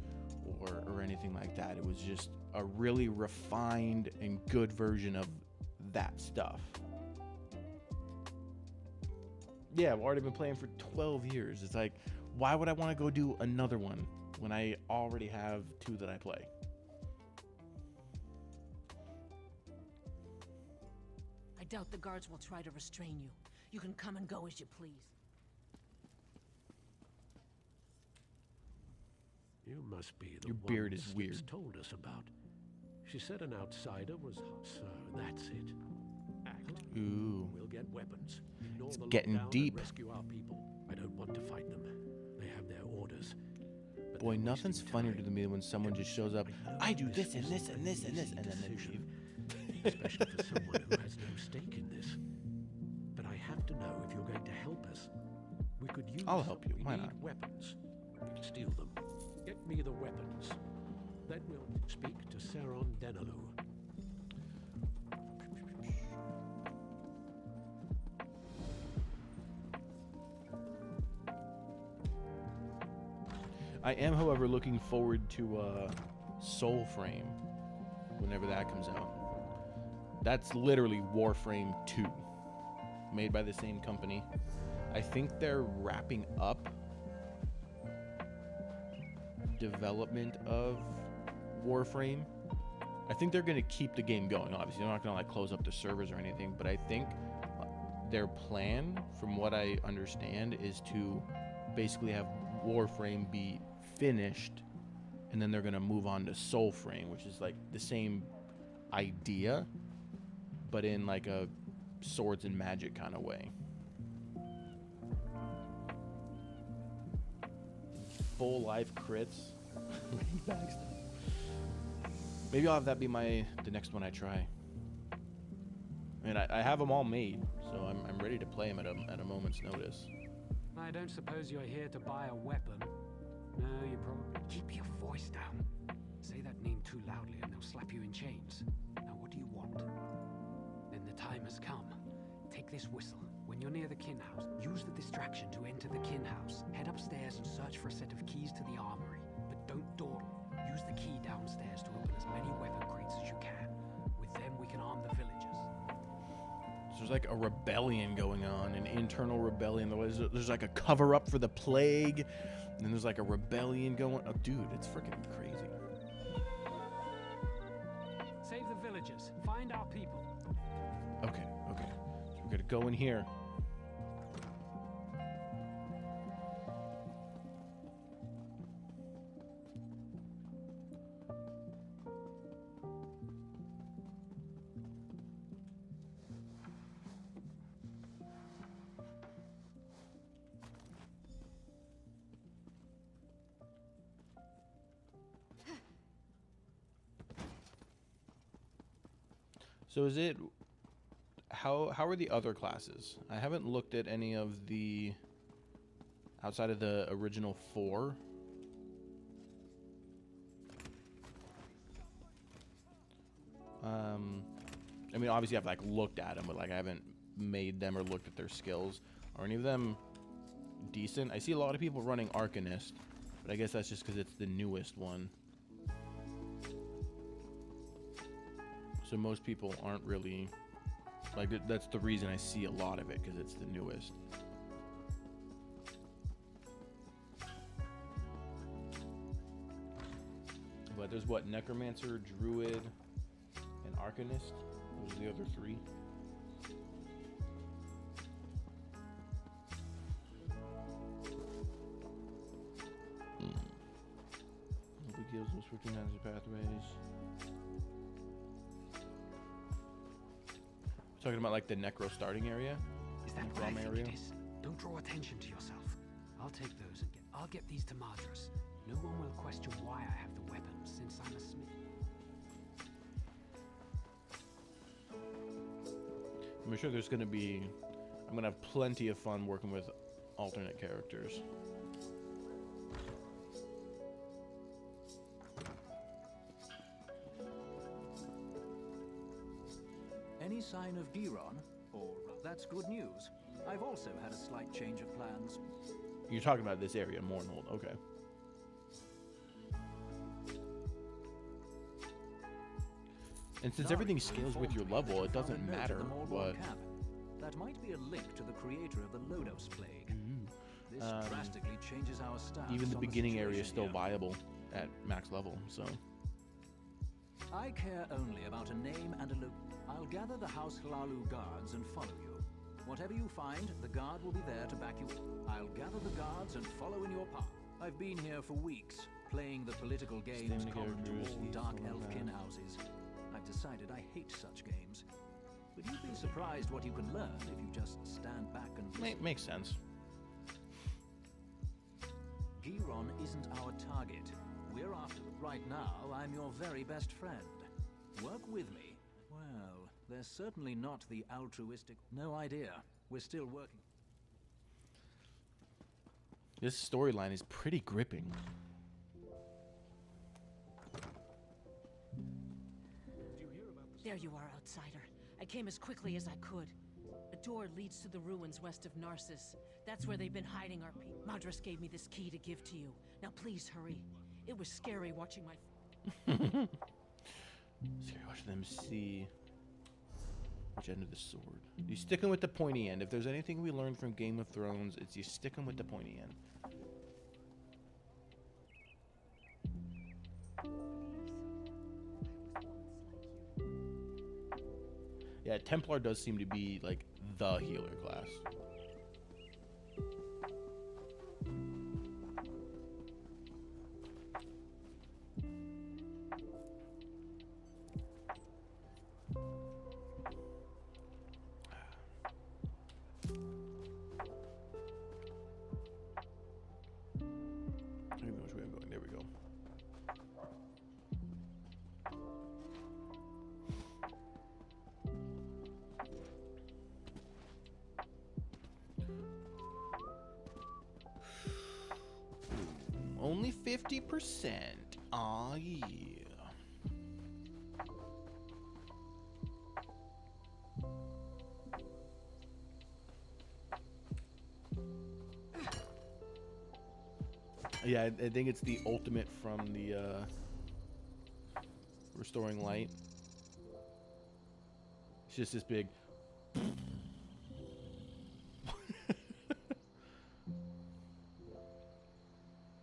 or anything like that. It was just a really refined and good version of that stuff. Yeah, I've already been playing for 12 years. It's like, why would I want to go do another one when I already have two that I play? I doubt the guards will try to restrain you. You can come and go as you please. You must be the Your one beard is Skips weird. told us about. She said an outsider was so that's it. Act. Ooh. We'll get weapons. Ignore It's the getting lockdown and deep. rescue our people. I don't want to fight them. They have their orders. But Boy, they're nothing's wasting funnier time. to me than when someone just shows up. I do this and this and this and this, and then they leave. Especially for someone who has no stake in this. But I have to know if you're going to help us. We could use I'll help you. We Why need not? weapons. Steal them. Get me the weapons. Then we'll speak to Saron Denalo. I am, however, looking forward to Soulframe whenever that comes out. That's literally Warframe 2, made by the same company. I think they're wrapping up development of Warframe. I think they're going to keep the game going. Obviously, they're not going to like close up the servers or anything, but I think their plan, from what I understand, is to basically have Warframe be finished, and then they're going to move on to Soulframe, which is like the same idea, but in like a swords and magic kind of way. Full life crits. Maybe I'll have that be the next one I try. And I have them all made, so I'm ready to play them at a moment's notice. I don't suppose you're here to buy a weapon. No, you probably... Keep your voice down. Say that name too loudly and they'll slap you in chains. Now what do you want? Then the time has come. Take this whistle. When you're near the kin house, use the distraction to enter the kin house. Head upstairs and search for a set of keys to the armory. But don't dawdle. Use the key downstairs to open as many weapon crates as you can. With them, we can arm the villagers. So there's like a rebellion going on, an internal rebellion. There's like a cover-up for the plague. And then there's like a rebellion going... Oh, dude, it's freaking crazy. Save the villagers. Find our people. Okay. So we're gonna go in here. So is it... How are the other classes? I haven't looked at any of the... outside of the original 4. I mean, obviously I've like looked at them, but like I haven't made them or looked at their skills. Are any of them decent? I see a lot of people running Arcanist, but I guess that's just because it's the newest one. So most people aren't really... Like, that's the reason I see a lot of it, because it's the newest. But there's what? Necromancer, Druid, and Arcanist? Those are the other 3. Nobody gives us switching hands of pathways. Talking about like the necro starting area. Is that what I think it is? Don't draw attention to yourself. I'll take those and I'll get these to Madras. No one will question why I have the weapons, since I'm a smith. I'm sure there's gonna be... I'm gonna have plenty of fun working with alternate characters. Any sign of Giron? Or that's good news. I've also had a slight change of plans. You're talking about this area, Mournhold. Okay. And since everything scales with your level, it doesn't matter what... That might be a link to the creator of the Lodos plague. This drastically changes our stance. Even the beginning area is still viable at max level, so... I care only about a name and a look. I'll gather the House Hlalu guards and follow you. Whatever you find, the guard will be there to back you. I'll gather the guards and follow in your path. I've been here for weeks, playing the political games common to all Dark Elf kin houses. I've decided I hate such games. But you'd be surprised what you can learn if you just stand back and listen. Makes sense. Giron isn't our target. We're after them. Right now, I'm your very best friend. Work with me. Well, they're certainly not the altruistic... No idea. We're still working. This storyline is pretty gripping. There you are, outsider. I came as quickly as I could. A door leads to the ruins west of Narcissus. That's where they've been hiding our people. Madras gave me this key to give to you. Now please hurry. It was scary watching my... Scary watching them see which end of the sword. You stick them with the pointy end. If there's anything we learned from Game of Thrones, it's you stick them with the pointy end. Yeah, Templar does seem to be like the healer class. I don't know which way I'm going. There we go. Only 50%. Aw, yeah. Yeah, I think it's the ultimate from the Restoring Light. It's just this big.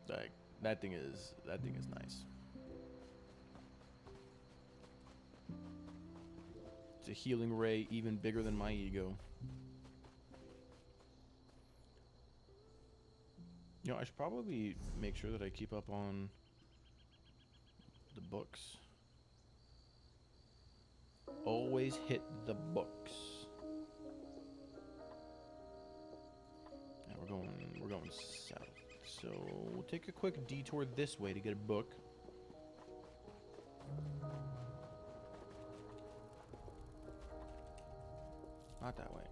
Like that thing is nice. It's a healing ray even bigger than my ego. You know, I should probably make sure that I keep up on the books. Always hit the books. And we're going south. So we'll take a quick detour this way to get a book. Not that way.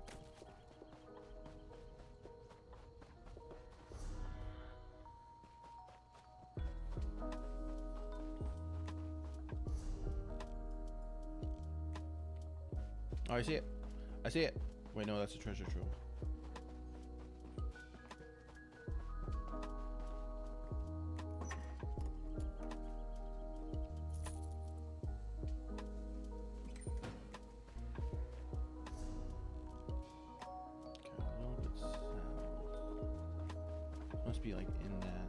Oh, I see it. I see it. Wait, no, that's a treasure trove. Must be like in that.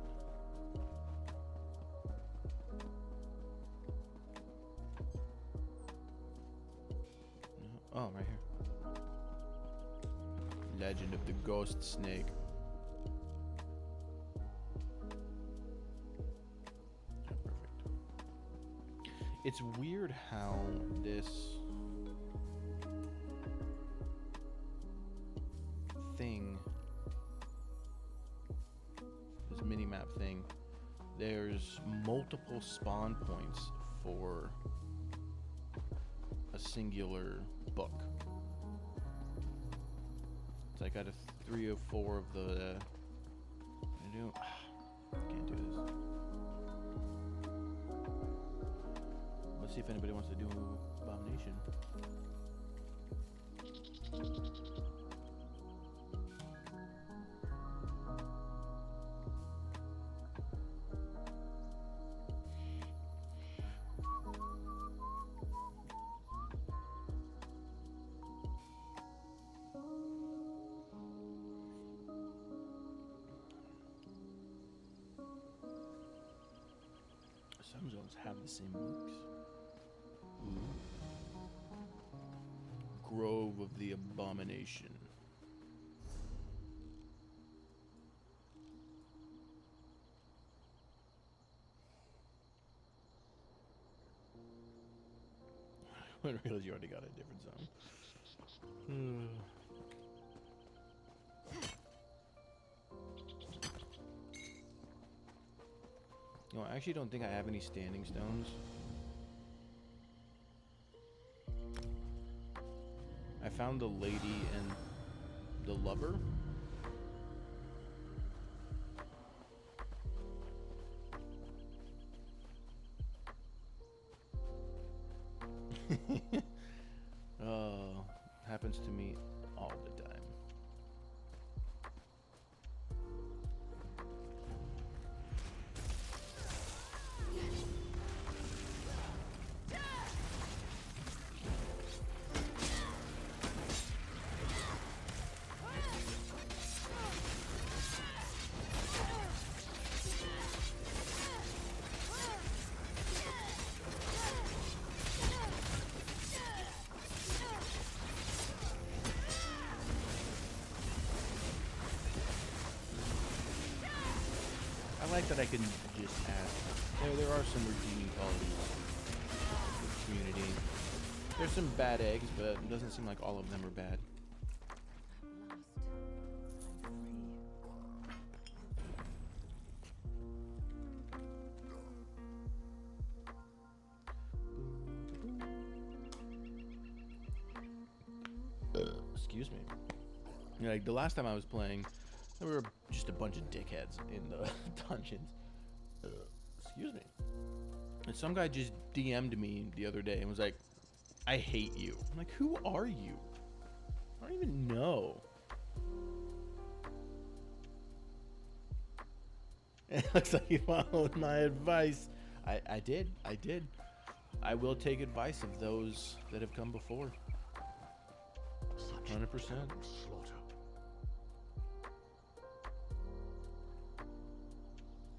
No. Oh, right here. Legend of the Ghost Snake. Yeah, perfect. It's weird how this thing, this mini-map thing, there's multiple spawn points for a singular book. It's like out of 3 or 4 of the can't do this. Let's see if anybody wants to do Abomination. Some zones have the same books. Ooh. Grove of the Abomination. I didn't realize you already got a different zone. You know, I actually don't think I have any standing stones. I found the lady and the lover. like that I can just ask. There are some redeeming qualities of the community. There's some bad eggs, but it doesn't seem like all of them are bad. Excuse me. Yeah, like the last time I was playing, there were just a bunch of dickheads in the dungeons. Excuse me. And some guy just DM'd me the other day and was like, I hate you. I'm like, who are you? I don't even know. It looks like you followed my advice. I did. I will take advice of those that have come before. 100%. Slaughter.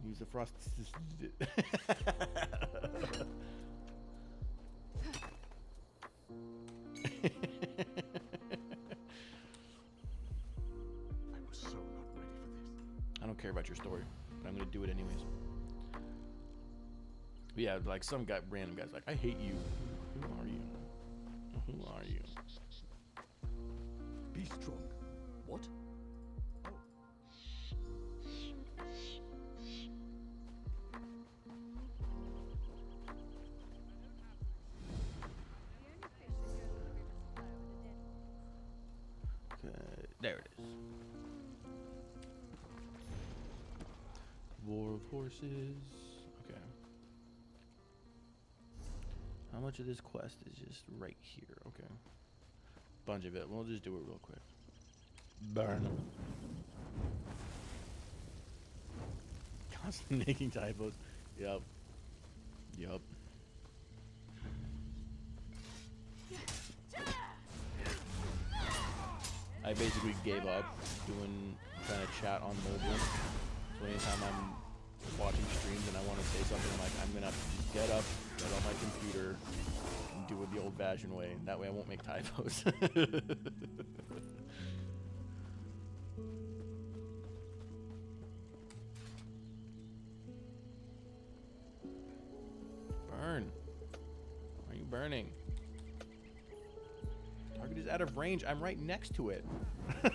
Use the frost. I was so not ready for this. I don't care about your story, but I'm gonna do it anyways. But yeah, like some guy, random guy's like, I hate you. Who are you? Who are you? Be strong. What? There it is. War of Horses. Okay. How much of this quest is just right here? Okay. Bunch of it. We'll just do it real quick. Burn them. Constantly making typos. Yup. Yup. I basically gave up trying to chat on mobile. So anytime I'm watching streams and I want to say something, I'm like, I'm gonna have to just get up, get on my computer, and do it the old-fashioned way. That way I won't make typos. Burn. Why are you burning? Target is out of range. I'm right next to it. What?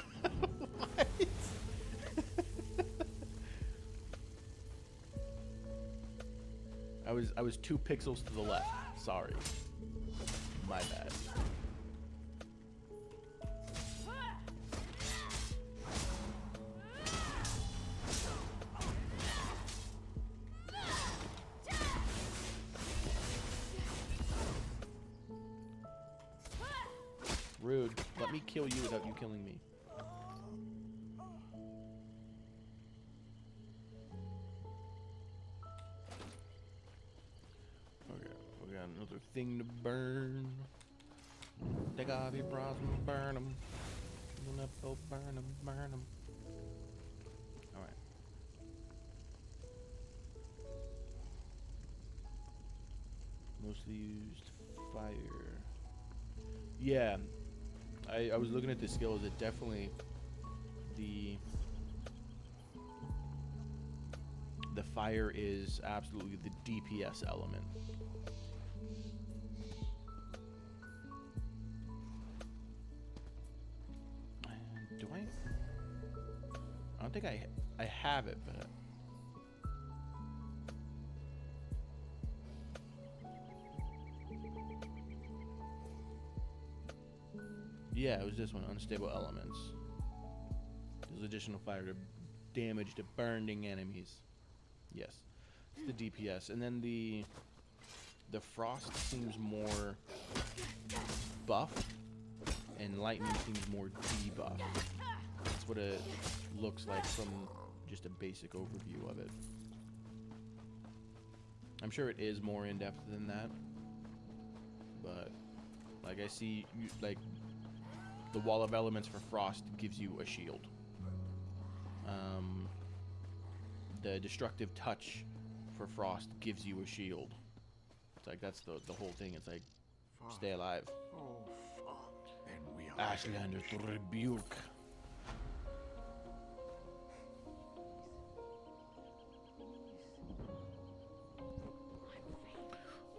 I was 2 pixels to the left. Sorry. My bad. Rude. Let me kill you without you killing me. Okay, we got another thing to burn. Take off your bras and burn them. Burn them, burn them. Alright. Mostly used fire. Yeah. I was looking at the skills. It definitely the fire is absolutely the DPS element. Do I don't think I have it, but yeah, it was this one, Unstable Elements. There's additional fire to damage to burning enemies. Yes, it's the DPS. And then the frost seems more buff, and lightning seems more debuff. That's what it looks like from just a basic overview of it. I'm sure it is more in-depth than that, but like I see, like the Wall of Elements for Frost gives you a shield. The Destructive Touch for Frost gives you a shield. It's like that's the whole thing. It's like stay alive. Oh, then we are Ashlander's Rebuke.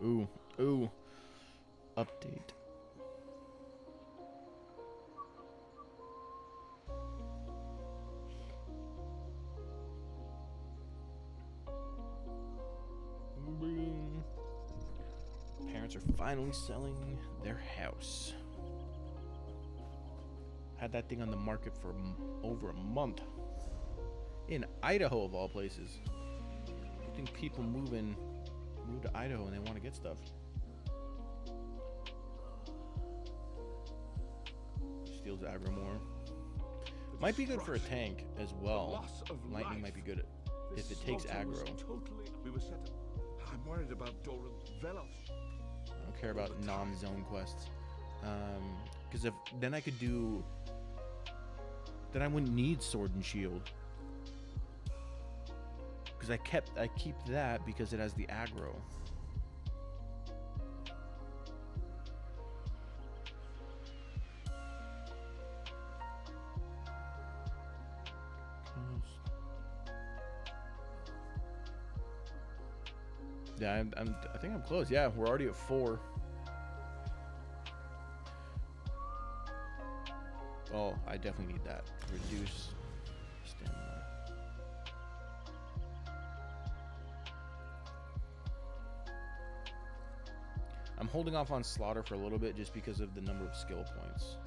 Ooh, ooh. Update. Parents are finally selling their house. Had that thing on the market for over a month. In Idaho, of all places. I think people move to Idaho and they want to get stuff. Steals aggro more. Might be good for a tank as well. Lightning might be good if it takes aggro. We were set up. I'm worried about Doran Velos. I don't care about non-zone quests. Because if then I could do. Then I wouldn't need sword and shield. Because I keep that because it has the aggro. Yeah, I think I'm close. Yeah, we're already at 4. Oh, I definitely need that. Reduce stamina. I'm holding off on slaughter for a little bit just because of the number of skill points.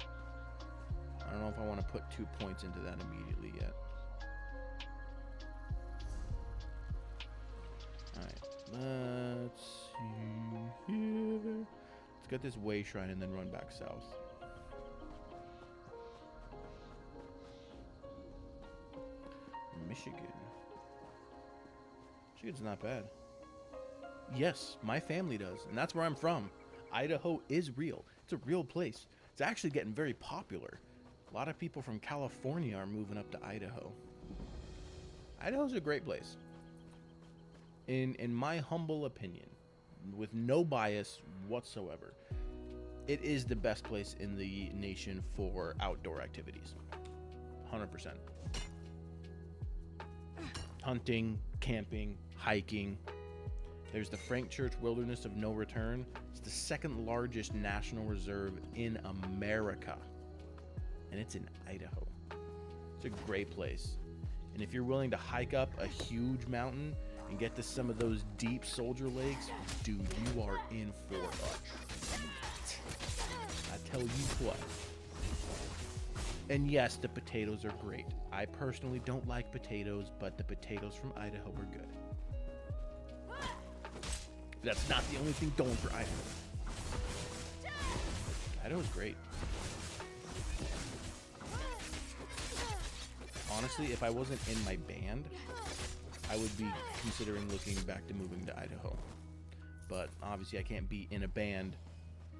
I don't know if I want to put 2 points into that immediately yet. Alright, let's see here. Let's get this way shrine and then run back south. Michigan. Michigan's not bad. Yes, my family does, and that's where I'm from. Idaho is real. It's a real place. It's actually getting very popular. A lot of people from California are moving up to Idaho. Idaho's a great place. In my humble opinion, with no bias whatsoever, it is the best place in the nation for outdoor activities. 100%. Hunting, camping, hiking. There's the Frank Church Wilderness of No Return. It's the second largest national reserve in America. And it's in Idaho. It's a great place. And if you're willing to hike up a huge mountain and get to some of those deep soldier lakes, dude, you are in for a treat. I tell you what. And yes, the potatoes are great. I personally don't like potatoes, but the potatoes from Idaho are good. That's not the only thing going for Idaho. Idaho's great. Honestly, if I wasn't in my band, I would be considering looking back to moving to Idaho. But obviously I can't be in a band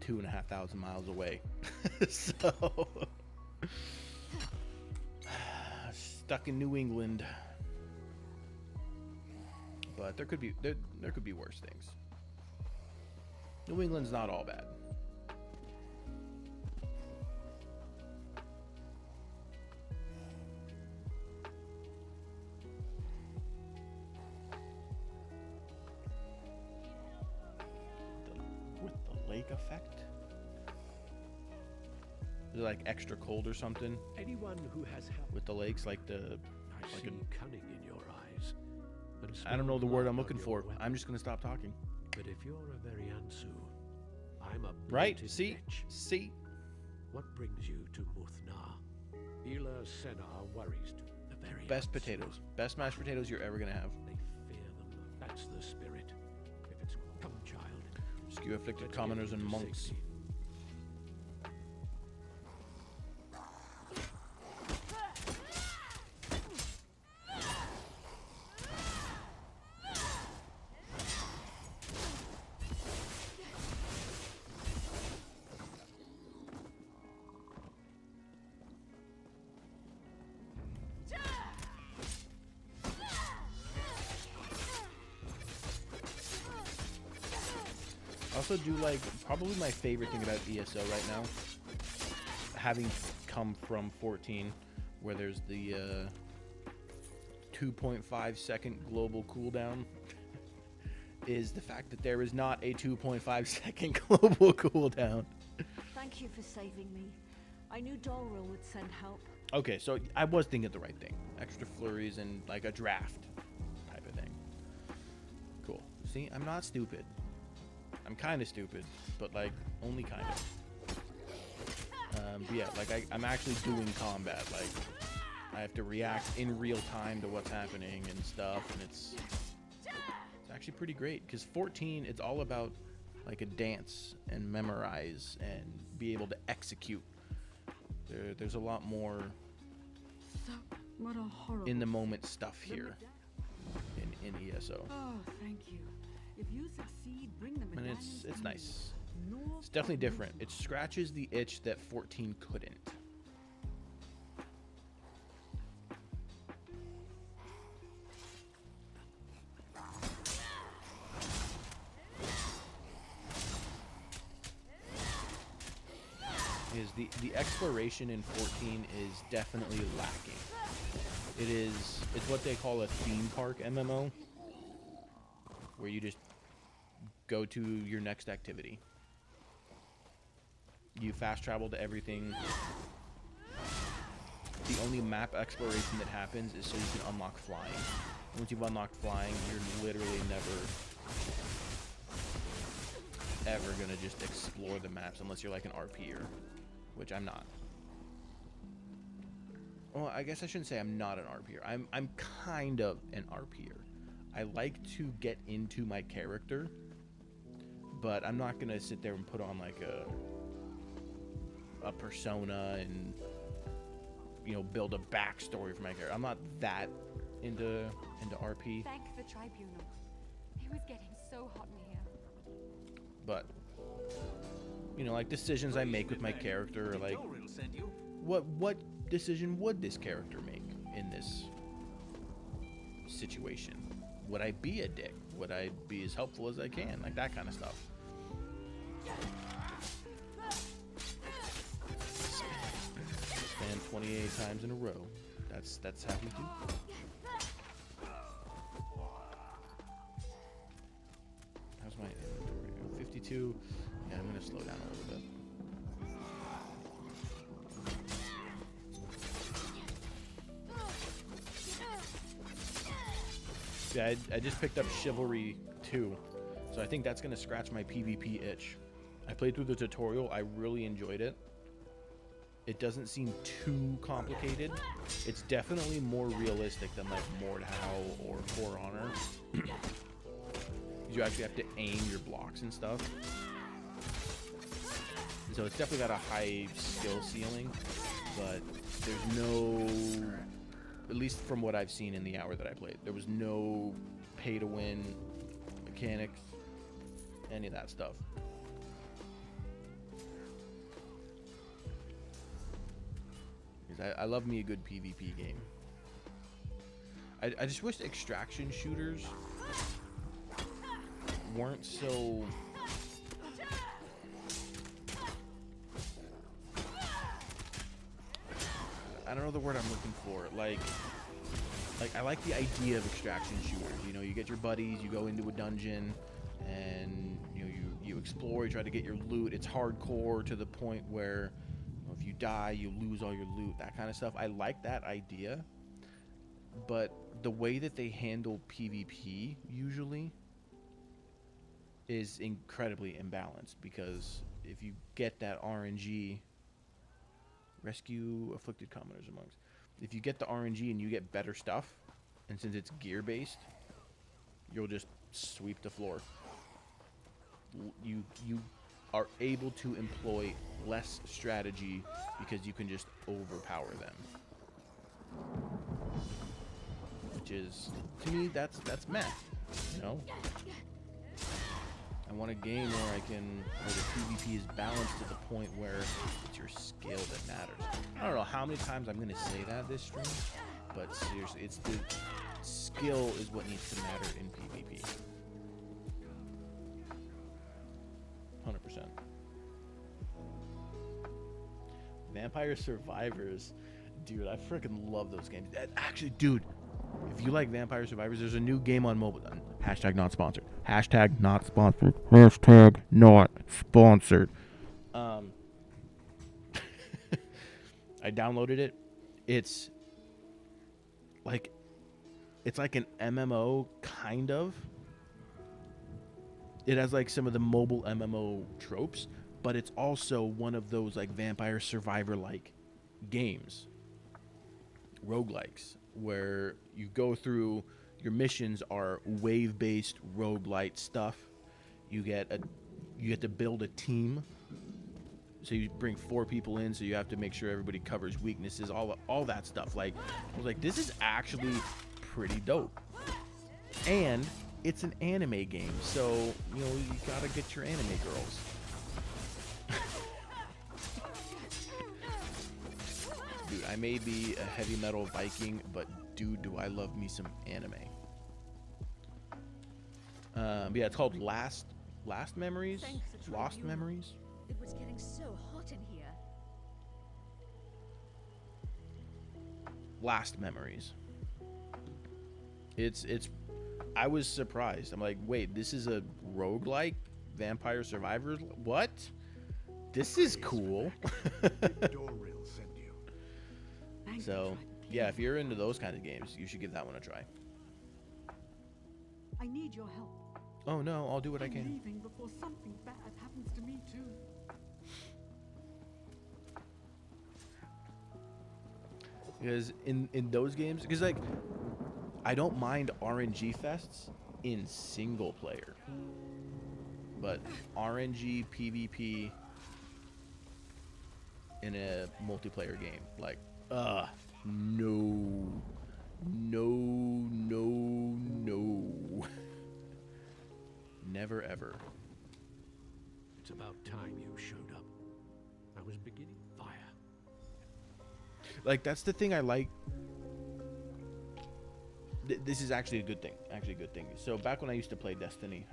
2,500 miles away. So stuck in New England. But there could be worse things. New England's not all bad. With the lake effect? Is it like extra cold or something? Anyone who has helped with the lakes, like the I see cunning in your eyes. I don't know the word I'm looking for. I'm just gonna stop talking. But if you're a very Ansu, I'm a right. bloated See, wretch. see. What brings you to Muthna? Ela Senar worries to the very Best Ansu. potatoes, best mashed potatoes you're ever gonna have. They fear them. That's the spirit. If it's come, child. Skew afflicted Let's commoners get and you to monks. safety. Also do like probably my favorite thing about ESO right now, having come from 14, where there's the 2.5 second global cooldown. is the fact that there is not a 2.5 second global cooldown. Thank you for saving me. I knew Dalril would send help. Okay, so I was thinking the right thing. Extra flurries and like a draft type of thing. Cool. See, I'm not stupid. I'm kind of stupid, but like only kind of. But yeah, like I'm actually doing combat. Like I have to react in real time to what's happening and stuff, and it's actually pretty great. Because 14, it's all about like a dance and memorize and be able to execute. There's a lot more in the moment stuff here in ESO. Oh, thank you. If you succeed, bring them. And it's nice. It's definitely different. It scratches the itch that 14 couldn't. Is the exploration in 14 is definitely lacking. It's what they call a theme park MMO, where you just go to your next activity. You fast travel to everything. The only map exploration that happens is so you can unlock flying. Once you've unlocked flying, you're literally ever gonna just explore the maps unless you're like an RPer, which I'm not. Well, I guess I shouldn't say I'm not an RPer. I'm kind of an RPer. I like to get into my character, but I'm not gonna sit there and put on like a persona and build a backstory for my character. I'm not that into RP. Thank the tribunal. It was getting so hot in here. But like decisions I make with my character are like, what decision would this character make in this situation? Would I be a dick? Would I be as helpful as I can? Like that kind of stuff. Stand 28 times in a row. That's how we do. How's my inventory? 52. Yeah, I'm gonna slow down a little bit. Yeah, I just picked up Chivalry 2, so I think that's gonna scratch my PvP itch. I played through the tutorial. I really enjoyed it. It doesn't seem too complicated. It's definitely more realistic than like Mordhau or For Honor. You actually have to aim your blocks and stuff. And so it's definitely got a high skill ceiling, but there's no, at least from what I've seen in the hour that I played, there was no pay to win mechanics, any of that stuff. I love me a good PvP game. I just wish extraction shooters weren't so... I don't know the word I'm looking for. Like I like the idea of extraction shooters. You get your buddies, you go into a dungeon, and you explore, you try to get your loot. It's hardcore to the point where if you die, you lose all your loot, that kind of stuff. I like that idea, but the way that they handle PvP usually is incredibly imbalanced, because if you get that RNG, rescue afflicted commoners amongst, if you get the RNG and you get better stuff, and since it's gear based, you'll just sweep the floor. You are able to employ less strategy because you can just overpower them, which is, to me, that's math. I want a game where where the PvP is balanced to the point where it's your skill that matters. I don't know how many times I'm gonna say that this stream, but seriously, it's the skill is what needs to matter in PvP. 100%. Vampire Survivors, dude, I freaking love those games. Actually, dude, if you like Vampire Survivors, there's a new game on mobile. Hashtag not sponsored. Hashtag not sponsored. Hashtag not sponsored. I downloaded it. It's like an MMO kind of. It has like some of the mobile MMO tropes, but it's also one of those like Vampire Survivor like games, roguelikes, where you go through, your missions are wave-based roguelite stuff. You get to build a team. So you bring 4 people in, so you have to make sure everybody covers weaknesses, all that stuff. Like, I was like, this is actually pretty dope. And it's an anime game, so you know you gotta get your anime girls. Dude, I may be a heavy metal Viking, but dude, do I love me some anime. Yeah, it's called Lost Memories. Lost Memories. It was getting so hot in here. Last Memories. It's I was surprised. I'm like, wait, this is a roguelike Vampire Survivors? What? This is cool. So, yeah, if you're into those kind of games, you should give that one a try. I need your help. Oh no, I'll do what I can. I'm leaving before something bad happens to me too. Because in those games, because like, I don't mind RNG fests in single player, but RNG PvP in a multiplayer game, like, no. Never ever. It's about time you showed up. I was beginning fire. Like, that's the thing I like. This is actually a good thing. So back when I used to play Destiny,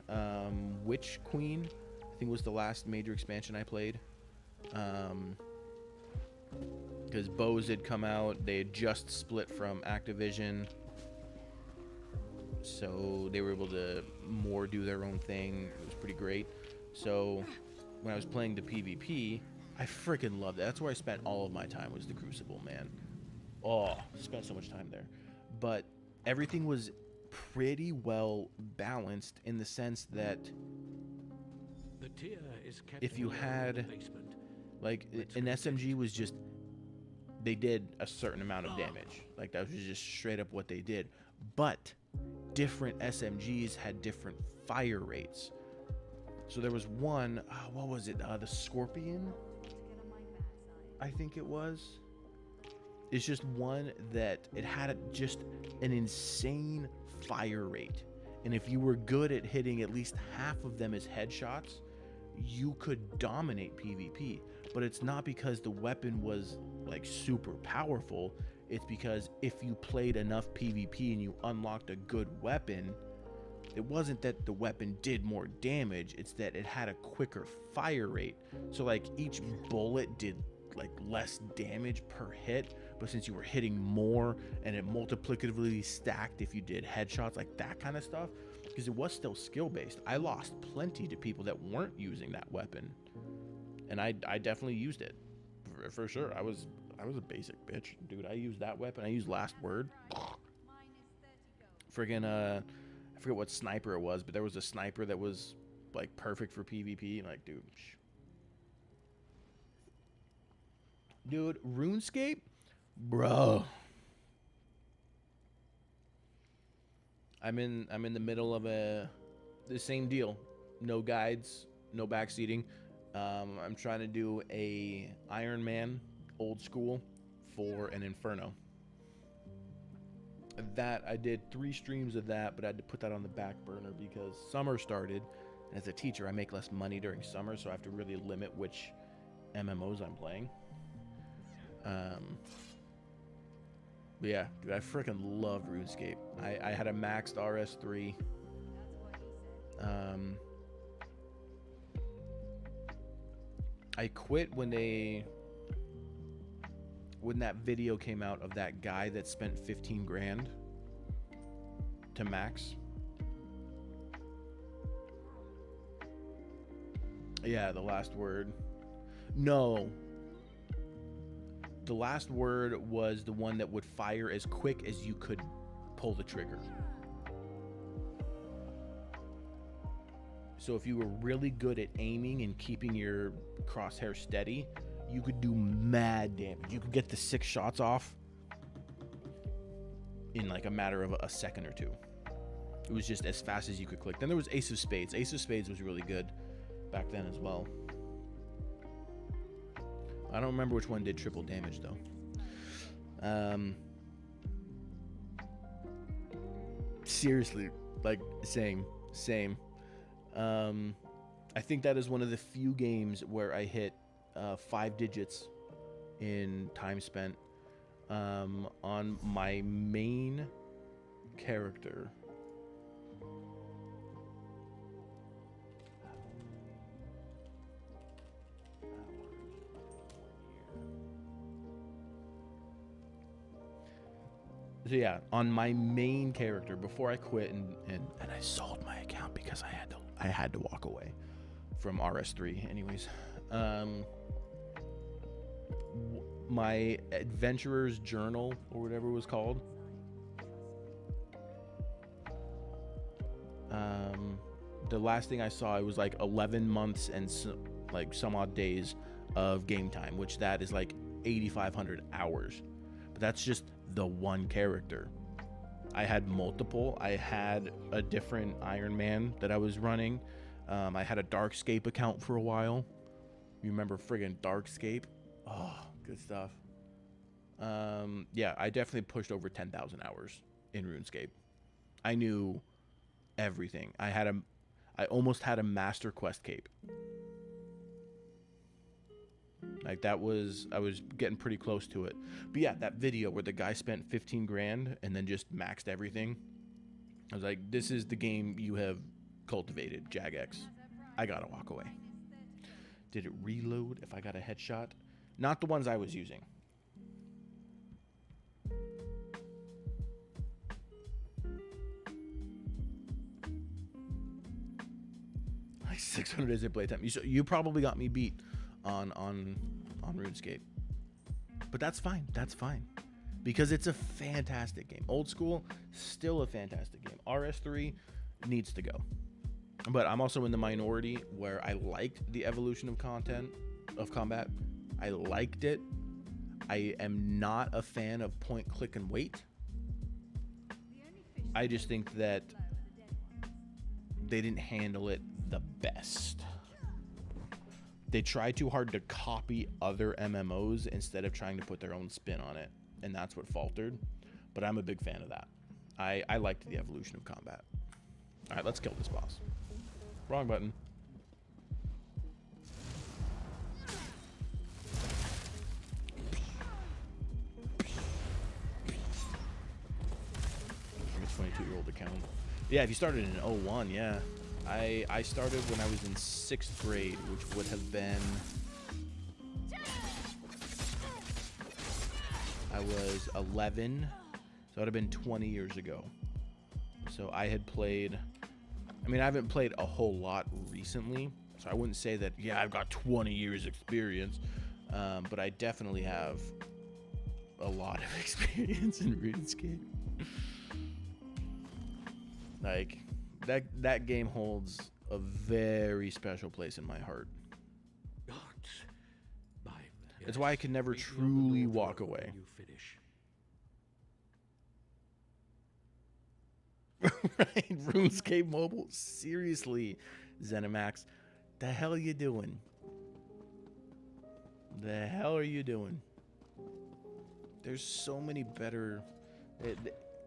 Witch Queen, I think was the last major expansion I played. Because bows had come out. They had just split from Activision. So they were able to more do their own thing. It was pretty great. So when I was playing the PvP, I freaking loved it. That's where I spent all of my time, was the Crucible, man. Oh, spent so much time there. But everything was pretty well balanced in the sense that The tier is kept if you in the had, basement. like, an SMG was just, they did a certain amount of damage. Like, that was just straight up what they did. But different SMGs had different fire rates. So there was one, what was it? The Scorpion, I think it was. It's just one that it had just an insane fire rate. And if you were good at hitting at least half of them as headshots, you could dominate PvP. But it's not because the weapon was like super powerful. It's because if you played enough PvP and you unlocked a good weapon, it wasn't that the weapon did more damage, it's that it had a quicker fire rate. So like each bullet did like less damage per hit, but since you were hitting more and it multiplicatively stacked if you did headshots, like that kind of stuff, because it was still skill based. I lost plenty to people that weren't using that weapon, and I definitely used it for sure. I was a basic bitch, dude. I used that weapon. I used Last Word. Friggin' I forget what sniper it was, but there was a sniper that was like perfect for PvP. And like, dude, RuneScape, bro. I'm in the middle of the same deal. No guides, no backseating. I'm trying to do a Iron Man old school for an Inferno. That I did 3 streams of that, but I had to put that on the back burner because summer started. And as a teacher, I make less money during summer, so I have to really limit which MMOs I'm playing. But yeah, dude, I freaking loved RuneScape. I had a maxed RS3. I quit when that video came out of that guy that spent 15 grand to max. Yeah, the last word. No. The last word was the one that would fire as quick as you could pull the trigger. So if you were really good at aiming and keeping your crosshair steady, you could do mad damage. You could get the 6 shots off in like a matter of a second or two. It was just as fast as you could click. Then there was Ace of Spades. Ace of Spades was really good back then as well. I don't remember which one did triple damage though. Seriously, like same. I think that is one of the few games where I hit 5 digits in time spent on my main character. So yeah, on my main character before I quit and I sold my account because I had to walk away from RS3 anyways. My adventurer's journal or whatever it was called. The last thing I saw, it was like 11 months and some odd days of game time, which that is like 8,500 hours. But that's just the one character. I had multiple. I had a different Iron Man that I was running. I had a Darkscape account for a while. You remember friggin' Darkscape? Oh, good stuff. Yeah, I definitely pushed over 10,000 hours in RuneScape. I knew everything. I almost had a Master Quest cape. Like I was getting pretty close to it. But yeah, that video where the guy spent 15 grand and then just maxed everything. I was like, this is the game you have cultivated, Jagex. I gotta walk away. Did it reload if I got a headshot? Not the ones I was using. Like 600 days of playtime. You probably got me beat on RuneScape. But that's fine. That's fine. Because it's a fantastic game. Old school, still a fantastic game. RS3 needs to go. But I'm also in the minority where I liked the evolution of combat. I liked it. I am not a fan of point, click, and wait. I just think that they didn't handle it the best. They try too hard to copy other MMOs instead of trying to put their own spin on it, and that's what faltered. But I'm a big fan of that. I liked the evolution of combat. All right, let's kill this boss. Wrong button. I'm a 22-year-old account. Yeah, if you started in 01, yeah. I started when I was in 6th grade, which would have been... I was 11, so it would have been 20 years ago. So I had played... I mean, I haven't played a whole lot recently, so I wouldn't say that, yeah, I've got 20 years experience, but I definitely have a lot of experience in RuneScape. Like, that game holds a very special place in my heart. That's why I could never truly walk away. Right, RuneScape Mobile. Seriously, ZeniMax, the hell are you doing? The hell are you doing? There's so many better.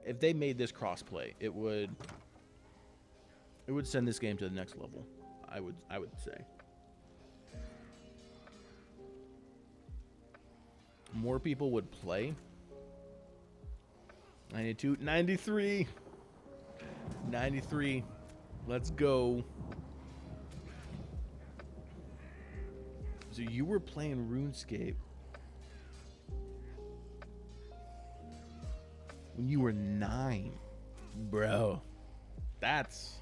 If they made this crossplay, it would send this game to the next level. I would say. More people would play. 92, 93. 93. Let's go. So you were playing RuneScape when you were 9. Bro. That's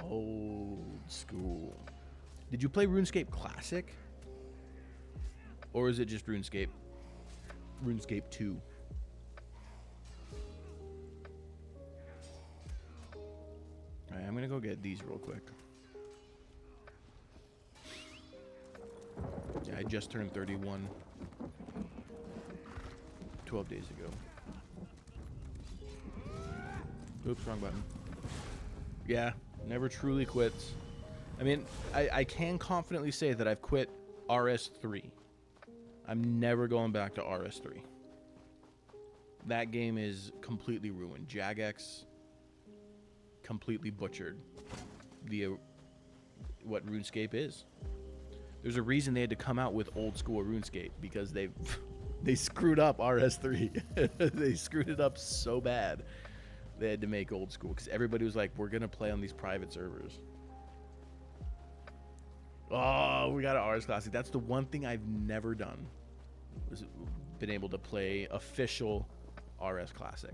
old school. Did you play RuneScape Classic? Or is it just RuneScape 2? Alright, I'm gonna go get these real quick. Yeah, I just turned 31 12 days ago. Oops, wrong button. Yeah, never truly quits. I mean, I can confidently say that I've quit RS3. I'm never going back to RS3. That game is completely ruined. Jagex completely butchered what RuneScape is. There's a reason they had to come out with old school RuneScape, because they screwed up RS3. They screwed it up so bad. They had to make old school because everybody was like, we're gonna play on these private servers. Oh, we got an RS Classic. That's the one thing I've never done, was been able to play official RS Classic.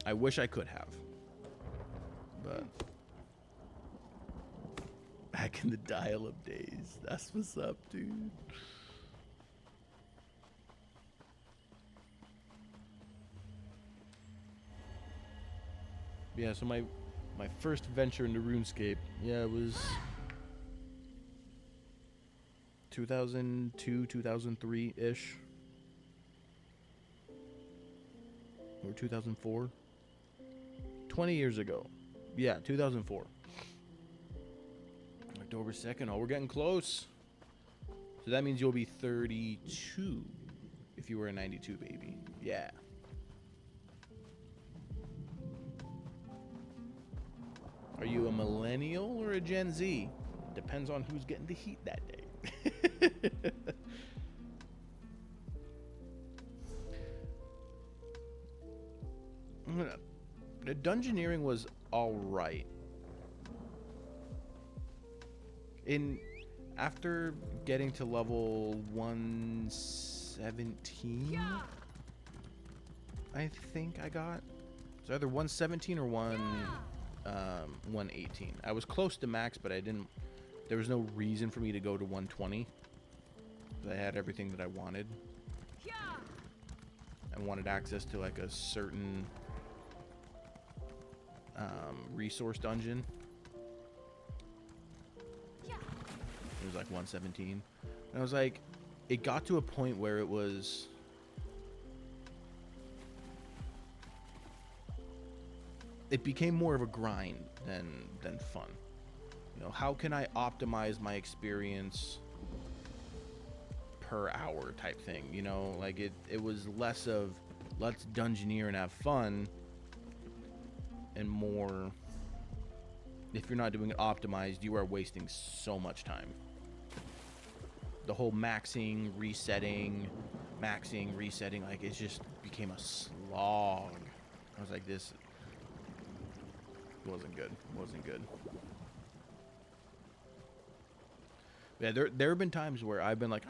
I wish I could have, but back in the dial-up days. That's what's up, dude. Yeah, so my first venture into RuneScape, yeah, it was 2002, 2003-ish. Or 2004. 20 years ago. Yeah, 2004. October 2nd. Oh, we're getting close. So that means you'll be 32 if you were a 92 baby. Yeah. Are you a millennial or a Gen Z? Depends on who's getting the heat that day. The dungeoneering was all right. After getting to level 117, I think I got. It's either 117 or 118. I was close to max, but I didn't. There was no reason for me to go to 120. I had everything that I wanted. I wanted access to like a certain resource dungeon. It was like 117. And I was like, it got to a point where it was. It became more of a grind than fun. You know, how can I optimize my experience per hour type thing? You know, like it was less of let's dungeoneer and have fun, and more, if you're not doing it optimized, you are wasting so much time. The whole maxing, resetting, like it just became a slog. I was like, this wasn't good. Yeah, there have been times where I've been like,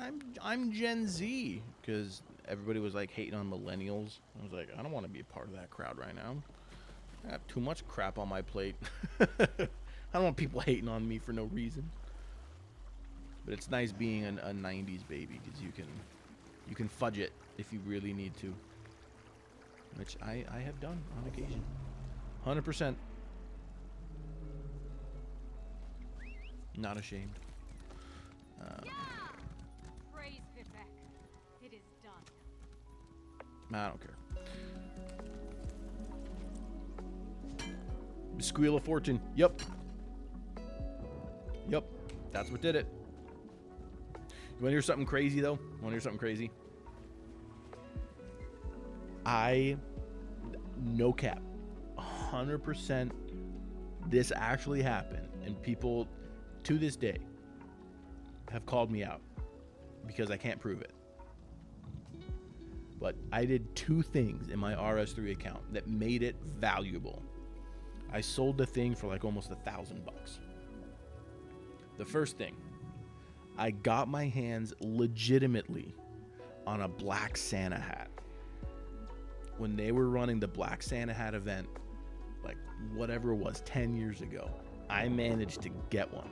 I'm Gen Z, because everybody was like hating on millennials. I was like, I don't want to be a part of that crowd right now. I have too much crap on my plate. I don't want people hating on me for no reason. But it's nice being a 90s baby, because you can fudge it if you really need to, which I have done on occasion. 100%. Not ashamed. Praise Vivek. It is done. I don't care. Squeal of Fortune. Yep. That's what did it. You want to hear something crazy, though? No cap, 100%, this actually happened, and people to this day have called me out because I can't prove it. But I did two things in my RS3 account that made it valuable. I sold the thing for like almost $1,000. The first thing, I got my hands legitimately on a Black Santa hat. When they were running the Black Santa hat event, like whatever it was, 10 years ago, I managed to get one.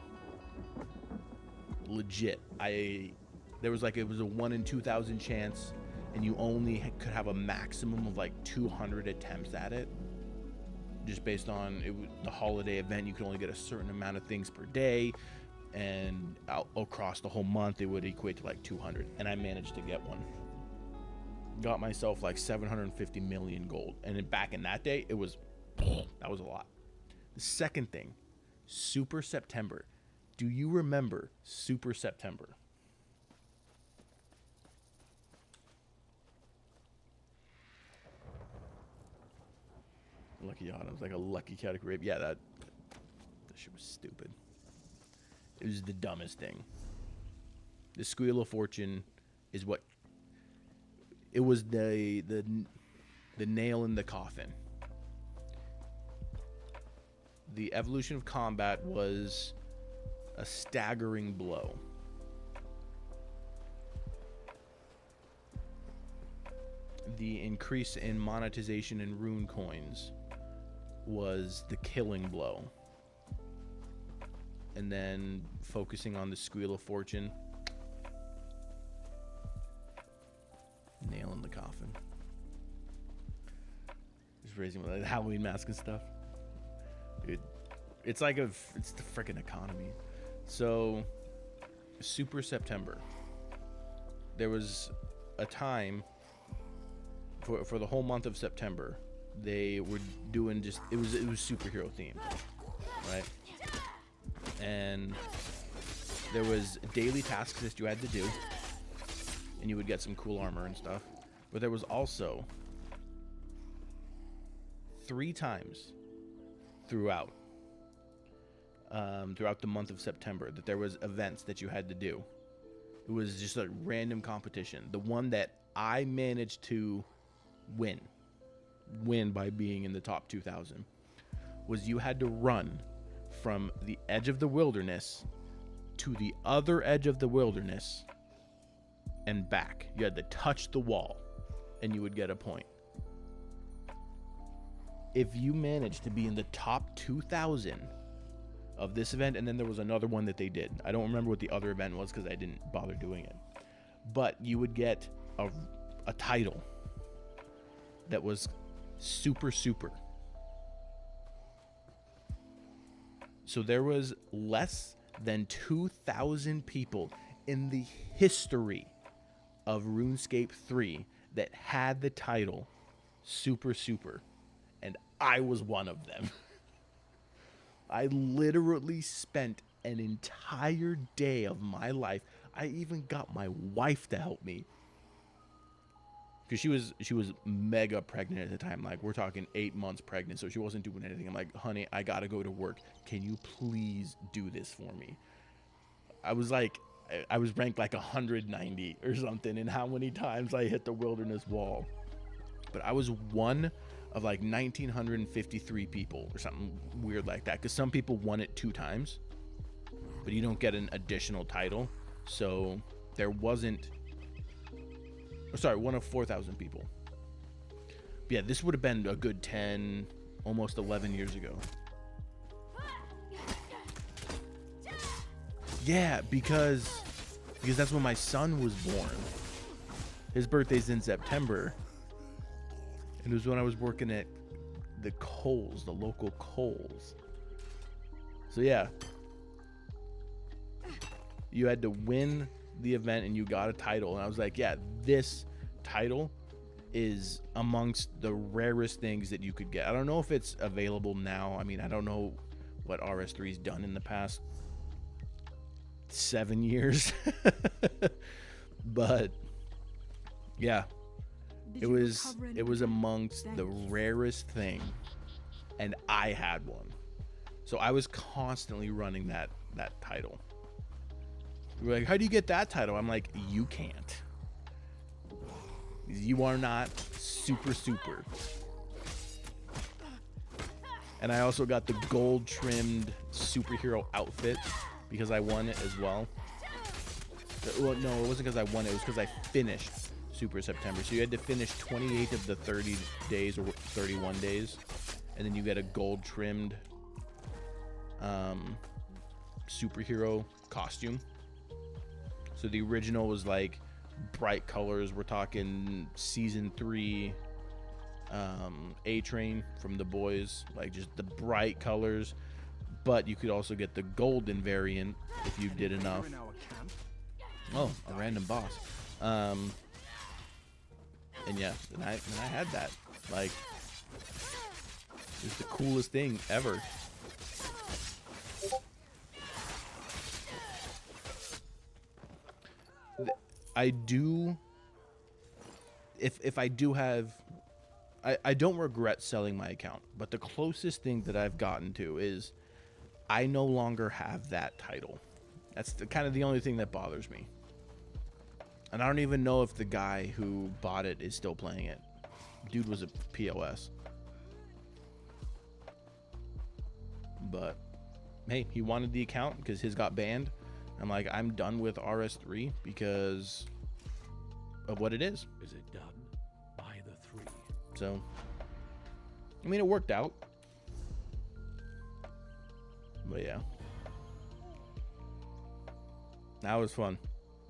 Legit. There was like, it was a 1 in 2,000 chance, and you only could have a maximum of like 200 attempts at it. Just based on the holiday event, you could only get a certain amount of things per day, and across the whole month, it would equate to like 200. And I managed to get one. Got myself like 750 million gold, and then back in that day, that was a lot. The second thing, Super September. Do you remember Super September? Lucky Autumn's like a lucky chaotic rape. Yeah, that shit was stupid. It was the dumbest thing. The Squeal of Fortune is what it was, the nail in the coffin. The evolution of combat was a staggering blow. The increase in monetization in rune coins was the killing blow. And then focusing on the Squeal of Fortune, nail in the coffin. Just raising like the Halloween mask and stuff. Dude, it's like it's the freaking economy. So, Super September. There was a time for the whole month of September, they were doing just it was superhero themed, right? And there was daily tasks that you had to do, and you would get some cool armor and stuff. But there was also 3 times throughout the month of September that there was events that you had to do. It was just a random competition. The one that I managed to win by being in the top 2,000 was you had to run from the edge of the wilderness to the other edge of the wilderness and back. You had to touch the wall and you would get a point. If you managed to be in the top 2,000 of this event, and then there was another one that they did. I don't remember what the other event was because I didn't bother doing it. But you would get a title that was super. So there was less than 2,000 people in the history of RuneScape 3 that had the title super, and I was one of them. I literally spent an entire day of my life. I even got my wife to help me, because she was mega pregnant at the time. Like, we're talking 8 months pregnant, so she wasn't doing anything. I'm like, honey, I gotta go to work. Can you please do this for me? I was ranked like 190 or something in how many times I hit the wilderness wall. But I was one of like 1,953 people or something weird like that, because some people won it 2 times, but you don't get an additional title. So there wasn't, one of 4,000 people. But yeah, this would have been a good 10, almost 11 years ago. Yeah, because that's when my son was born. His birthday's in September. And it was when I was working at the Kohl's, the local Kohl's. So yeah, you had to win the event and you got a title. And I was like, yeah, this title is amongst the rarest things that you could get. I don't know if it's available now. I mean, I don't know what RS3's done in the past 7 years. But yeah, it was amongst the rarest thing, and I had one. So I was constantly running that title. You were like, how do you get that title? I'm like, you can't. You are not super. And I also got the gold trimmed superhero outfit because I won it as well. Well, no, it wasn't because I won it. It was because I finished Super September. So you had to finish 28 of the 30 days or 31 days, and then you get a gold trimmed superhero costume. So the original was like bright colors. We're talking season 3 A-Train from The Boys, like just the bright colors. But you could also get the golden variant if you did enough. Oh, a random boss. And yeah, and I had that. Like, it's the coolest thing ever. I do, if I do have, I don't regret selling my account, but the closest thing that I've gotten to is I no longer have that title. That's kind of the only thing that bothers me. And I don't even know if the guy who bought it is still playing it. Dude was a POS. But hey, he wanted the account because his got banned. I'm like, I'm done with RS3 because of what it is. Is it done by the 3? So, I mean, it worked out. But yeah. That was fun.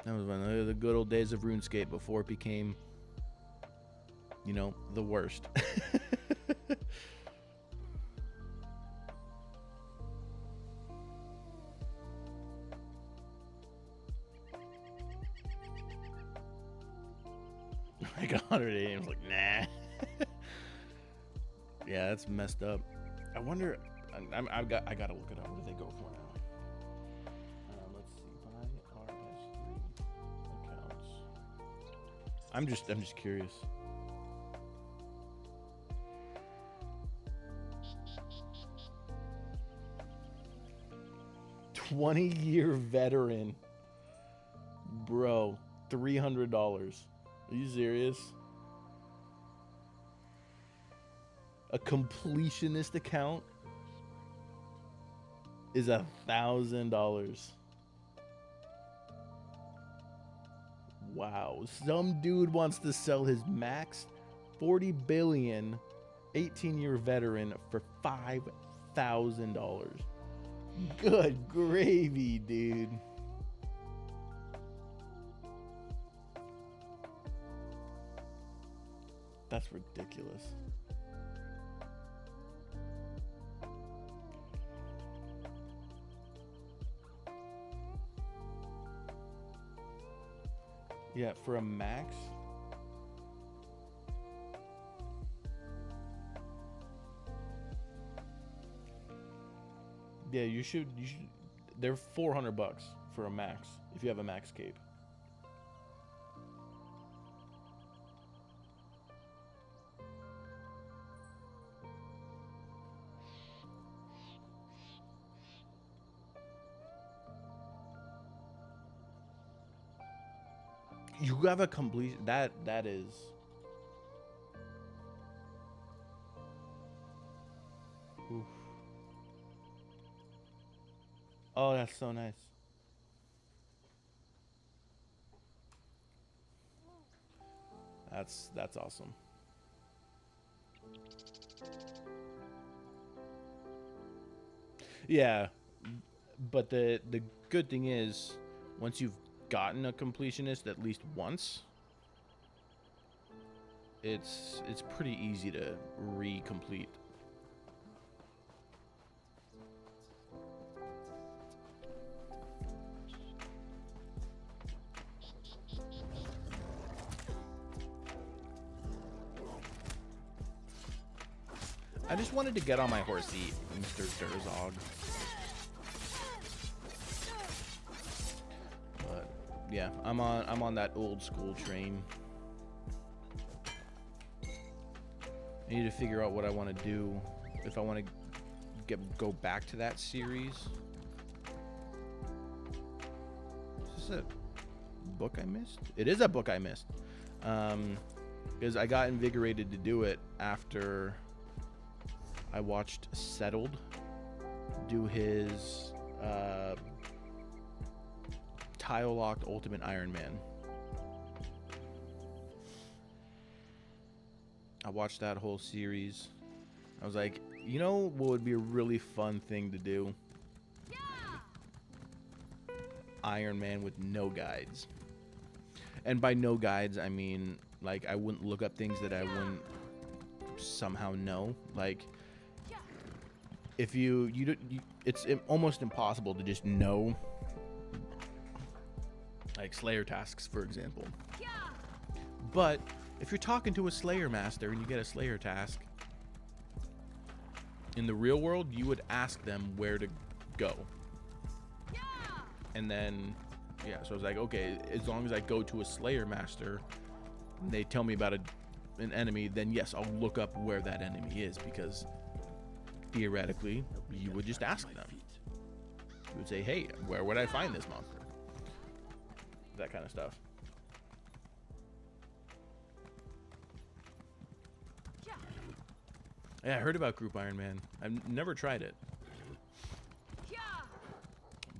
That was one of the good old days of RuneScape before it became, you know, the worst. Like 180, I was like, nah. Yeah, that's messed up. I wonder. I gotta look it up. What do they go for now? Let's see. Buy RS3 accounts. I'm just curious. $20-year veteran, bro. $300. Are you serious? A completionist account is $1,000. Wow. Some dude wants to sell his max 40 billion 18-year veteran for $5,000. Good gravy, dude. That's ridiculous. Yeah, for a max. Yeah, you should. They're $400 for a max if you have a max cape. You have a complete that is oof. Oh, that's so nice. That's awesome. Yeah, but the good thing is once you've gotten a completionist at least once, it's pretty easy to re-complete. I just wanted to get on my horsey, Mr. Durzog. But yeah, I'm on that old school train. I need to figure out what I want to do. If I want to go back to that series. Is this a book I missed? It is a book I missed. Because I got invigorated to do it after I watched Settled do his tile-locked Ultimate Iron Man. I watched that whole series. I was like, you know what would be a really fun thing to do? Iron Man with no guides. And by no guides, I mean, like, I wouldn't look up things that I wouldn't somehow know. Like, if it's almost impossible to just know, like, Slayer tasks, for example. But if you're talking to a Slayer master and you get a Slayer task, in the real world, you would ask them where to go. And then, yeah, so I was like, okay, as long as I go to a Slayer master and they tell me about an enemy, then yes, I'll look up where that enemy is, because theoretically, you would just ask them. You would say, hey, where would I find this monster? That kind of stuff. Yeah, I heard about Group Iron Man. I've never tried it.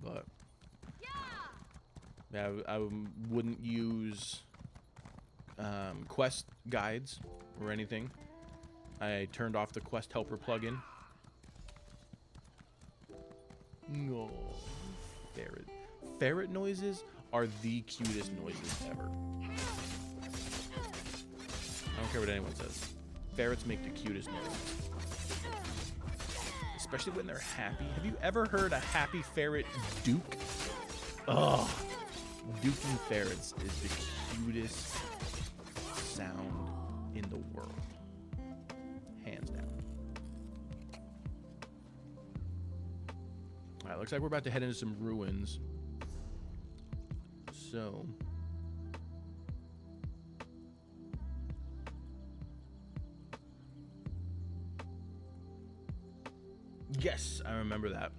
But yeah, I wouldn't use quest guides or anything. I turned off the quest helper plugin. No. Ferret. Ferret noises are the cutest noises ever. I don't care what anyone says. Ferrets make the cutest noises. Especially when they're happy. Have you ever heard a happy ferret duke? Oh, duking ferrets is the cutest sound in the world. Hands down. Alright, looks like we're about to head into some ruins. So... yes, I remember that.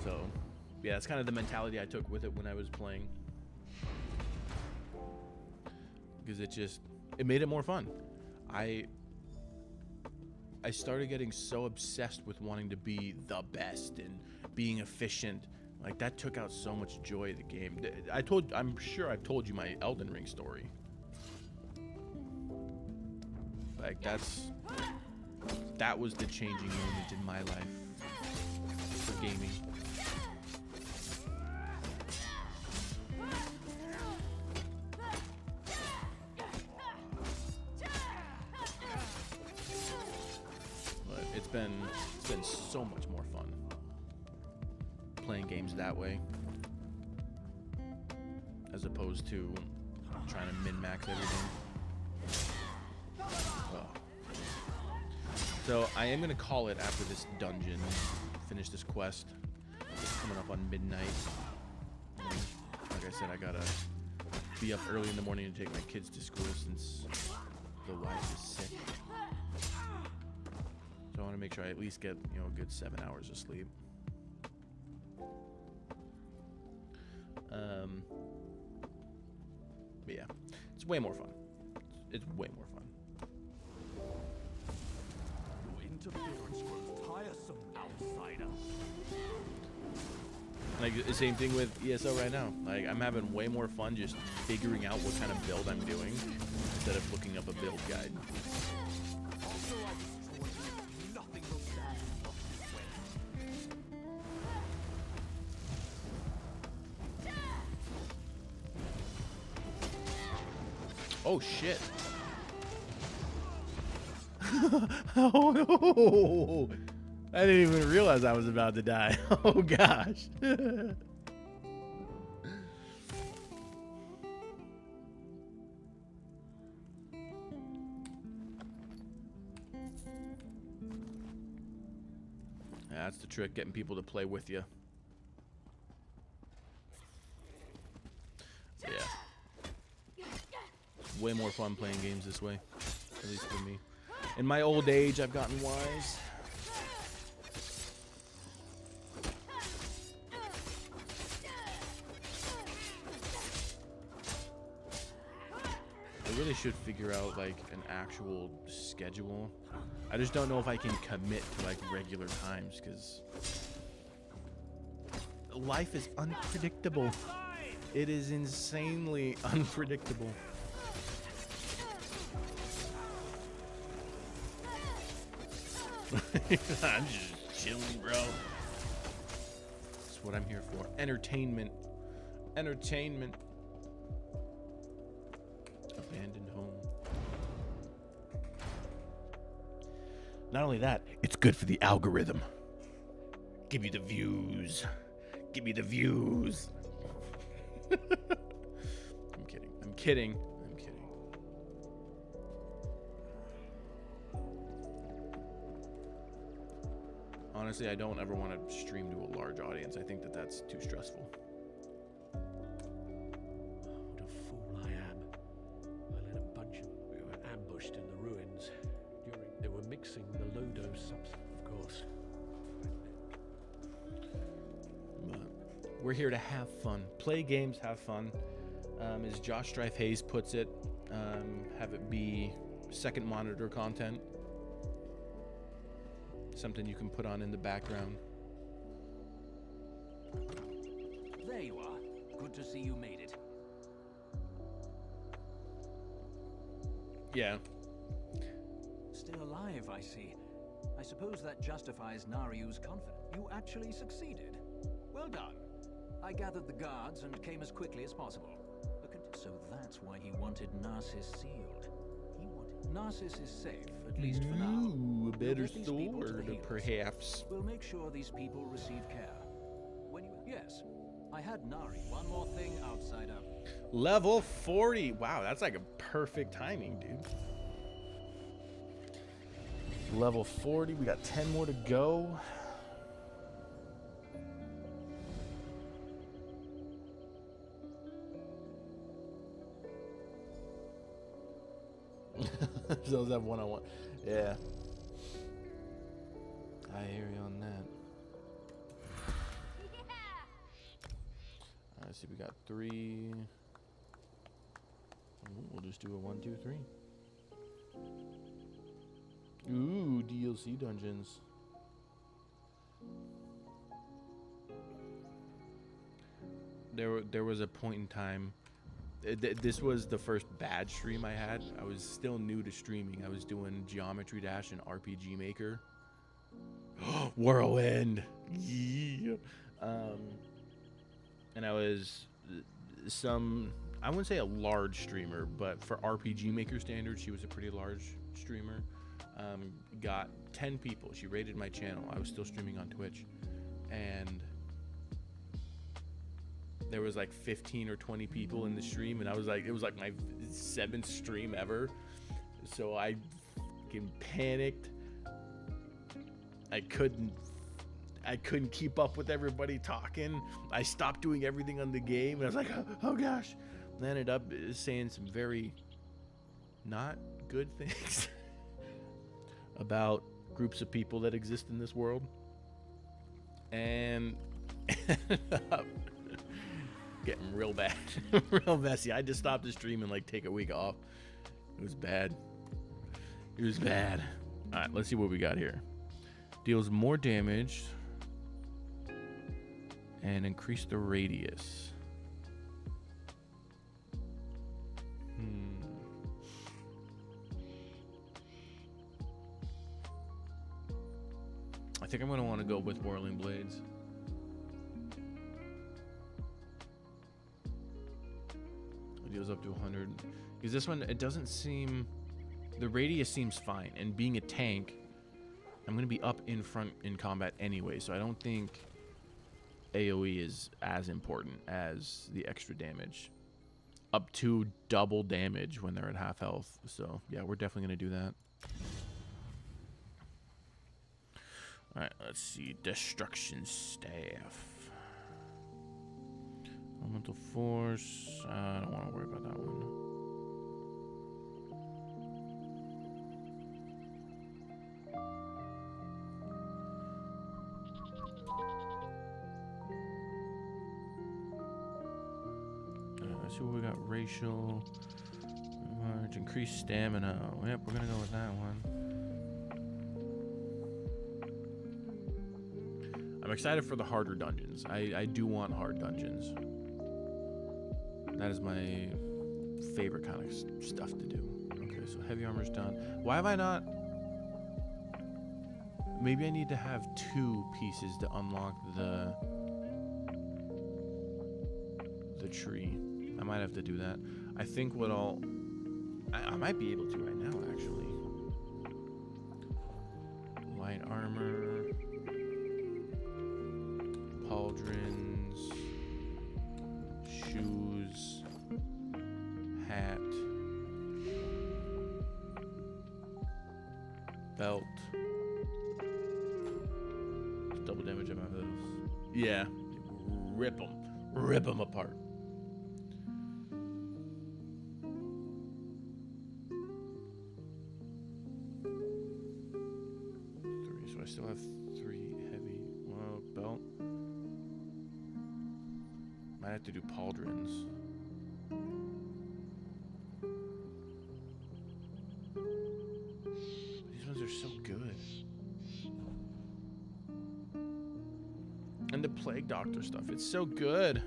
So, yeah, that's kind of the mentality I took with it when I was playing. Because it made it more fun. I started getting so obsessed with wanting to be the best and being efficient. Like, that took out so much joy of the game. I'm sure I've told you my Elden Ring story. Like, that was the changing moment in my life for gaming. But it's been so much more fun playing games that way, as opposed to trying to min-max everything. Oh. So I am gonna call it after this dungeon. Finish this quest. It's coming up on midnight. Like I said, I gotta be up early in the morning to take my kids to school since the wife is sick. So I want to make sure I at least get, a good 7 hours of sleep. But yeah, it's way more fun. It's way more fun. Interference grows tiresome, outsider. Like, the same thing with ESO right now. Like, I'm having way more fun just figuring out what kind of build I'm doing instead of looking up a build guide. Oh shit. Oh no! I didn't even realize I was about to die. Oh gosh. That's the trick, getting people to play with you. Yeah. Way more fun playing games this way, at least for me. In my old age, I've gotten wise. I really should figure out like an actual schedule. I just don't know if I can commit to like regular times because life is unpredictable. It is insanely unpredictable. I'm just chilling, bro. Just That's what I'm here for. Entertainment. Entertainment. Abandoned home. Not only that, it's good for the algorithm. Give you the views. Give me the views. I'm kidding. I'm kidding. I'm kidding. Honestly, I don't ever want to stream to a large audience. I think that that's too stressful. What a fool I am. I let a bunch of... We were ambushed in the ruins. They were mixing the low-dose substance, of course. But we're here to have fun. Play games, have fun. As Josh Strife Hayes puts it, have it be second monitor content. Something you can put on in the background. There you are. Good to see you made it. Yeah. Still alive, I see. I suppose that justifies Nariu's confidence. You actually succeeded. Well done. I gathered the guards and came as quickly as possible. So that's why he wanted Narcissus sealed. He wanted... Narcissus is safe, at least for now. Ooh, a better We'll get these people to the sword, healers. perhaps. We'll make sure these people receive care. When you... Yes, I had Nari. One more thing, outsider. Level 40. Wow, that's like a perfect timing, dude. Level 40. We got 10 more to go. Those have one-on-one. Yeah. I hear you on that. Let's see, we got 3. We'll just do a 1, 2, 3. Ooh, DLC dungeons. There was a point in time. This was the first bad stream I had. I was still new to streaming. I was doing Geometry Dash and RPG Maker. Whirlwind. Yeah. And I was I wouldn't say a large streamer, but for RPG Maker standards, she was a pretty large streamer. Got 10 people. She rated my channel. I was still streaming on Twitch. And there was like 15 or 20 people in the stream, and it was like my 7th stream ever. So I fucking panicked. I couldn't keep up with everybody talking. I stopped doing everything on the game, and I was like, oh gosh. And I ended up saying some very not good things about groups of people that exist in this world. And ended up getting real bad. Real messy. I just stopped the stream and like take a week off. It was bad. It was bad. Alright, let's see what we got here. Deals more damage and increase the radius. I think I'm gonna want to go with Whirling Blades. It deals up to 100. Because this one, it doesn't seem... The radius seems fine. And being a tank, I'm going to be up in front in combat anyway. So I don't think AoE is as important as the extra damage. Up to double damage when they're at half health. So yeah, we're definitely going to do that. Alright, let's see. Destruction Staff. Elemental Force. I don't want to worry about that one. Let's see what we got. Racial. Increased stamina. Yep, we're going to go with that one. I'm excited for the harder dungeons. I do want hard dungeons. That is my favorite kind of stuff to do. Okay, so heavy armor's done. Why have I not... Maybe I need to have 2 pieces to unlock the the tree. I might have to do that. I think what I might be able to right now, actually. Light armor. Pauldrons. Shoes. Hat. Belt. Double damage on my those. Yeah. Rip them. Rip them apart. So I still have 3 heavy. Well, belt. Might have to do pauldrons. These ones are so good. And the plague doctor stuff, it's so good.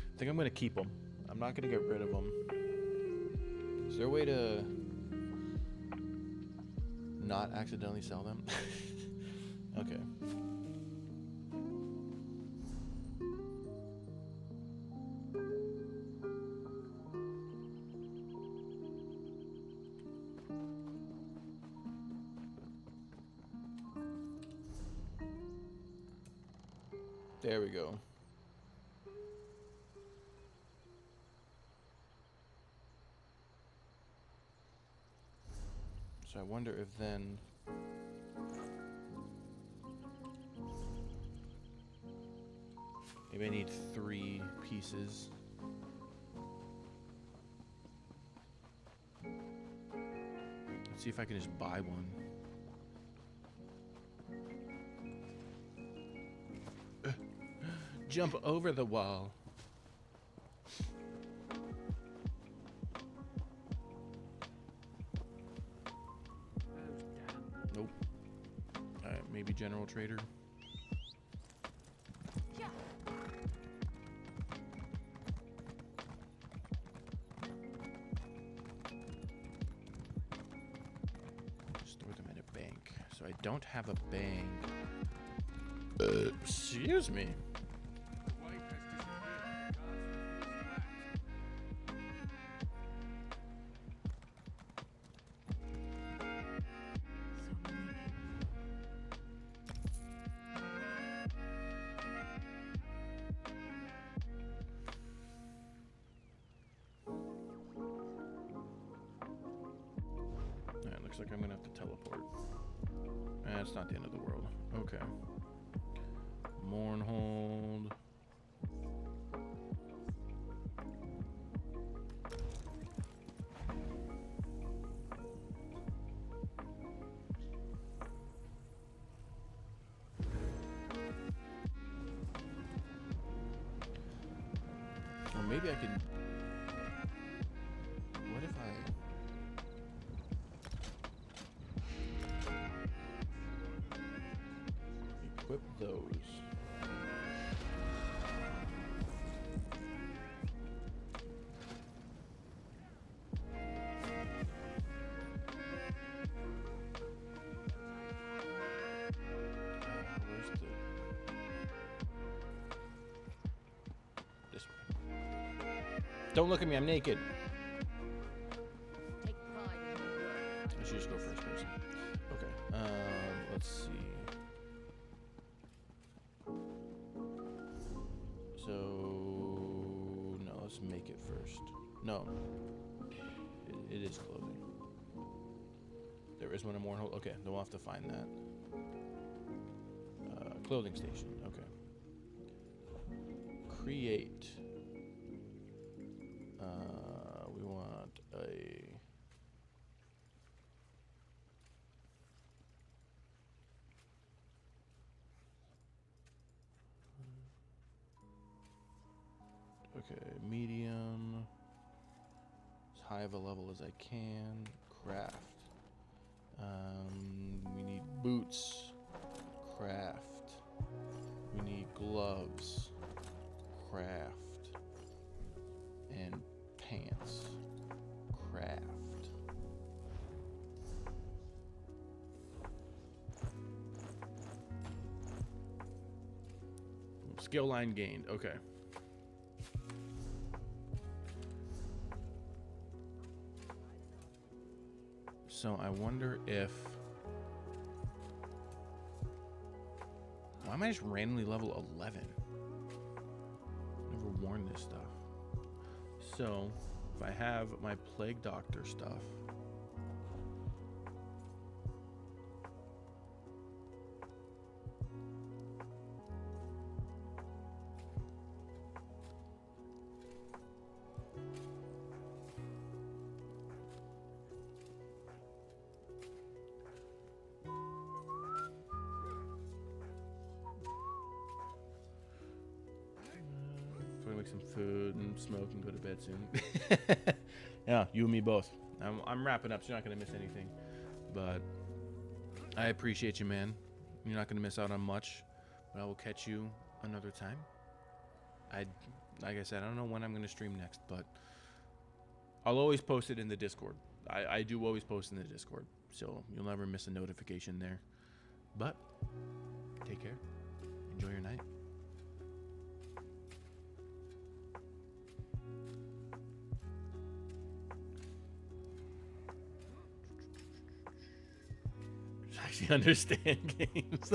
I think I'm gonna keep them. I'm not gonna get rid of them. Is there a way to not accidentally sell them? Okay. There we go. So I wonder if then maybe I need 3 pieces. Let's see if I can just buy one. Jump over the wall. Nope. Alright, maybe general trader. Store them in a bank. So I don't have a bank. Excuse me. Looks like I'm gonna have to teleport. That's not the end of the world. Okay. Mournhold. Or maybe I could. What if I? Equip those. Where's the... This way. Don't look at me, I'm naked. I should just go first person. Okay, let's see. So, no, let's make it first. No, it is clothing. There is one in Mournhold. Okay, then we'll have to find that. Clothing station, okay. Create. We want a... Okay, medium. As high of a level as I can. Craft. We need boots. Craft. We need gloves. craft. And pants. Craft. Skill line gained. Okay. So I wonder if... Why am I just randomly level 11? Never worn this stuff. So if I have my Plague Doctor stuff... Some food and smoke and go to bed soon. Yeah, you and me both. I'm wrapping up, so you're not going to miss anything. But I appreciate you, man. You're not going to miss out on much. But I will catch you another time. Like I said, I don't know when I'm going to stream next, but I'll always post it in the Discord. I do always post in the Discord, so you'll never miss a notification there. But take care. Enjoy your night. Actually understand games.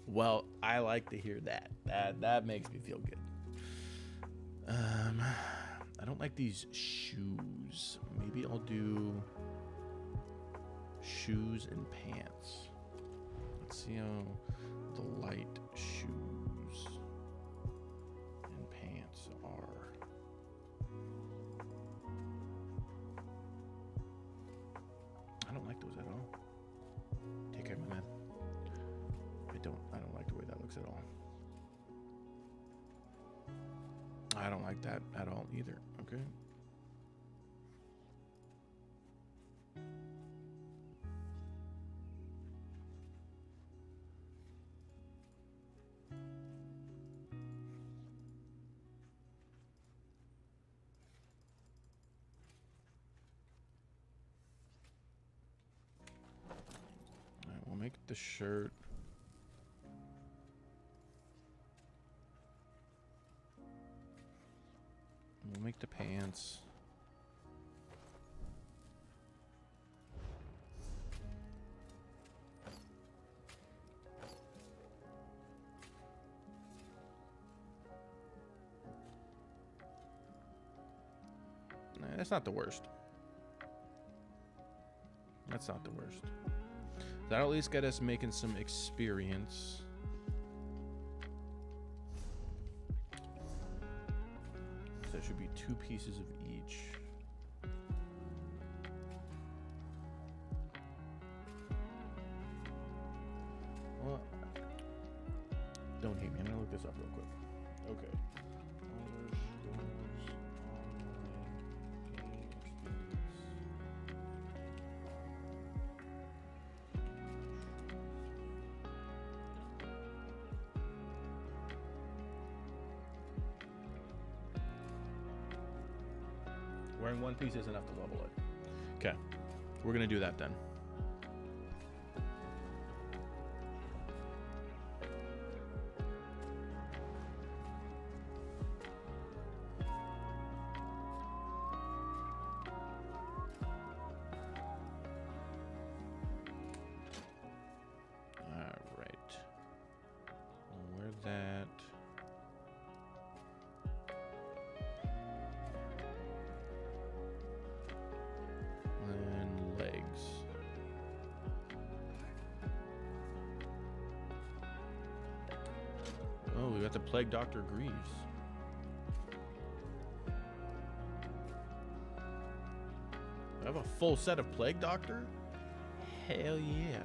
Well, I like to hear that. That makes me feel good. I don't like these shoes. Maybe I'll do shoes and pants. Let's see how the light shoes and pants are. I don't like those at all. Take care, my man. I don't like the way that looks at all. I don't like that at all either. Okay. All right, we'll make the shirt. We'll make the pants. Nah, that's not the worst. That's not the worst. That'll at least get us making some experience. There should be 2 pieces of each. Well, don't hate me. I'm gonna look this up real quick. Okay. Wearing 1 piece isn't enough to level it. Okay, we're gonna do that then. All right. We'll wear that. Oh, we got the Plague Doctor Greaves. I have a full set of Plague Doctor? Hell yeah.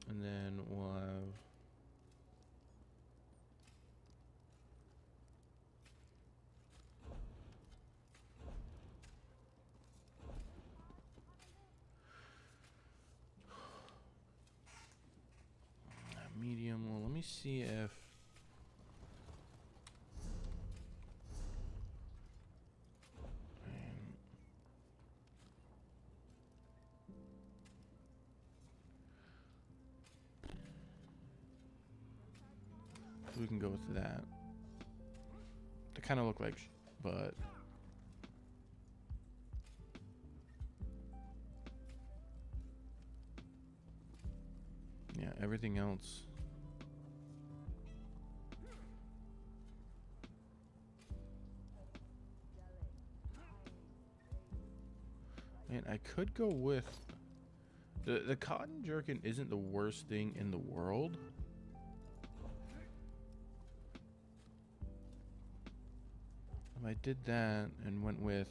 And then we'll have... me see if... we can go with that. They kind of look like, but yeah, everything else. Man, I could go with the cotton jerkin. Isn't the worst thing in the world. If I did that and went with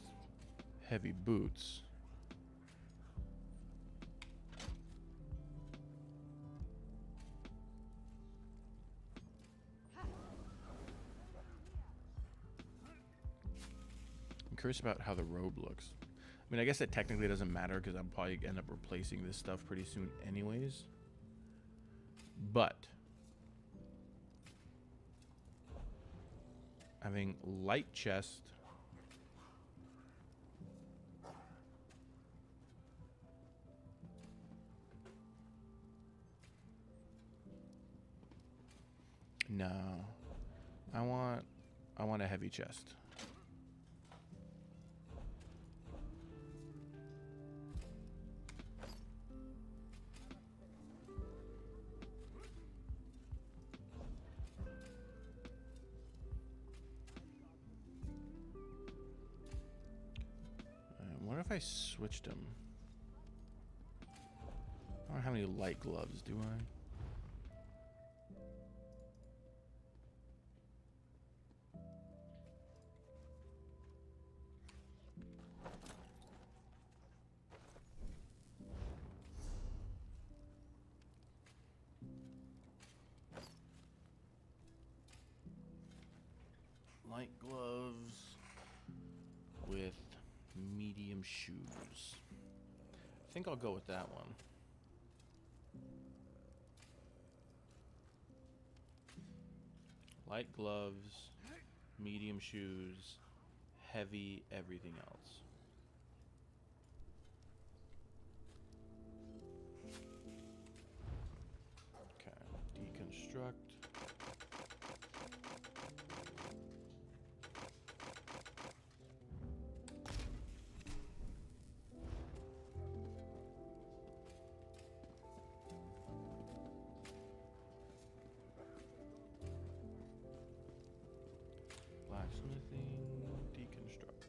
heavy boots, I'm curious about how the robe looks. I mean, I guess it technically doesn't matter because I'll probably end up replacing this stuff pretty soon anyways. But having light chest no, I want a heavy chest. What if I switched them? I don't have any light gloves, do I? Light gloves with medium shoes. I think I'll go with that one. Light gloves, medium shoes, heavy everything else. Okay, deconstruct. Blacksmithing, deconstruct.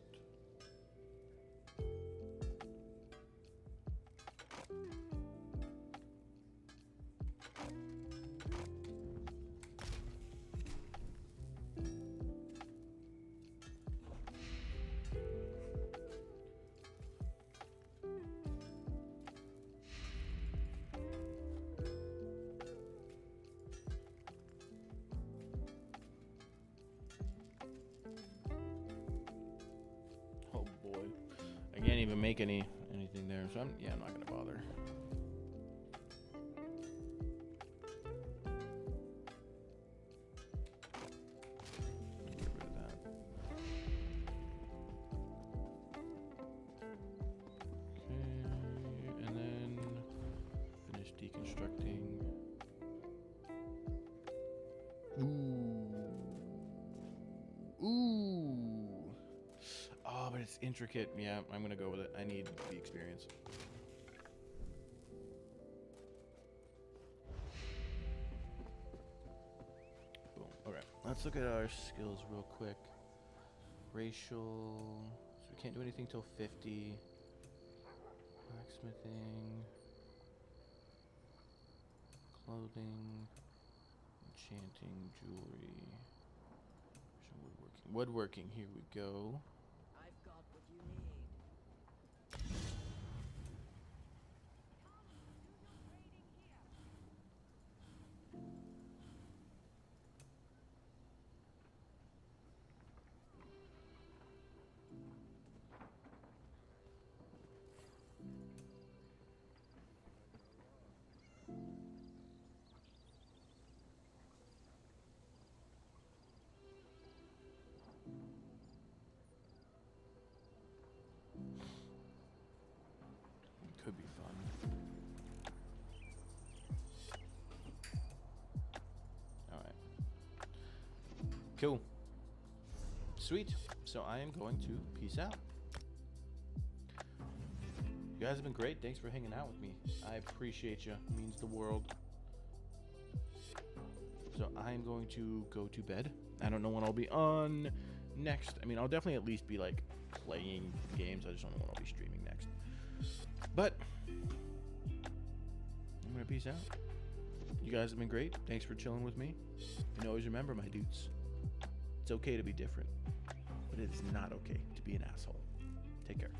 Oh boy, I can't even make anything there, so I'm not gonna bother. Get rid of that. Okay, and then finish deconstructing. Ooh. Oh, but it's intricate. Yeah, I'm gonna go with it. I need the experience. Boom. Alright, let's look at our skills real quick. Racial. So we can't do anything till 50. Blacksmithing. Clothing. Enchanting, jewelry. Woodworking. Woodworking, here we go. I've got what you need. Cool. Sweet. So I am going to peace out. You guys have been great. Thanks for hanging out with me. I appreciate you. It means the world. So I'm going to go to bed. I don't know when I'll be on next. I mean, I'll definitely at least be like playing games. I just don't know when I'll be streaming next. But I'm gonna peace out. You guys have been great. Thanks for chilling with me. And always remember, my dudes, it's okay to be different, but it is not okay to be an asshole. Take care.